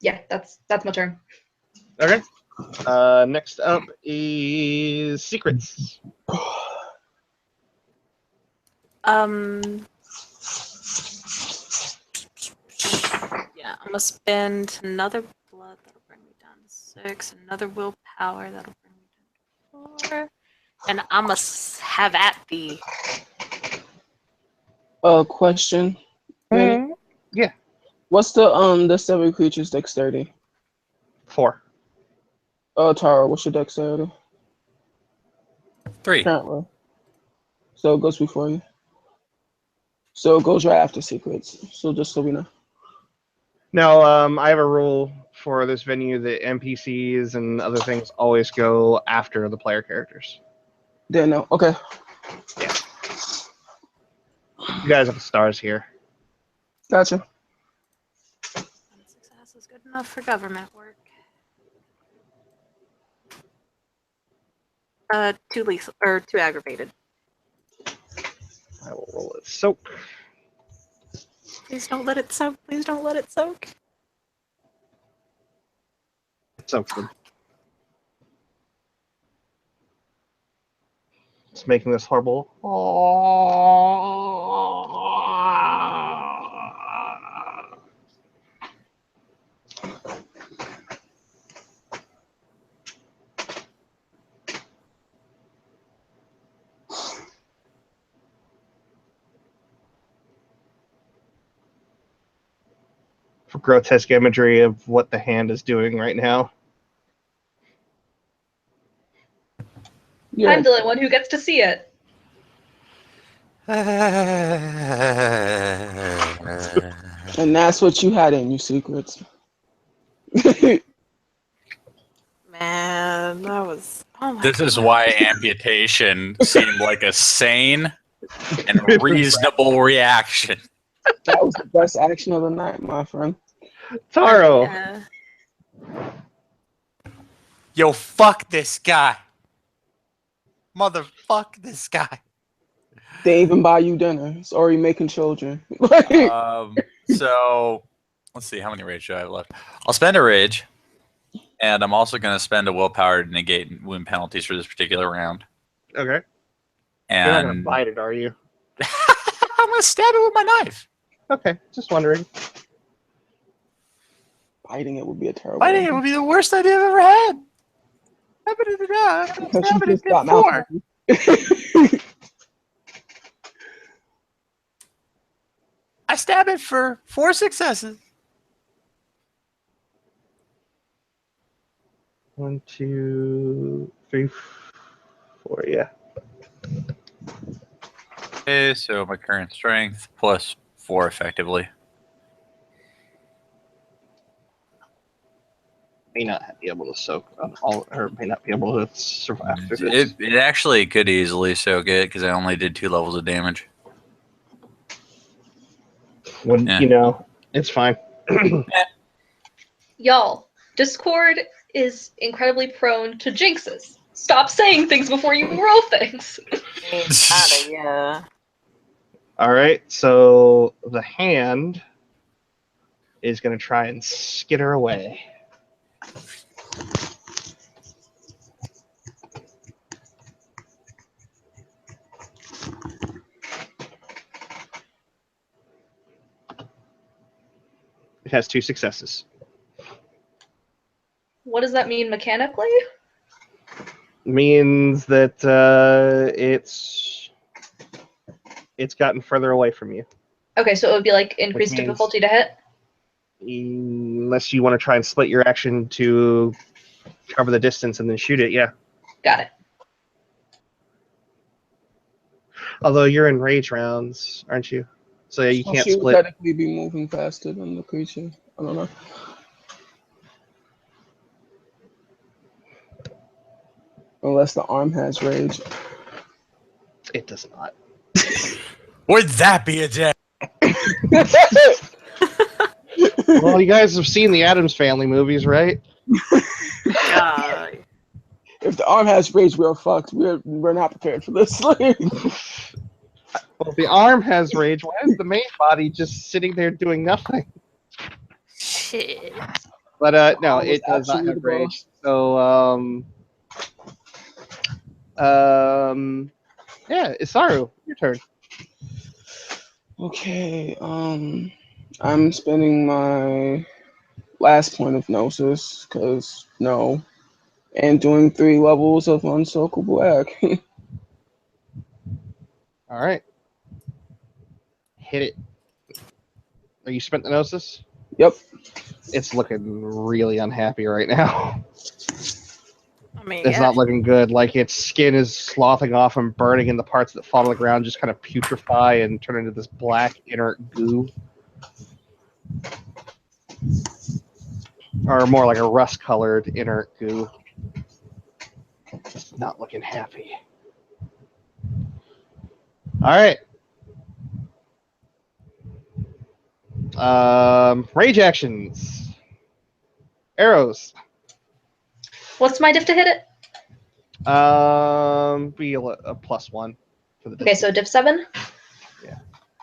Yeah, that's my turn. Okay. Next up is Secrets. Yeah, I'm gonna spend another blood. That'll bring me down to 6. Another willpower. That'll bring me down to 4. And I must have at the. Question. Yeah. What's the 7 creatures' dexterity? 4. Tara, what's your dexterity? 3. Apparently. So it goes before you. So it goes right after Secrets. So just so we know. No, I have a rule for this venue that NPCs and other things always go after the player characters. Didn't know. Okay. Yeah. You guys have the stars here. Gotcha. Success is good enough for government work. 2 lethal or 2 aggravated. I will roll it. Soak. Please don't let it soak. Please don't let it soak. Soaks them. It's making this horrible. For grotesque imagery of what the hand is doing right now. Yeah. I'm the only one who gets to see it. And that's what you had in your secrets. Man, that was. Oh my This is God. why amputation seemed like a sane and reasonable reaction. That was the best action of the night, my friend. Taro. Yeah. Yo, fuck this guy. Motherfuck this guy. They even buy you dinner. It's already making children. So, let's see, how many rage do I have left? I'll spend a rage, and I'm also going to spend a willpower to negate wound penalties for this particular round. Okay. You're not gonna And bite it, are you? I'm going to stab it with my knife. Okay, just wondering. Biting it would be a terrible Biting idea. it would be the worst idea I've ever had. Because you just got Four. I stab it for 4 successes. 1, 2, 3, 4. Yeah. Okay, so my current strength plus 4 effectively. May not be able to soak on all, or may not be able to survive through this. It actually could easily soak it because I only did 2 levels of damage. When Yeah. you know, it's fine. Y'all, Discord is incredibly prone to jinxes. Stop saying things before you roll things. Yeah. All right, so the hand is going to try and skitter away. It has 2 successes. What does that mean mechanically? Means that it's gotten further away from you. Okay, so it would be like increased means- difficulty to hit? Unless you want to try and split your action to cover the distance and then shoot it, yeah. Got it. Although you're in rage rounds, aren't you? So yeah, you So can't she would split. technically be moving faster than the creature. I don't know. Unless the arm has rage. It does not. Would that be a death? Well, you guys have seen the Addams Family movies, right? God. If the arm has rage, we're fucked. We're not prepared for this. Well, if the arm has rage, why is the main body just sitting there doing nothing? Shit. But no, Arm it was does not actually have the boss. rage. So yeah, Isaru, your turn. Okay, I'm spending my last point of gnosis, because no, and doing 3 levels of unsoakable egg. All right, hit it. Are you spent the gnosis? Yep. It's looking really unhappy right now. I mean, It's yeah. not looking good. Like its skin is sloughing off and burning, and the parts that fall to the ground just kind of putrefy and turn into this black inert goo. Or more like a rust-colored inert goo. It's not looking happy. All right. Rage actions. Arrows. What's my diff to hit it? Be a +1 for the Okay, so diff 7? Yeah.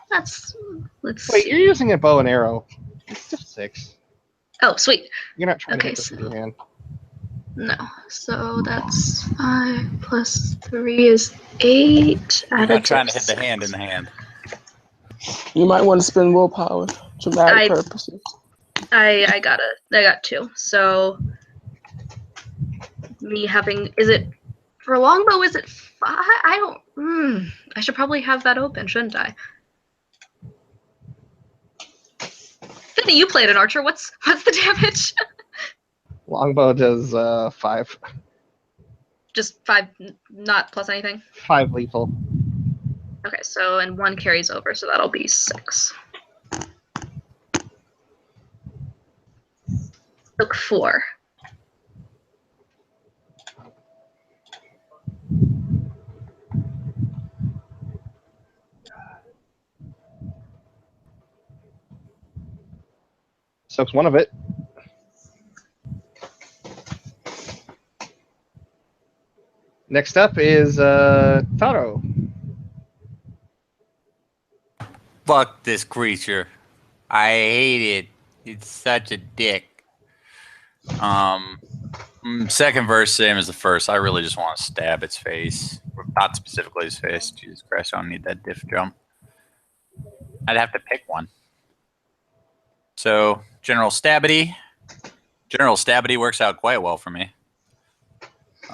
Let's Wait, you're using a bow and arrow. It's just 6. Oh, sweet. You're not trying to Okay, hit this with your hand. No. So that's 5 plus 3 is 8. You're not trying to hit the hand in the hand. You might want to spend willpower, dramatic purposes. I got 2. So me having, is it for longbow? Is it 5? I don't. I should probably have that open, shouldn't I? Finny, you played an archer. What's the damage? Longbow does 5. Just 5, not plus anything. 5 lethal. Okay, so and 1 carries over, so that'll be 6. Took 4. Soaks one of it. Next up is Taro. Fuck this creature. I hate it. It's such a dick. Second verse, same as the first. I really just want to stab its face. Not specifically its face. Jesus Christ, I don't need that diff jump. I'd have to pick one. So, General Stabity. General Stabity works out quite well for me.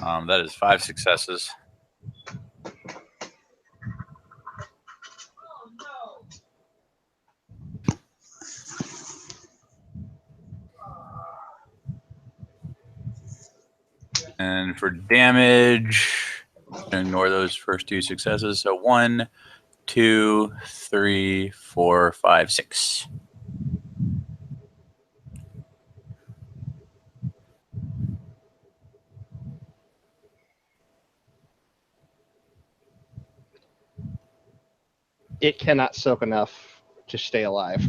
That is 5 successes. And for damage, ignore those first 2 successes. So 1, 2, 3, 4, 5, 6. It cannot soak enough to stay alive.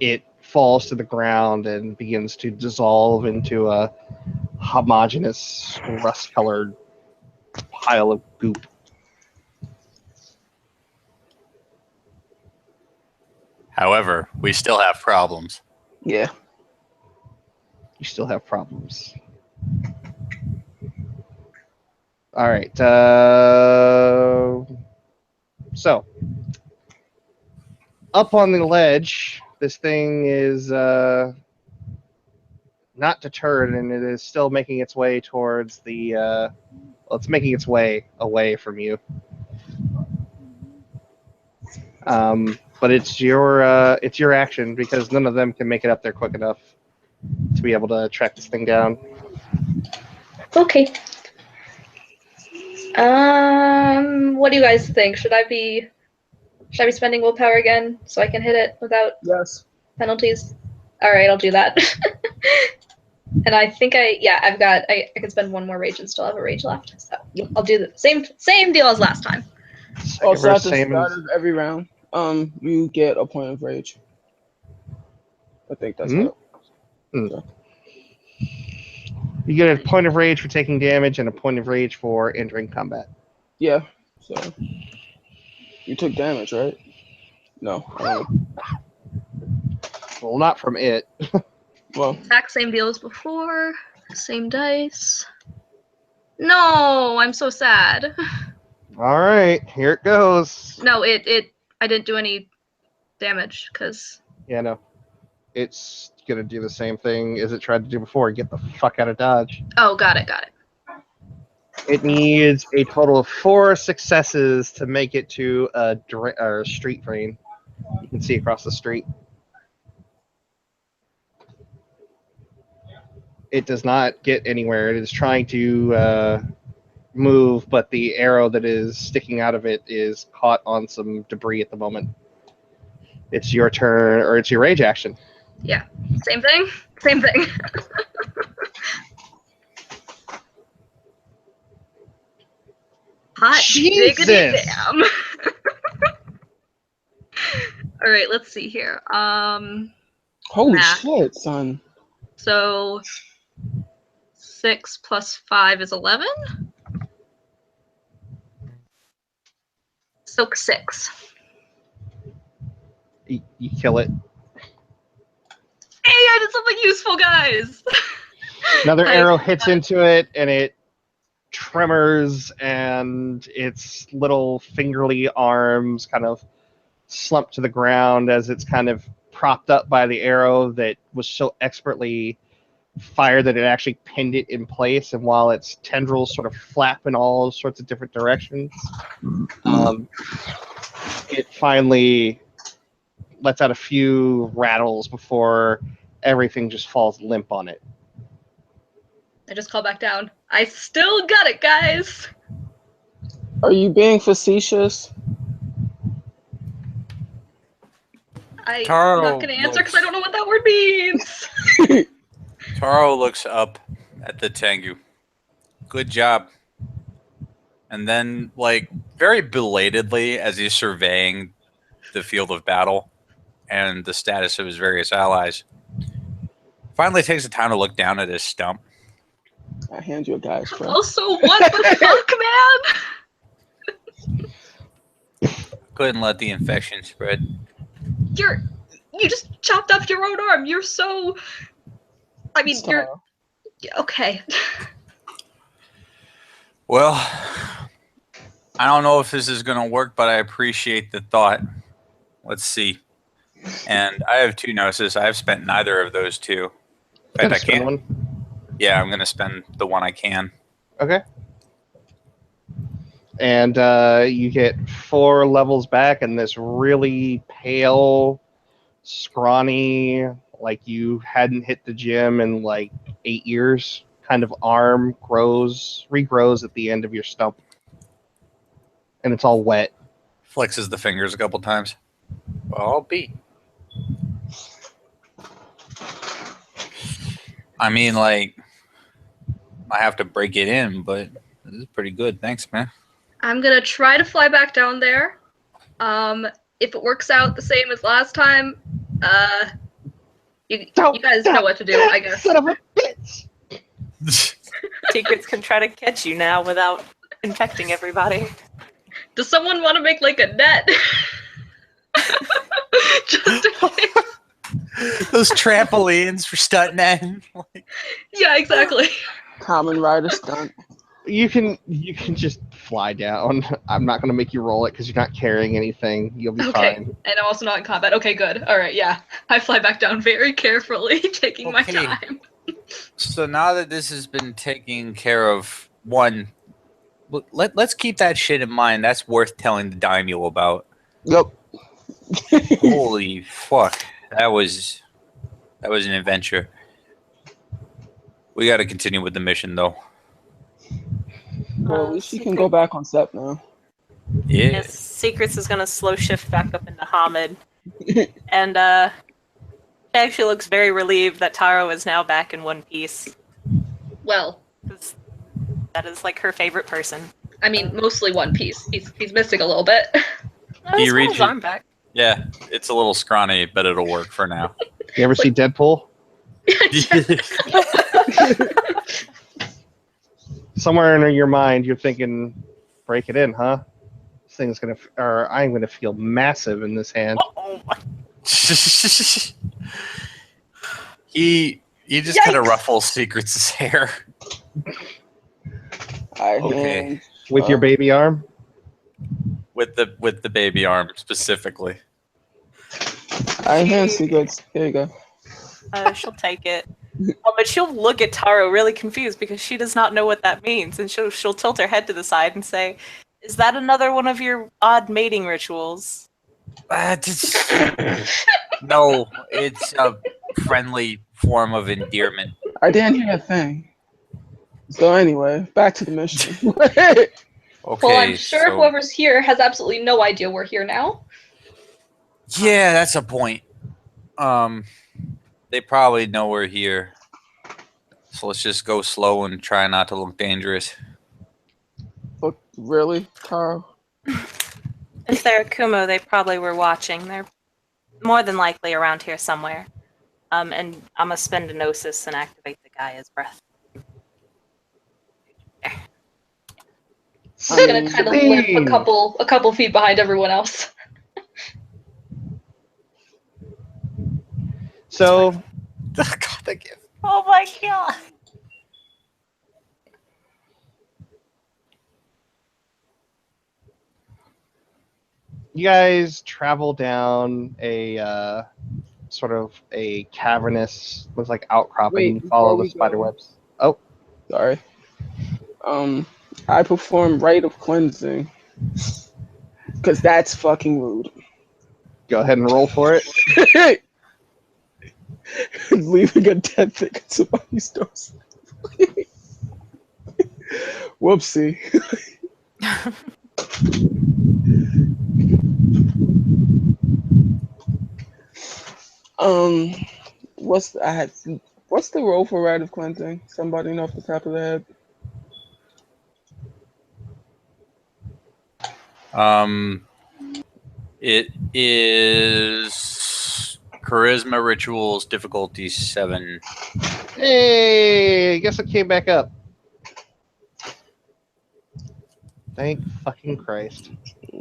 It falls to the ground and begins to dissolve into a homogeneous, rust-colored pile of goop. However, we still have problems. Yeah. You still have problems. All right. So, up on the ledge, this thing is not deterred, and it is still making its way towards the. Well, it's making its way away from you. But it's your action because none of them can make it up there quick enough to be able to track this thing down. Okay. What do you guys think? Should I be spending willpower again so I can hit it without Yes. penalties? All right, I'll do that. And I think I can spend 1 more rage and still have a rage left. So I'll do the same deal as last time. Also, at the Same start as- of every round, you get a point of rage. I think that's Hmm? it. Hmm. You get a point of rage for taking damage and a point of rage for entering combat. Yeah. So you took damage, right? No. Well, not from it. Well, Exact same deal as before. Same dice. No, I'm so sad. All right, here it goes. No, I didn't do any damage because. Yeah, no. It's gonna do the same thing as it tried to do before. Get the fuck out of Dodge. Oh, got it. It needs a total of 4 successes to make it to a street drain. You can see across the street. It does not get anywhere. It is trying to move, but the arrow that is sticking out of it is caught on some debris at the moment. It's your turn, or it's your rage action. Yeah, same thing. Hot Jesus! diggity damn. All right, let's see here. holy Math. shit, son. So 6 plus 5 is 11. So 6. You kill it. Hey, I did something useful, guys. Another Like, arrow hits into it, and it tremors, and its little fingerly arms kind of slump to the ground as it's kind of propped up by the arrow that was so expertly fired that it actually pinned it in place. And while its tendrils sort of flap in all sorts of different directions, it finally lets out a few rattles before everything just falls limp on it. I just call back down. I still got it, guys. Are you being facetious? I'm Taro not gonna answer because looks- I don't know what that word means. Taro looks up at the Tengu. Good job. And then, like, very belatedly, as he's surveying the field of battle and the status of his various allies, finally takes the time to look down at his stump. I hand you a guy's friend. Also, what the fuck, man? Couldn't let the infection spread. You just chopped off your own arm. You're so. I mean, It's you're Taro. okay. Well, I don't know if this is going to work, but I appreciate the thought. Let's see. And I have 2 gnosis. I've spent neither of those 2. In fact, Gotta I spend can't. one. Yeah, I'm going to spend the one I can. Okay. And you get 4 levels back, and this really pale, scrawny, like you hadn't hit the gym in like 8 years, kind of arm regrows at the end of your stump. And it's all wet. Flexes the fingers a couple times. Well, I'll beat. I mean, like, I have to break it in, but this is pretty good. Thanks, man. I'm gonna try to fly back down there. If it works out the same as last time, you guys know what to do, I guess. Son of a bitch! Secrets can try to catch you now without infecting everybody. Does someone want to make like a net? Just in case. Those trampolines for stuntmen. Yeah, exactly. Common rider stunt. You can just fly down. I'm not gonna make you roll it because you're not carrying anything. You'll be Okay. fine. And I'm also not in combat. Okay, good. All right, yeah. I fly back down very carefully, taking my Okay. time. So now that this has been taken care of, one, let's keep that shit in mind. That's worth telling the daimyo about. Yep. Holy fuck. That was an adventure. We got to continue with the mission, though. Well, at least you can go back on set now. Yeah. Yes, Secrets is gonna slow shift back up into Hamid. And she actually looks very relieved that Taro is now back in one piece. Well, 'Cause that is like her favorite person. I mean, mostly One Piece. He's missing a little bit. Oh, He he's got reads his it. arm back. Yeah, it's a little scrawny, but it'll work for now. You ever see Deadpool? Somewhere in your mind, you're thinking, "Break it in, huh? This thing's gonna, or I'm gonna feel massive in this hand." Oh my. he just kind of ruffles Secrets' hair. I Okay. hand With your baby arm? With the baby arm specifically. Secrets. Here you go. She'll take it. Oh, but she'll look at Taro really confused because she does not know what that means, and she'll tilt her head to the side and say, "Is that another one of your odd mating rituals?" No, it's a friendly form of endearment. I didn't hear a thing. So anyway, back to the mission. Okay, Well, I'm sure so- whoever's here has absolutely no idea we're here now. Yeah, that's a point. They probably know we're here. So let's just go slow and try not to look dangerous. Look, really, Taro? If they're Kumo, they probably were watching. They're more than likely around here somewhere. And I'm gonna spend a gnosis and activate the Gaia's breath. I'm gonna kind of limp a couple feet behind everyone else. So God, the gift. Oh my god! you guys travel down a sort of a cavernous, looks like outcropping. Wait, You follow before the we spider go- webs. Oh, Sorry. I perform rite of cleansing. Because that's fucking rude. go ahead and roll for it. Leaving a dead thing in somebody's doorstep. Whoopsie. What's the roll for rite of cleansing? Somebody know off the top of their head? It is charisma rituals difficulty 7. Hey, I guess it came back up. Thank fucking Christ.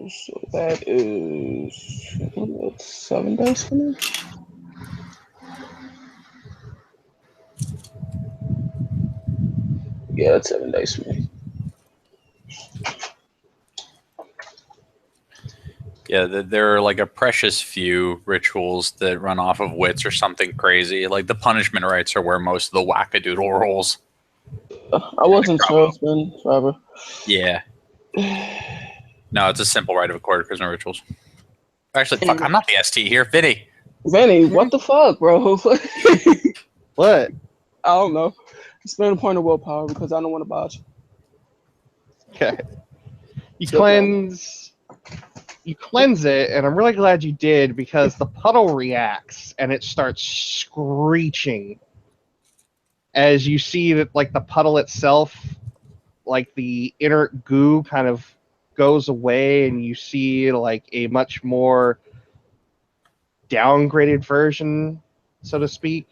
So that is 7 dice for me. Yeah, that's 7 dice for me. Yeah, there are like a precious few rituals that run off of wits or something crazy. Like the punishment rites are where most of the wackadoodle rolls. I wasn't sure. It's been forever. Yeah. No, it's a simple rite of accord charisma rituals. Actually, fuck, I'm not the ST here. Vinny. Vinny, what the fuck, bro? What? I don't know. Spend a point of willpower because I don't want to botch. Okay. You cleanse it, and I'm really glad you did because the puddle reacts and it starts screeching as you see that, like, the puddle itself, like the inert goo kind of goes away, and you see like a much more downgraded version, so to speak,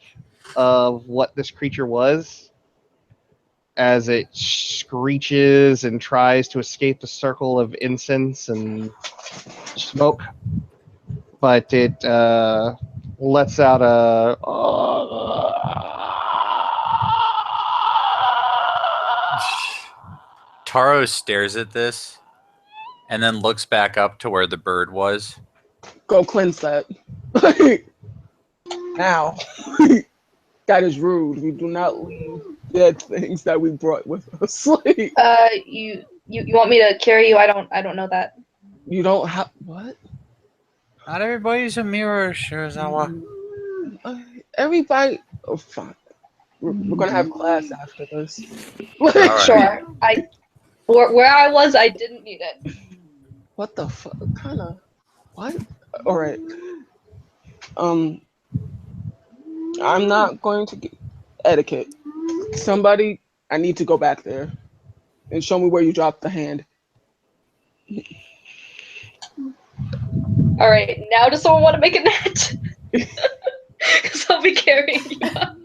of what this creature was, as it screeches and tries to escape the circle of incense and smoke, but it lets out a Taro stares at this and then looks back up to where the bird was. Go cleanse that. Now. That is rude. We do not leave dead things that we brought with us. You want me to carry you? I don't know that. You don't have what? Not everybody's a mirror, Shirazawa. Everybody. Oh, fine. We're gonna have class after this. Right. Sure. Where I was, I didn't need it. What the fuck? Kind of. What? All right. I'm not going to get etiquette. Somebody, I need to go back there and show me where you dropped the hand. All right. Now, does someone want to make a net? Because I'll be carrying you up.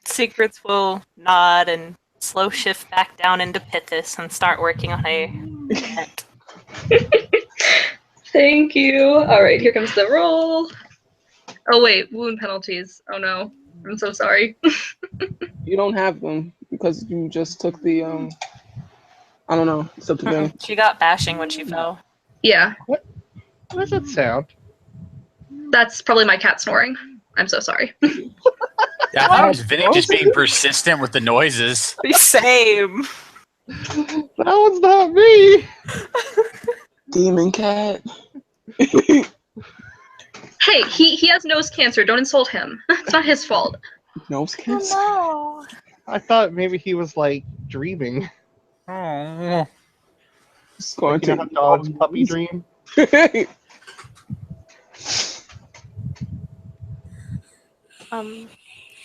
Secrets will nod and slow shift back down into Pithis and start working on a net. Thank you. All right, here comes the roll. Oh wait, wound penalties. Oh no, I'm so sorry. You don't have them because you just took the I don't know. It's up to them. She got bashing when she fell. Yeah, what does that sound? that's probably my cat snoring. I'm so sorry. Yeah, I thought it was Vinny just being persistent with the noises. Same. That one's not me. Demon cat. Hey, he has nose cancer. Don't insult him. It's not his fault. Nose cancer. Oh, I thought maybe he was like dreaming. Oh. It's going Like, you know how dogs puppy dream? I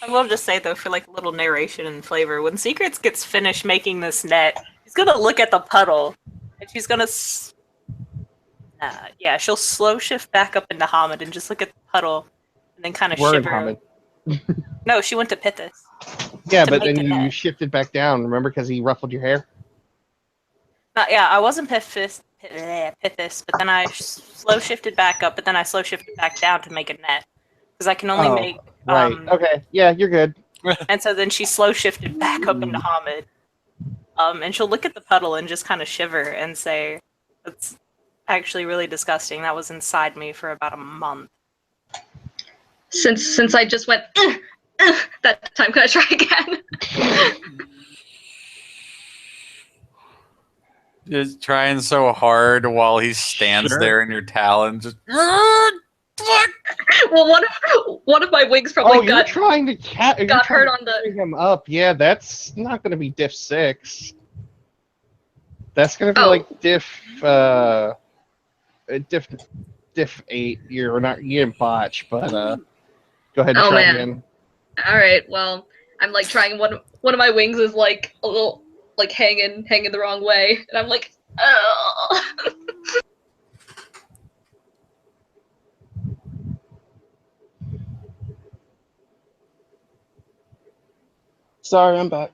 will just say though, for like a little narration and flavor, when Secrets gets finished making this net, she's gonna look at the puddle, and she's gonna, she'll slow shift back up into Hamid and just look at the puddle, and then kind of We're in shiver. Hamid. No, she went to Pithis. Yeah, To but make then the you net. shifted back down, remember, because he ruffled your hair? I wasn't Pithis, but then I slow shifted back up, but then I slow shifted back down to make a net. Because I can only make... Right, okay, yeah, you're good. And so then she slow shifted back up into Hamid. And she'll look at the puddle and just kind of shiver and say, "That's actually really disgusting. That was inside me for about a month." Since I just went that time, can I try again? Just trying so hard while he stands Sure. there in your talons. Just... Well, one of my wings probably you're trying to got hurt on the. carry him up. Yeah, that's not going to be diff 6. That's going to be like diff diff 8. You didn't botch, but go ahead and Oh, try man. again. All right. Well, I'm like trying one of my wings is like a little like hanging the wrong way, and I'm like, oh. Sorry, I'm back.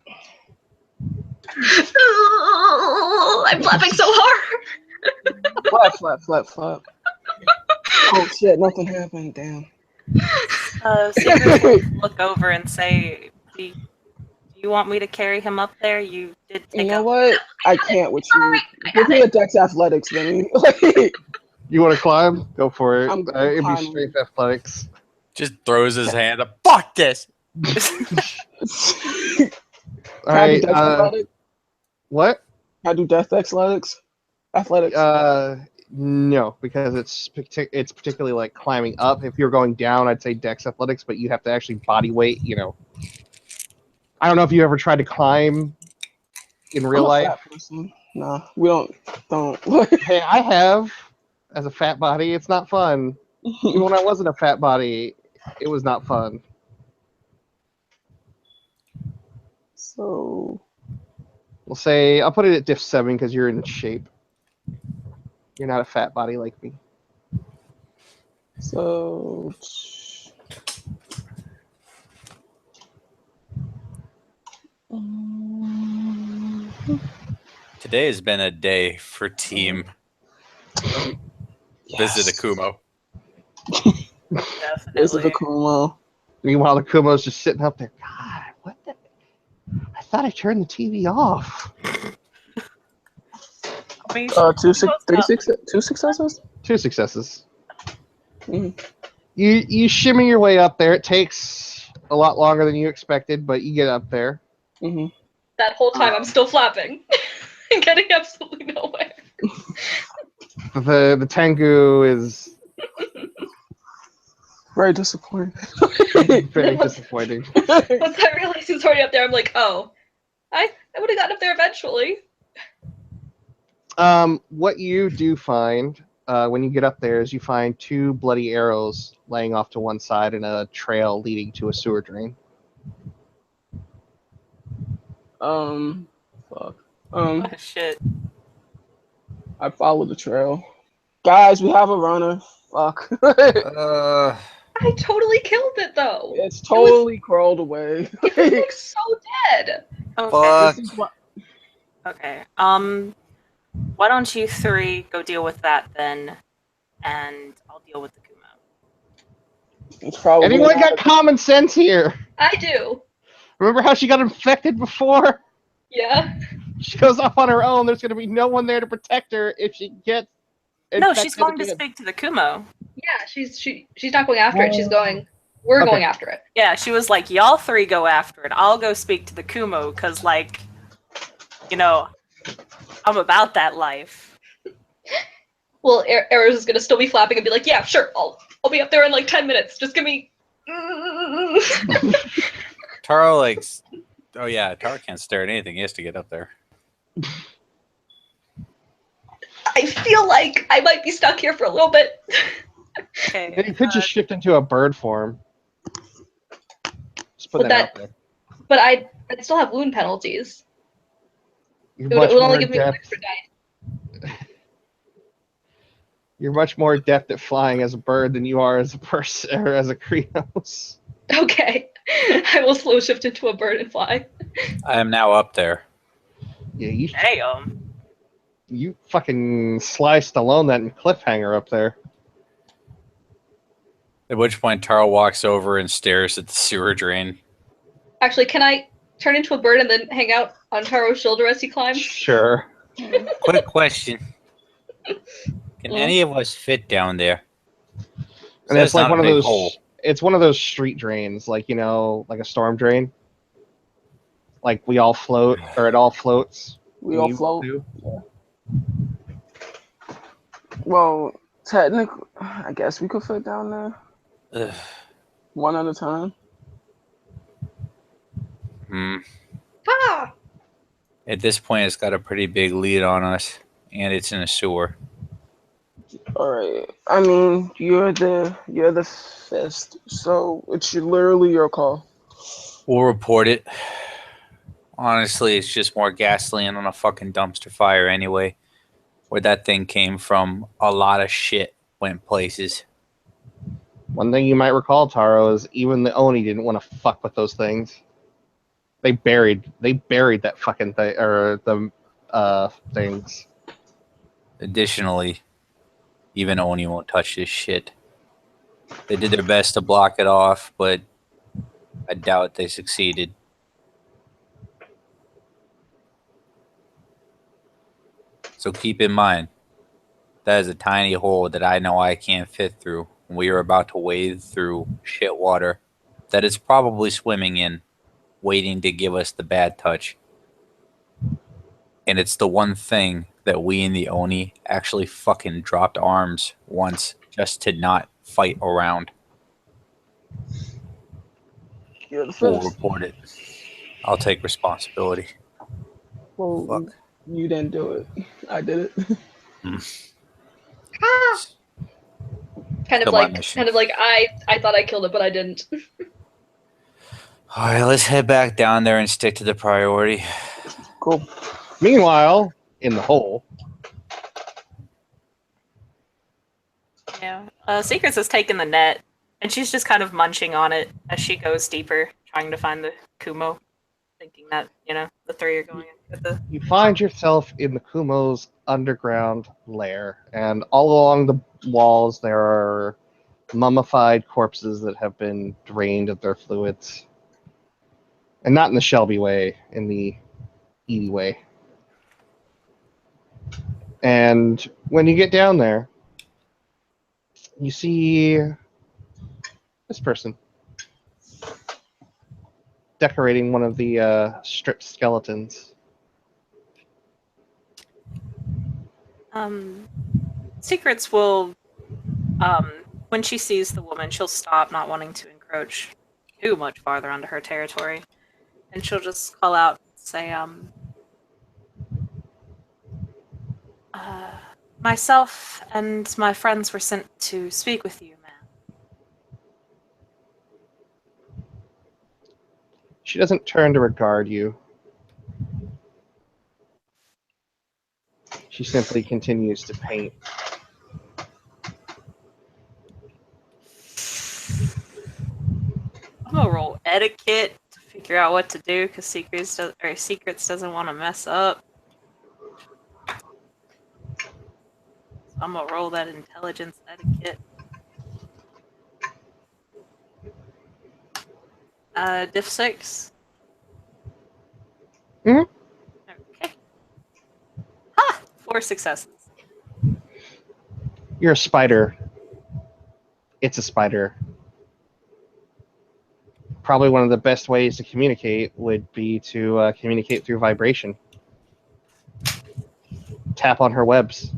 I'm flapping so hard. Flap. Oh shit, nothing happened. Damn. Secret will look over and say, do you want me to carry him up there? You did You take know up. what? I can't with you. I Give got me it. a Dex Athletics, Vinny. You want to climb? Go for it. I'm It'd be climbing. straight athletics. Just throws his hand up. Fuck this. All Can I do right. Dex Athletics? What? Can I do Dex Athletics? Athletics. No, because it's particularly like climbing up. If you're going down, I'd say Dex Athletics, but you have to actually body weight. I don't know if you ever tried to climb in real I'm a life. fat person. Nah, we don't. Hey, I have as a fat body. It's not fun. Even when I wasn't a fat body, it was not fun. So We'll say I'll put it at diff 7 because you're in shape. You're not a fat body like me. so. Today has been a day for team Visit Akumo. Visit Akumo. Meanwhile, the Kumo's just sitting up there. God, what the? I thought I turned the TV off. Two successes. 2 successes. Mm. You shimmy your way up there. It takes a lot longer than you expected, but you get up there. Mm-hmm. That whole time I'm still flapping and getting absolutely nowhere. The Tengu is Very disappointing. very disappointing. Once I realized he was already up there, I'm like, oh, I would have gotten up there eventually. What you do find when you get up there is you find 2 bloody arrows laying off to one side and a trail leading to a sewer drain. Fuck. Oh, shit. I followed the trail. Guys, we have a runner. Fuck. I totally killed it though. It's totally crawled away. It was like so dead. Okay. Fuck. Okay. Why don't you 3 go deal with that then, and I'll deal with the Kumo. It's probably Anyone got common sense here? I do. Remember how she got infected before? Yeah. She goes off on her own. There's going to be no one there to protect her if she gets infected. No, she's going to again. speak to the Kumo. Yeah, she's not going after it. She's going. We're going after it. Yeah, she was like, y'all 3 go after it. I'll go speak to the Kumo, because, like, I'm about that life. Well, Eros is gonna still be flapping and be like, yeah, sure, I'll be up there in like 10 minutes. Just give me. Taro likes. Oh yeah, Taro can't stare at anything. He has to get up there. I feel like I might be stuck here for a little bit. Okay. Then you could just shift into a bird form. Just put that out there. But I'd still have wound penalties. You're It much would only more give me one adept. extra dice. You're much more adept at flying as a bird than you are as a person or as a Kreos. Okay. I will slow shift into a bird and fly. I am now up there. Yeah, Damn. you fucking sliced alone that cliffhanger up there. At which point, Taro walks over and stares at the sewer drain. Actually, can I turn into a bird and then hang out on Taro's shoulder as he climbs? Sure. Quick question: can any of us fit down there? And it's like not one a of big those. hole. It's one of those street drains, like like a storm drain. Like we all float, or it all floats. We all You float. do. Well, technically, I guess we could fit down there Ugh. one at a time. Ah! At this point, it's got a pretty big lead on us, and it's in a sewer. All right. I mean, you're the fist, so it's literally your call. We'll report it. Honestly, it's just more gasoline on a fucking dumpster fire anyway. Where that thing came from, a lot of shit went places. One thing you might recall, Taro, is even the Oni didn't want to fuck with those things. They buried that fucking thing, or the things. Additionally, even Oni won't touch this shit. They did their best to block it off, but I doubt they succeeded. So keep in mind, that is a tiny hole that I know I can't fit through. We are about to wade through shit water that it's probably swimming in, waiting to give us the bad touch. And it's the one thing that we in the Oni actually fucking dropped arms once just to not fight around. You're the We'll fist. report it. I'll take responsibility. Well, Fuck. you didn't do it. I did it. Kind of Still my like, mission. I thought I killed it, but I didn't. All right, let's head back down there and stick to the priority. Cool. Meanwhile, in the hole, Yeah. Secrets has taken the net, and she's just kind of munching on it as she goes deeper, trying to find the Kumo, thinking that, the three are going in with the... you find yourself in the Kumo's underground lair, and all along the walls there are mummified corpses that have been drained of their fluids. And not in the Shelby way, in the Edie way. And when you get down there, you see this person decorating one of the stripped skeletons. Secrets will, when she sees the woman, she'll stop, not wanting to encroach too much farther onto her territory. And she'll just call out, say, myself and my friends were sent to speak with you, ma'am. She doesn't turn to regard you. She simply continues to paint. I'm gonna roll etiquette to figure out what to do because Secrets doesn't want to mess up. So I'm gonna roll that intelligence etiquette. Diff 6. Mhm. Okay. Ha! 4 successes. You're a spider. It's a spider. Probably one of the best ways to communicate would be to communicate through vibration. Tap on her webs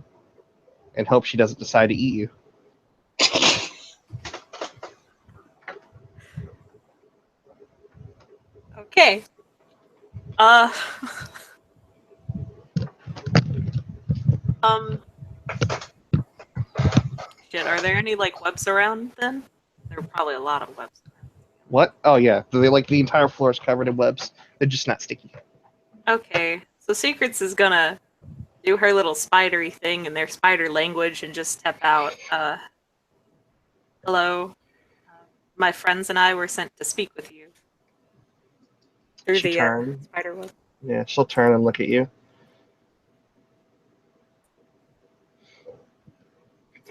and hope she doesn't decide to eat you. Okay. Shit, are there any, webs around, then? There are probably a lot of webs around. What? Oh yeah, the entire floor is covered in webs. They're just not sticky. Okay, so Secrets is gonna do her little spidery thing in their spider language and just step out. Hello. My friends and I were sent to speak with you. Through She the turns. spider web. Yeah, she'll turn and look at you.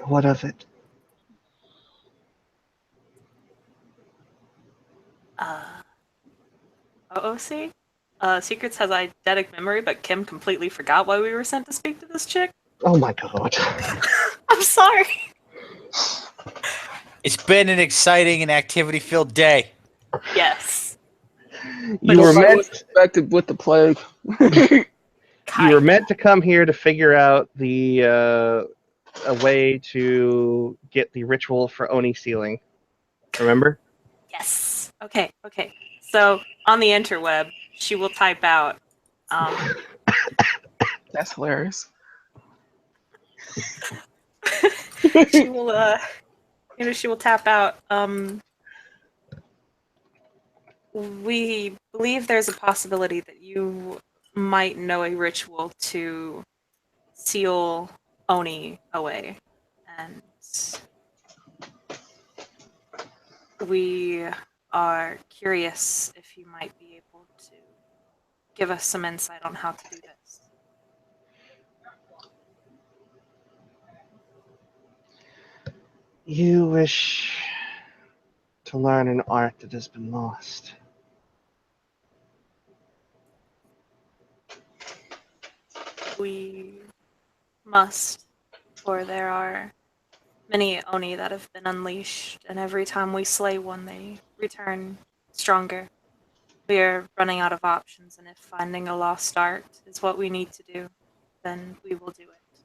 What of it? OOC? Secrets has eidetic memory, but Kim completely forgot why we were sent to speak to this chick. Oh my god. I'm sorry. It's been an exciting and activity-filled day. Yes. You were Nobody meant was infected with the plague. you were meant to come here to figure out a way to get the ritual for Oni sealing. Remember? Yes. Okay. So on the interweb, she will type out. That's hilarious. she will, she will tap out. We believe there's a possibility that you might know a ritual to seal Oni away, and we are curious if you might be able to give us some insight on how to do this. You wish to learn an art that has been lost. We must, for there are many Oni that have been unleashed, and every time we slay one, they return stronger. We are running out of options, and if finding a lost art is what we need to do, then we will do it.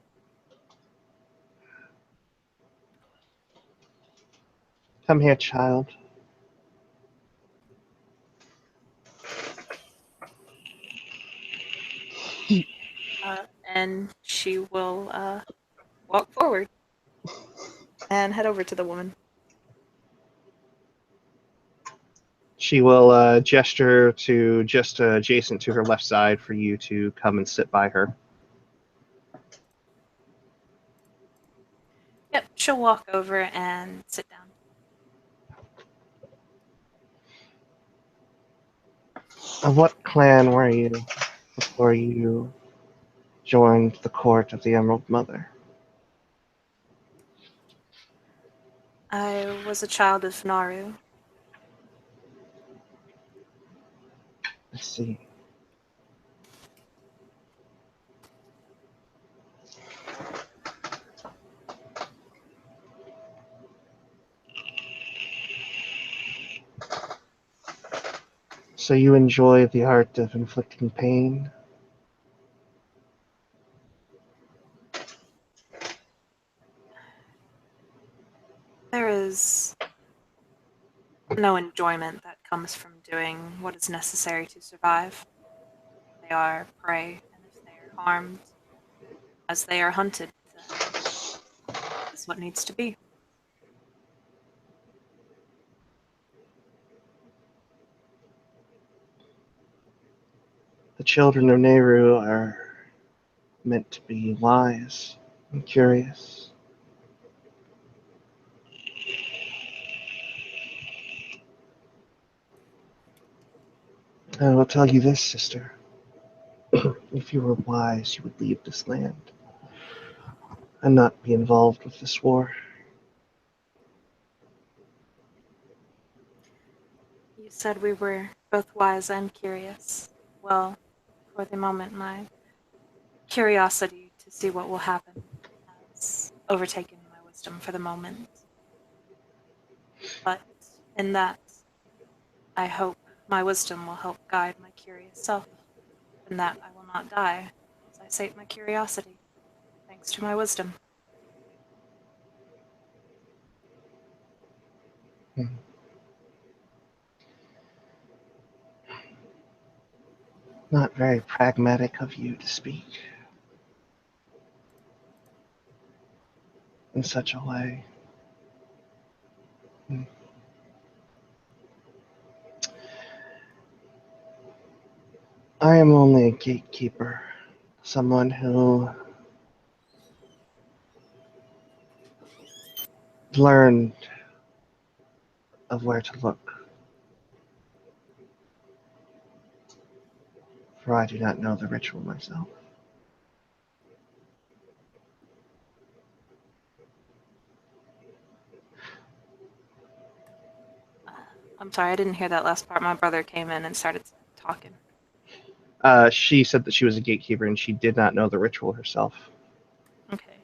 Come here, child. And she will walk forward and head over to the woman. She will gesture to just adjacent to her left side for you to come and sit by her. Yep, she'll walk over and sit down. Of what clan were you before you joined the court of the Emerald Mother? I was a child of Naru. I see. So you enjoy the art of inflicting pain? There is no enjoyment that comes from doing what is necessary to survive. They are prey, and if they are harmed, as they are hunted, then that is what needs to be. The children of Nehru are meant to be wise and curious. I will tell you this, sister. If you were wise, you would leave this land and not be involved with this war. You said we were both wise and curious. Well, for the moment, my curiosity to see what will happen has overtaken my wisdom for the moment. But in that, I hope my wisdom will help guide my curious self, and that I will not die as I sate my curiosity, thanks to my wisdom. Not very pragmatic of you to speak in such a way. I am only a gatekeeper, someone who learned of where to look, for I do not know the ritual myself. I'm sorry, I didn't hear that last part. My brother came in and started talking. She said that she was a gatekeeper and she did not know the ritual herself. Okay.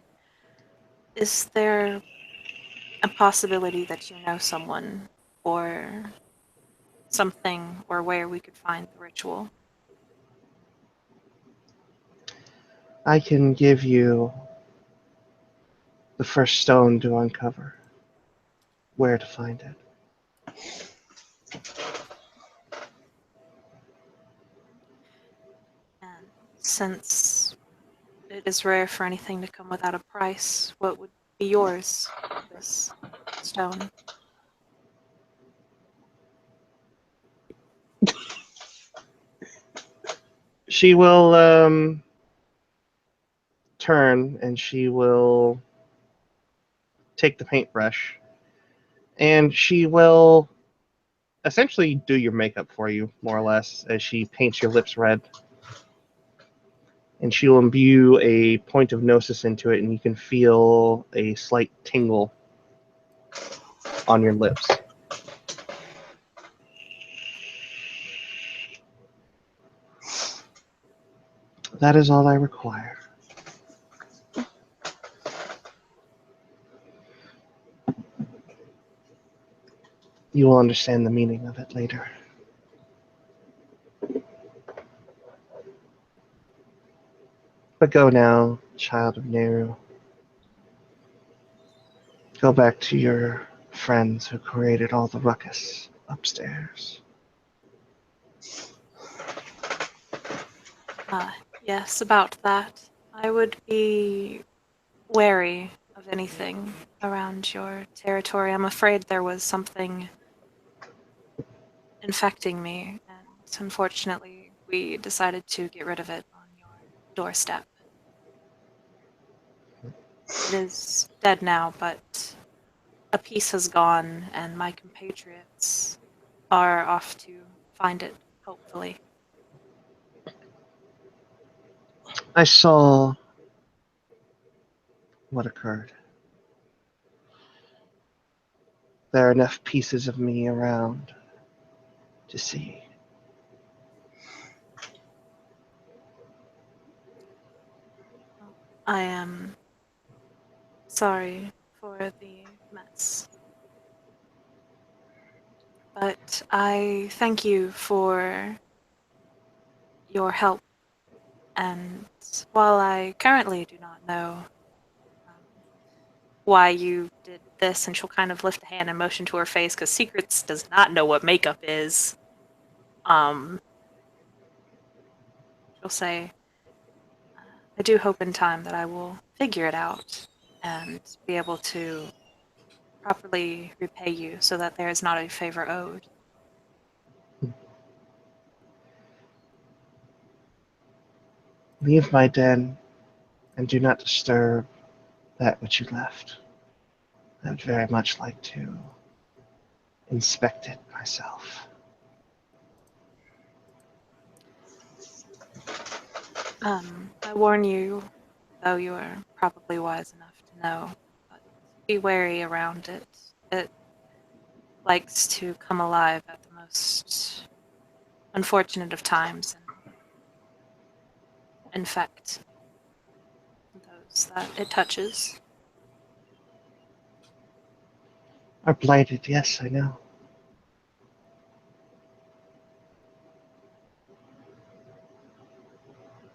Is there a possibility that you know someone or something or where we could find the ritual? I can give you the first stone to uncover where to find it. And since it is rare for anything to come without a price, what would be yours, this stone. She will turn and she will take the paintbrush and she will essentially do your makeup for you, more or less, as she paints your lips red. And she will imbue a point of gnosis into it, and you can feel a slight tingle on your lips. That is all I require. You will understand the meaning of it later. But go now, child of Nehru. Go back to your friends who created all the ruckus upstairs. Yes, about that. I would be wary of anything around your territory. I'm afraid there was something infecting me, and unfortunately, we decided to get rid of it on your doorstep. It is dead now, but a piece has gone, and my compatriots are off to find it, hopefully. I saw what occurred. There are enough pieces of me around to see. I am sorry for the mess. But I thank you for your help. And while I currently do not know why you did this, and she'll kind of lift a hand and motion to her face because Secrets does not know what makeup is. She'll say, I do hope in time that I will figure it out and be able to properly repay you so that there is not a favor owed. Leave my den and do not disturb that which you left. I would very much like to inspect it myself. I warn you, though you are probably wise enough to know, but be wary around it. It likes to come alive at the most unfortunate of times and infect those that it touches. Are blighted, yes, I know.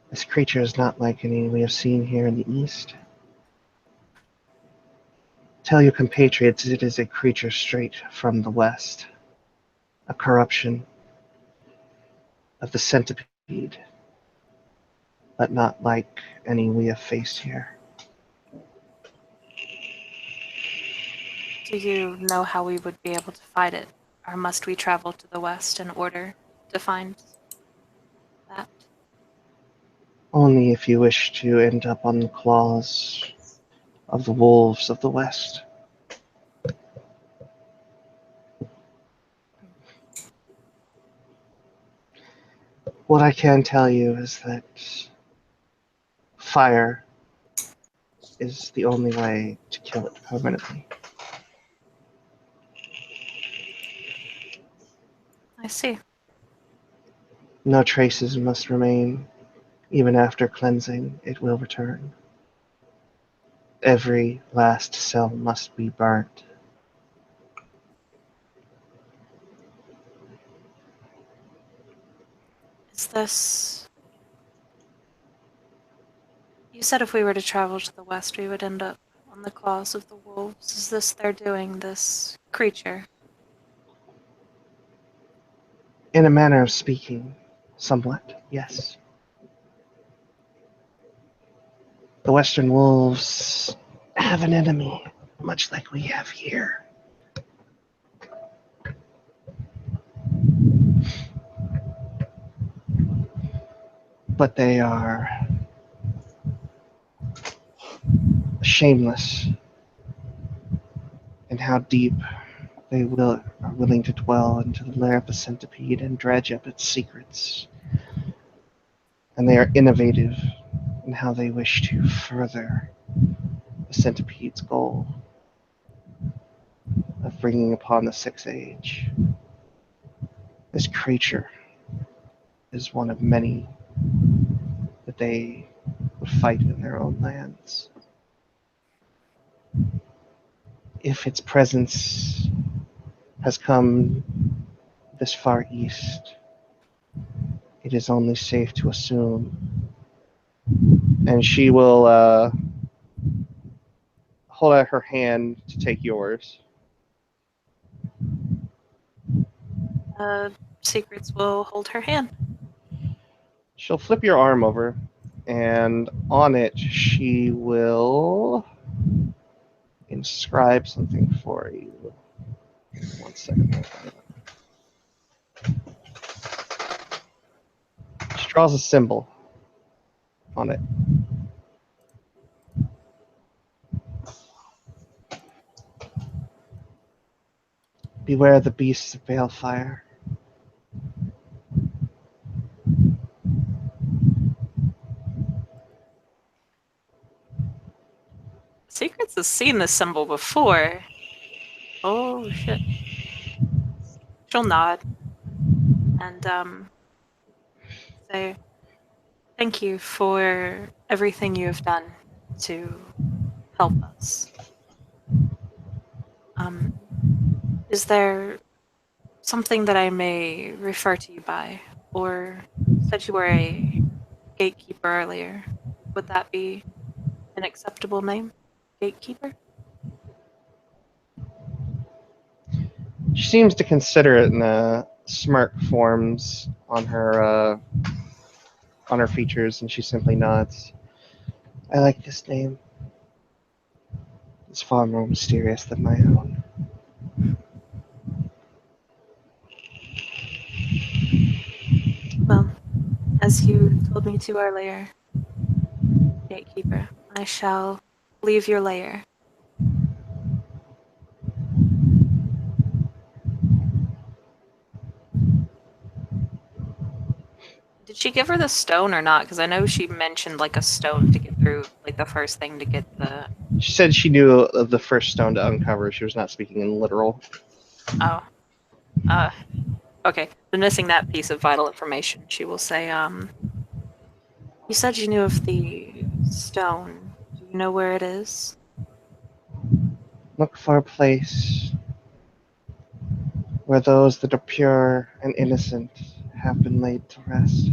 This creature is not like any we have seen here in the East. Tell your compatriots it is a creature straight from the West, a corruption of the centipede, but not like any we have faced here. Do you know how we would be able to fight it, or must we travel to the west in order to find that? Only if you wish to end up on the claws of the wolves of the West. What I can tell you is that fire is the only way to kill it permanently. I see. No traces must remain. Even after cleansing, it will return. Every last cell must be burnt. Is this... You said if we were to travel to the west, we would end up on the claws of the wolves. Is this their doing, this creature? In a manner of speaking, somewhat, yes. The Western wolves have an enemy, much like we have here. But they are shameless in how deep they are willing to dwell into the lair of the centipede and dredge up its secrets. And they are innovative in how they wish to further the centipede's goal of bringing upon the Sixth Age. This creature is one of many that they would fight in their own lands. If its presence has come this far east, it is only safe to assume. And she will hold out her hand to take yours. Secrets will hold her hand. She'll flip your arm over, and on it she will inscribe something for you. 1 second. She draws a symbol on it. Beware the beasts of balefire. Secrets has seen this symbol before. Oh shit. She'll nod and say, "Thank you for everything you have done to help us. Is there something that I may refer to you by? Or you said you were a gatekeeper earlier. Would that be an acceptable name? Gatekeeper?" She seems to consider it, and a smirk forms on her features, and she simply nods. I like this name. It's far more mysterious than my own. Well, as you told me to earlier, Gatekeeper, I shall leave your lair. Did she give her the stone or not? Because I know she mentioned like a stone to get through, like the first thing to get the. She said she knew of the first stone to uncover. She was not speaking in literal. Oh. Okay. Then missing that piece of vital information, she will say, you said you knew of the stone. Do you know where it is? Look for a place where those that are pure and innocent have been laid to rest.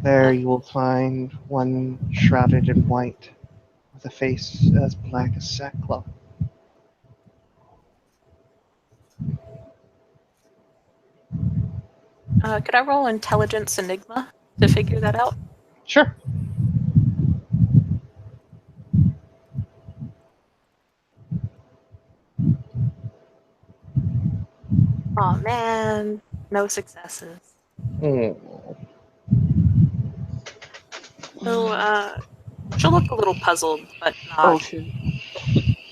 There you will find one shrouded in white, with a face as black as sackcloth. Could I roll Intelligence Enigma to figure that out? Sure. Oh man, no successes. Hmm. So, she'll look a little puzzled, but Oh not, shit.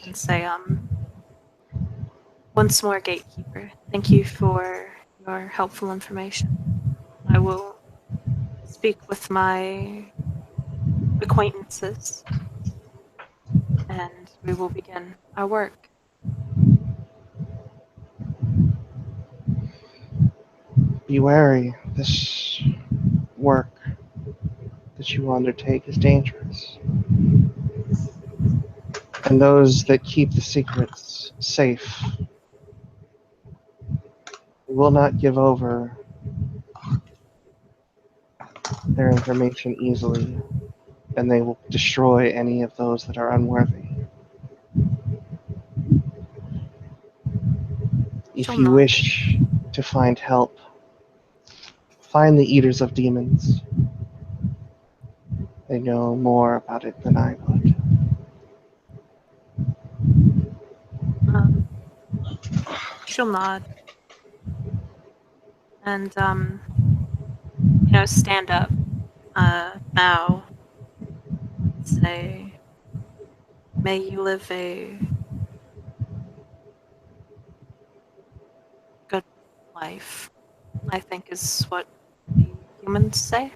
and say, once more, Gatekeeper, thank you for your helpful information. I will speak with my acquaintances, and we will begin our work. Be wary. This work that you will undertake is dangerous. And those that keep the secrets safe will not give over their information easily, and they will destroy any of those that are unworthy. If She'll you nod. wish to find help, Find the Eaters of Demons. They know more about it than I would. She'll nod. And, stand up. Bow. Say, may you live a good life, I think is what the humans say.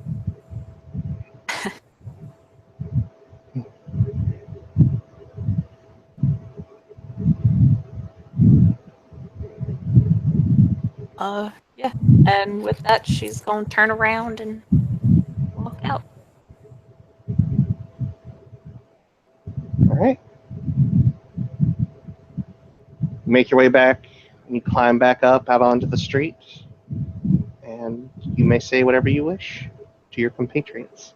Yeah. And with that, she's gonna turn around and walk out. All right. Make your way back, and you climb back up out onto the street, and you may say whatever you wish to your compatriots.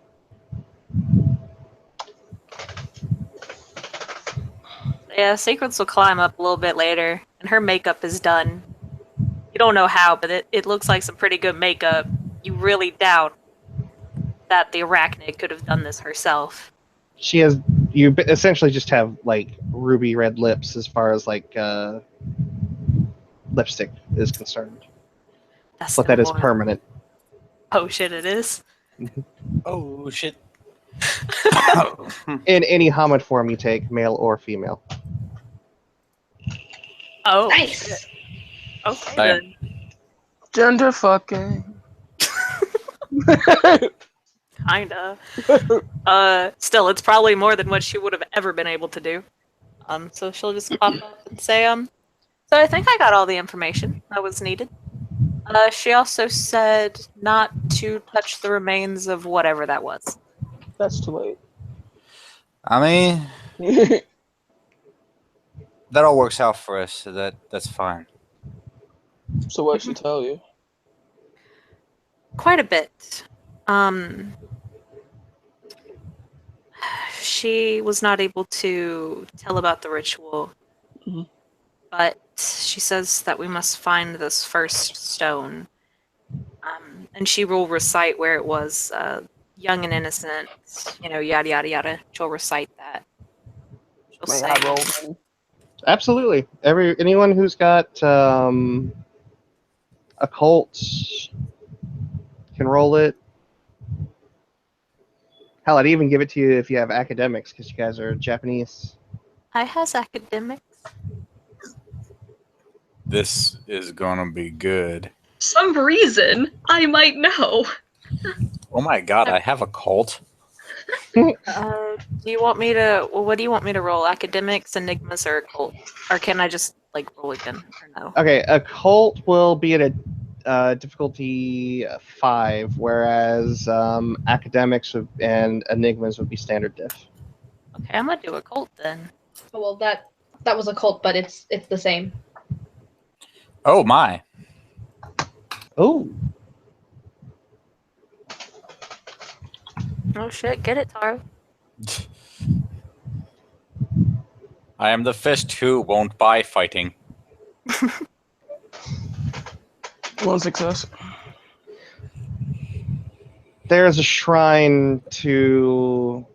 Yeah, Secrets will climb up a little bit later, and her makeup is done. You don't know how, but it looks like some pretty good makeup. You really doubt that the arachnid could have done this herself. She has. You essentially just have like ruby red lips as far as like lipstick is concerned, That's but no that is more. permanent. Oh shit! It is. Oh shit. In any Hamid form you take, male or female. Oh. Nice. Shit. Okay I then. Gender fucking. Kinda. Still, it's probably more than what she would have ever been able to do. So she'll just pop up and say, so I think I got all the information that was needed. She also said not to touch the remains of whatever that was. That's too late. I mean, that all works out for us, so that's fine. So what'd she tell you? Quite a bit. She was not able to tell about the ritual, Mhm. but she says that we must find this first stone. And she will recite where it was, young and innocent, yada yada yada. She'll recite that. She'll May say, I roll one? Absolutely. Anyone who's got occult can roll it. Hell, I'd even give it to you if you have academics, because you guys are Japanese. I has academics. This is gonna be good. Some reason I might know. Oh my god, I have a cult. Do you want me to? Well, what do you want me to roll? Academics, enigmas, or occult? Or can I just roll again? Or no? Okay, occult will be at a difficulty 5, whereas academics and enigmas would be standard diff. Okay, I'm gonna do occult then. Oh, well, that was a cult, but it's the same. Oh my. Oh, Oh shit! Get it, Taro. I am the fist who won't buy fighting. One success. there's a shrine to.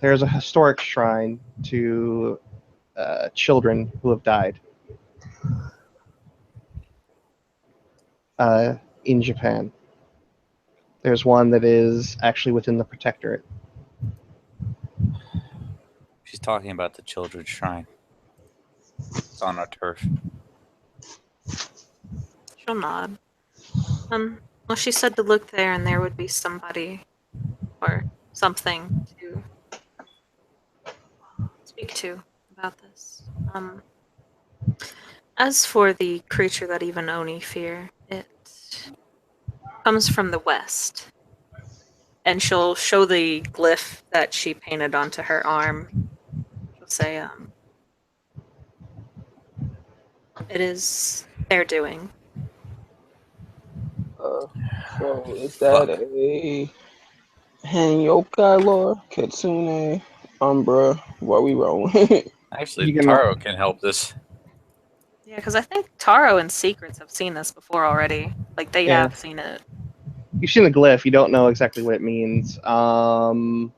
There's a historic shrine to children who have died in Japan. There's one that is actually within the protectorate. She's talking about the children's shrine. It's on our turf. She'll nod. Well, she said to look there, and there would be somebody or something to speak to about this. As for the creature that even Oni fear, it comes from the west. And she'll show the glyph that she painted onto her arm. She'll say, it is their doing. So is that a Hengeyokai lore? Kitsune, Umbra, what we rolling? Actually, You can- Taro can help this. Yeah, because I think Taro and Secrets have seen this before already. Like, they Yeah. have seen it. You've seen the glyph. You don't know exactly what it means. I'll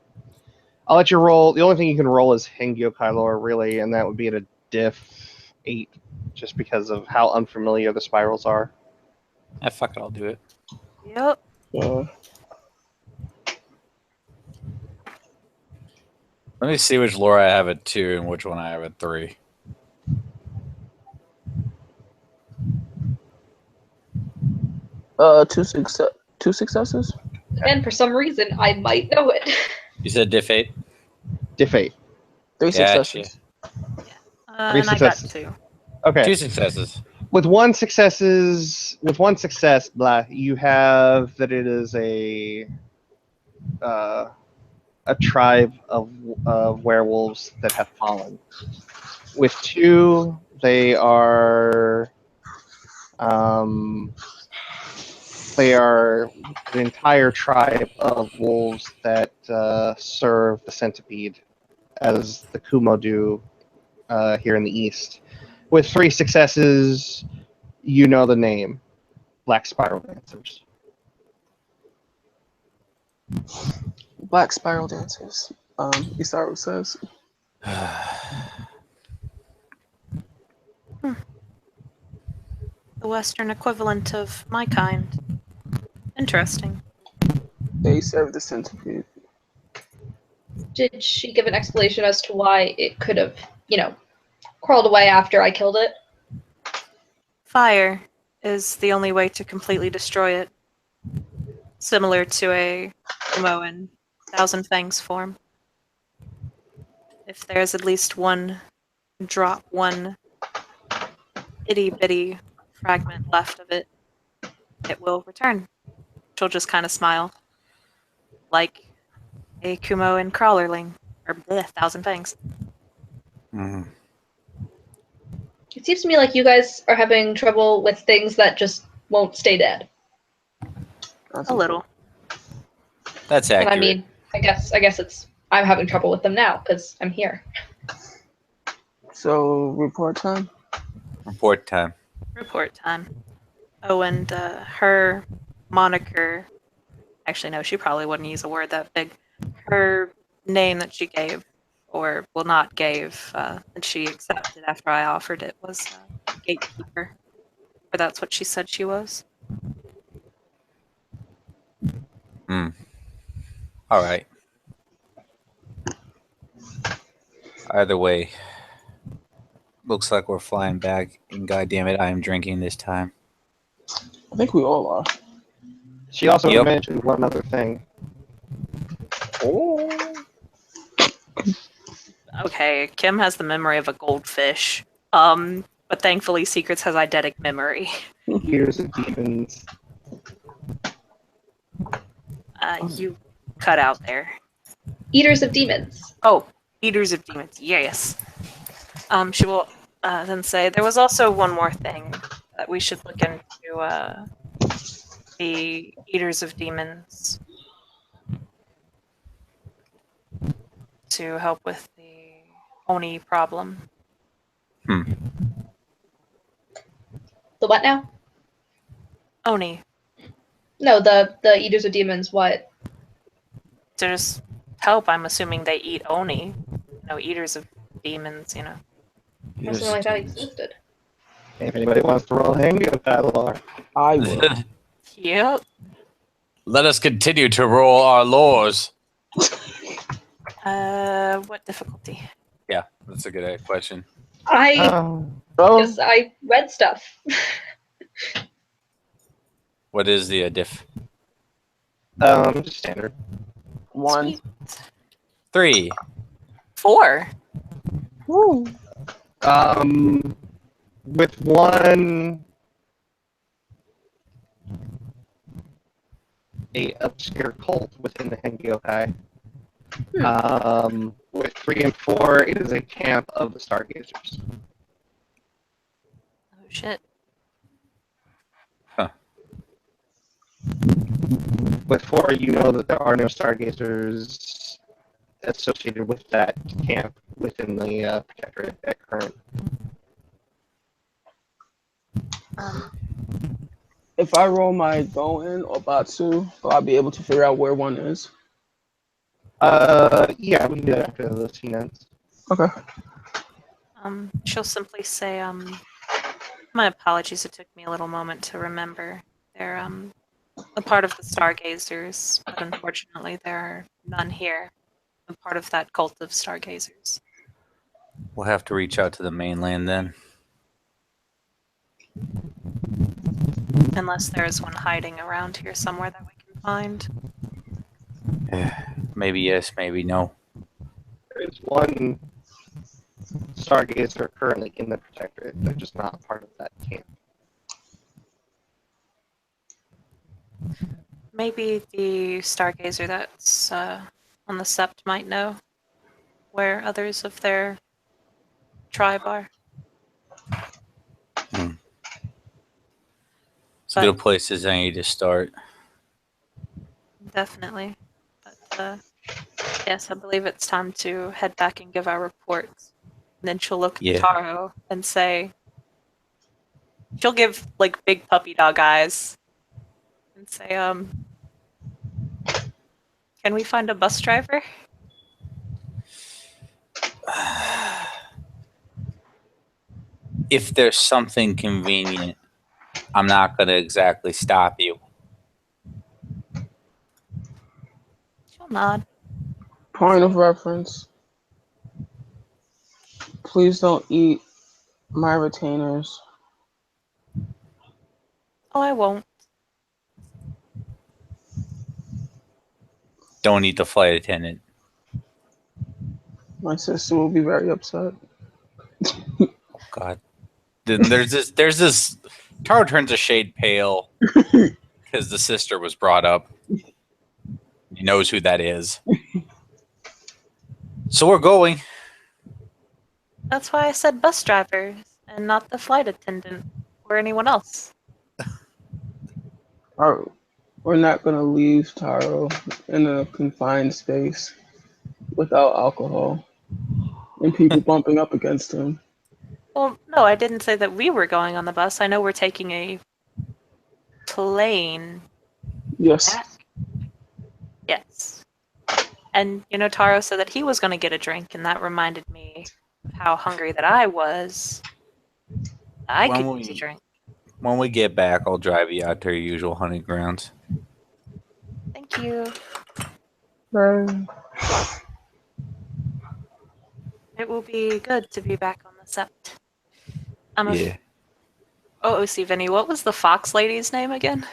let you roll. The only thing you can roll is Hengeyokai lore, really, and that would be at a diff 8, just because of how unfamiliar the spirals are. Fuck it, I'll do it. Yep. Uh, Let me see which lore I have at 2 and which one I have at 3. two successes. And for some reason, I might know it. You said diff 8? Diff 8. 3 Gotcha. successes. And I got successes. 2. Okay. 2 successes. With one success, you have that it is a tribe of werewolves that have fallen. With 2, they are an entire tribe of wolves that serve the centipede, as the Kumo do here in the east. With 3 successes, you know the name, Black Spiral Dancers. Black spiral dancers. Isaru says. The Western equivalent of my kind. Interesting. They serve the centipede. Did she give an explanation as to why it could have, crawled away after I killed it? Fire is the only way to completely destroy it. Similar to a Kumo in Thousand Fangs form. If there's at least one itty bitty fragment left of it, it will return. She'll just kind of smile. Like a Kumo in Crawlerling. Or Thousand Fangs. Mm. It seems to me like you guys are having trouble with things that just won't stay dead. A little. That's And accurate. I mean, I guess I'm having trouble with them now because I'm here. So report time. Report time. Report time. Oh, and her moniker. Actually, no, she probably wouldn't use a word that big. Her name that she gave, or well, not gave, that she accepted after I offered it was Gatekeeper. Or that's what she said she was. All right. Either way, looks like we're flying back, and goddammit, I am drinking this time. I think we all are. She also Yep. mentioned one other thing. Okay, Kim has the memory of a goldfish. But thankfully, Secrets has eidetic memory. Years of demons. You cut out there. Eaters of demons. Oh, Eaters of Demons, yes. She will then say, there was also one more thing that we should look into, the Eaters of Demons to help with the Oni problem. The what now? Oni. No, the Eaters of Demons, what? To just help, I'm assuming they eat Oni. Eaters of Demons, Something like that existed. If anybody wants to roll Hengeyokai lore. I will. Yep. Let us continue to roll our lores. What difficulty? Yeah, that's a good question. Because I read stuff. What is the diff? Just standard. 1. 3. 4. Woo. With one, a obscure cult within the Hengeyokai. With 3 and 4, it is a camp of the Stargazers. Oh shit. Huh. With 4, you know that there are no Stargazers associated with that camp within the Protectorate at current. If I roll my go-in or Batsu, will I be able to figure out where one is? Yeah, we can do that after the scene ends. Okay. She'll simply say, my apologies, it took me a little moment to remember. They're, a part of the Stargazers, but unfortunately there are none here. A part of that cult of Stargazers. We'll have to reach out to the mainland then. Unless there is one hiding around here somewhere that we can find. Maybe yes, maybe no. There's one Stargazer currently in the Protectorate. They're just not part of that camp. Maybe the Stargazer that's on the Sept might know where others of their tribe are. It's a good place as any to start. Definitely. But yes, I believe it's time to head back and give our reports. And then she'll look at Taro and say, she'll give like big puppy dog eyes and say, can we find a bus driver? If there's something convenient, I'm not going to exactly stop you. She'll nod. Point of reference. Please don't eat my retainers. Oh, I won't. Don't eat the flight attendant. My sister will be very upset. Oh, God. Then there's this. Taro turns a shade pale because the sister was brought up. He knows who that is. So we're going. That's why I said bus drivers and not the flight attendant or anyone else. We're not going to leave Taro in a confined space without alcohol and people bumping up against him. Well, no, I didn't say that we were going on the bus. I know we're taking a plane. Yes. Back. Yes. And, Taro said that he was going to get a drink, and that reminded me of how hungry that I was. I could use a drink. When we get back, I'll drive you out to your usual hunting grounds. Thank you. Bye. It will be good to be back on the Sept. Yeah. OC Vinny, what was the fox lady's name again?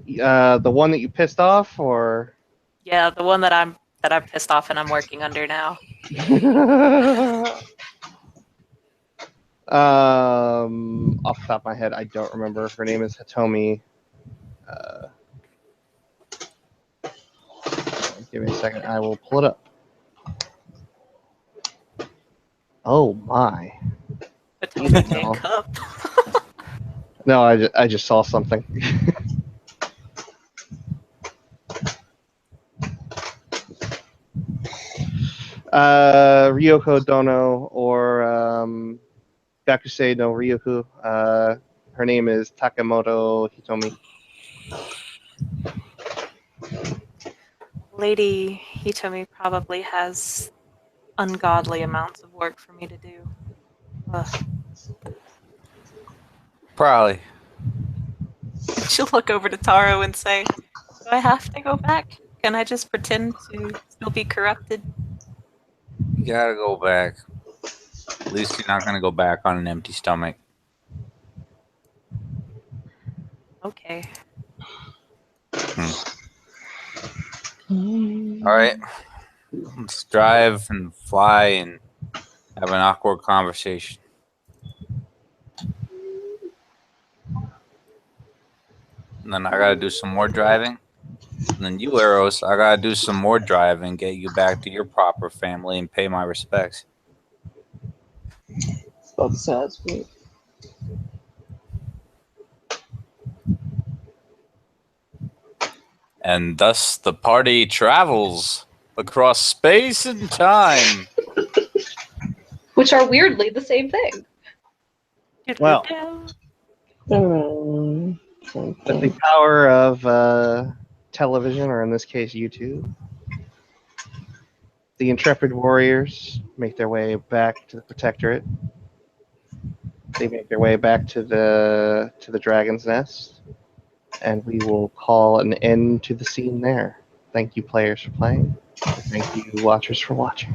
The one that you pissed off, or? Yeah, the one that I'm pissed off and I'm working under now. Off the top of my head, I don't remember. Her name is Hitomi. Give me a second. I will pull it up. Oh my! Hitomi cup. No, I just saw something. Ryoko Dono or Gakusei no Ryuku. Her name is Takamoto Hitomi. Lady Hitomi probably has ungodly amounts of work for me to do. Ugh. Probably. She'll look over to Taro and say, do I have to go back? Can I just pretend to still be corrupted? You gotta go back. At least you're not gonna go back on an empty stomach. Okay. Alright. Let's drive and fly and have an awkward conversation. And then I gotta do some more driving. And then you, Eros, I gotta do some more driving, get you back to your proper family and pay my respects. It's about the sad split. And thus the party travels across space and time. Which are weirdly the same thing. Well, With the power of television, or in this case, YouTube, the intrepid warriors make their way back to the Protectorate. They make their way back to the Dragon's Nest, and we will call an end to the scene there. Thank you, players, for playing. And thank you, watchers, for watching.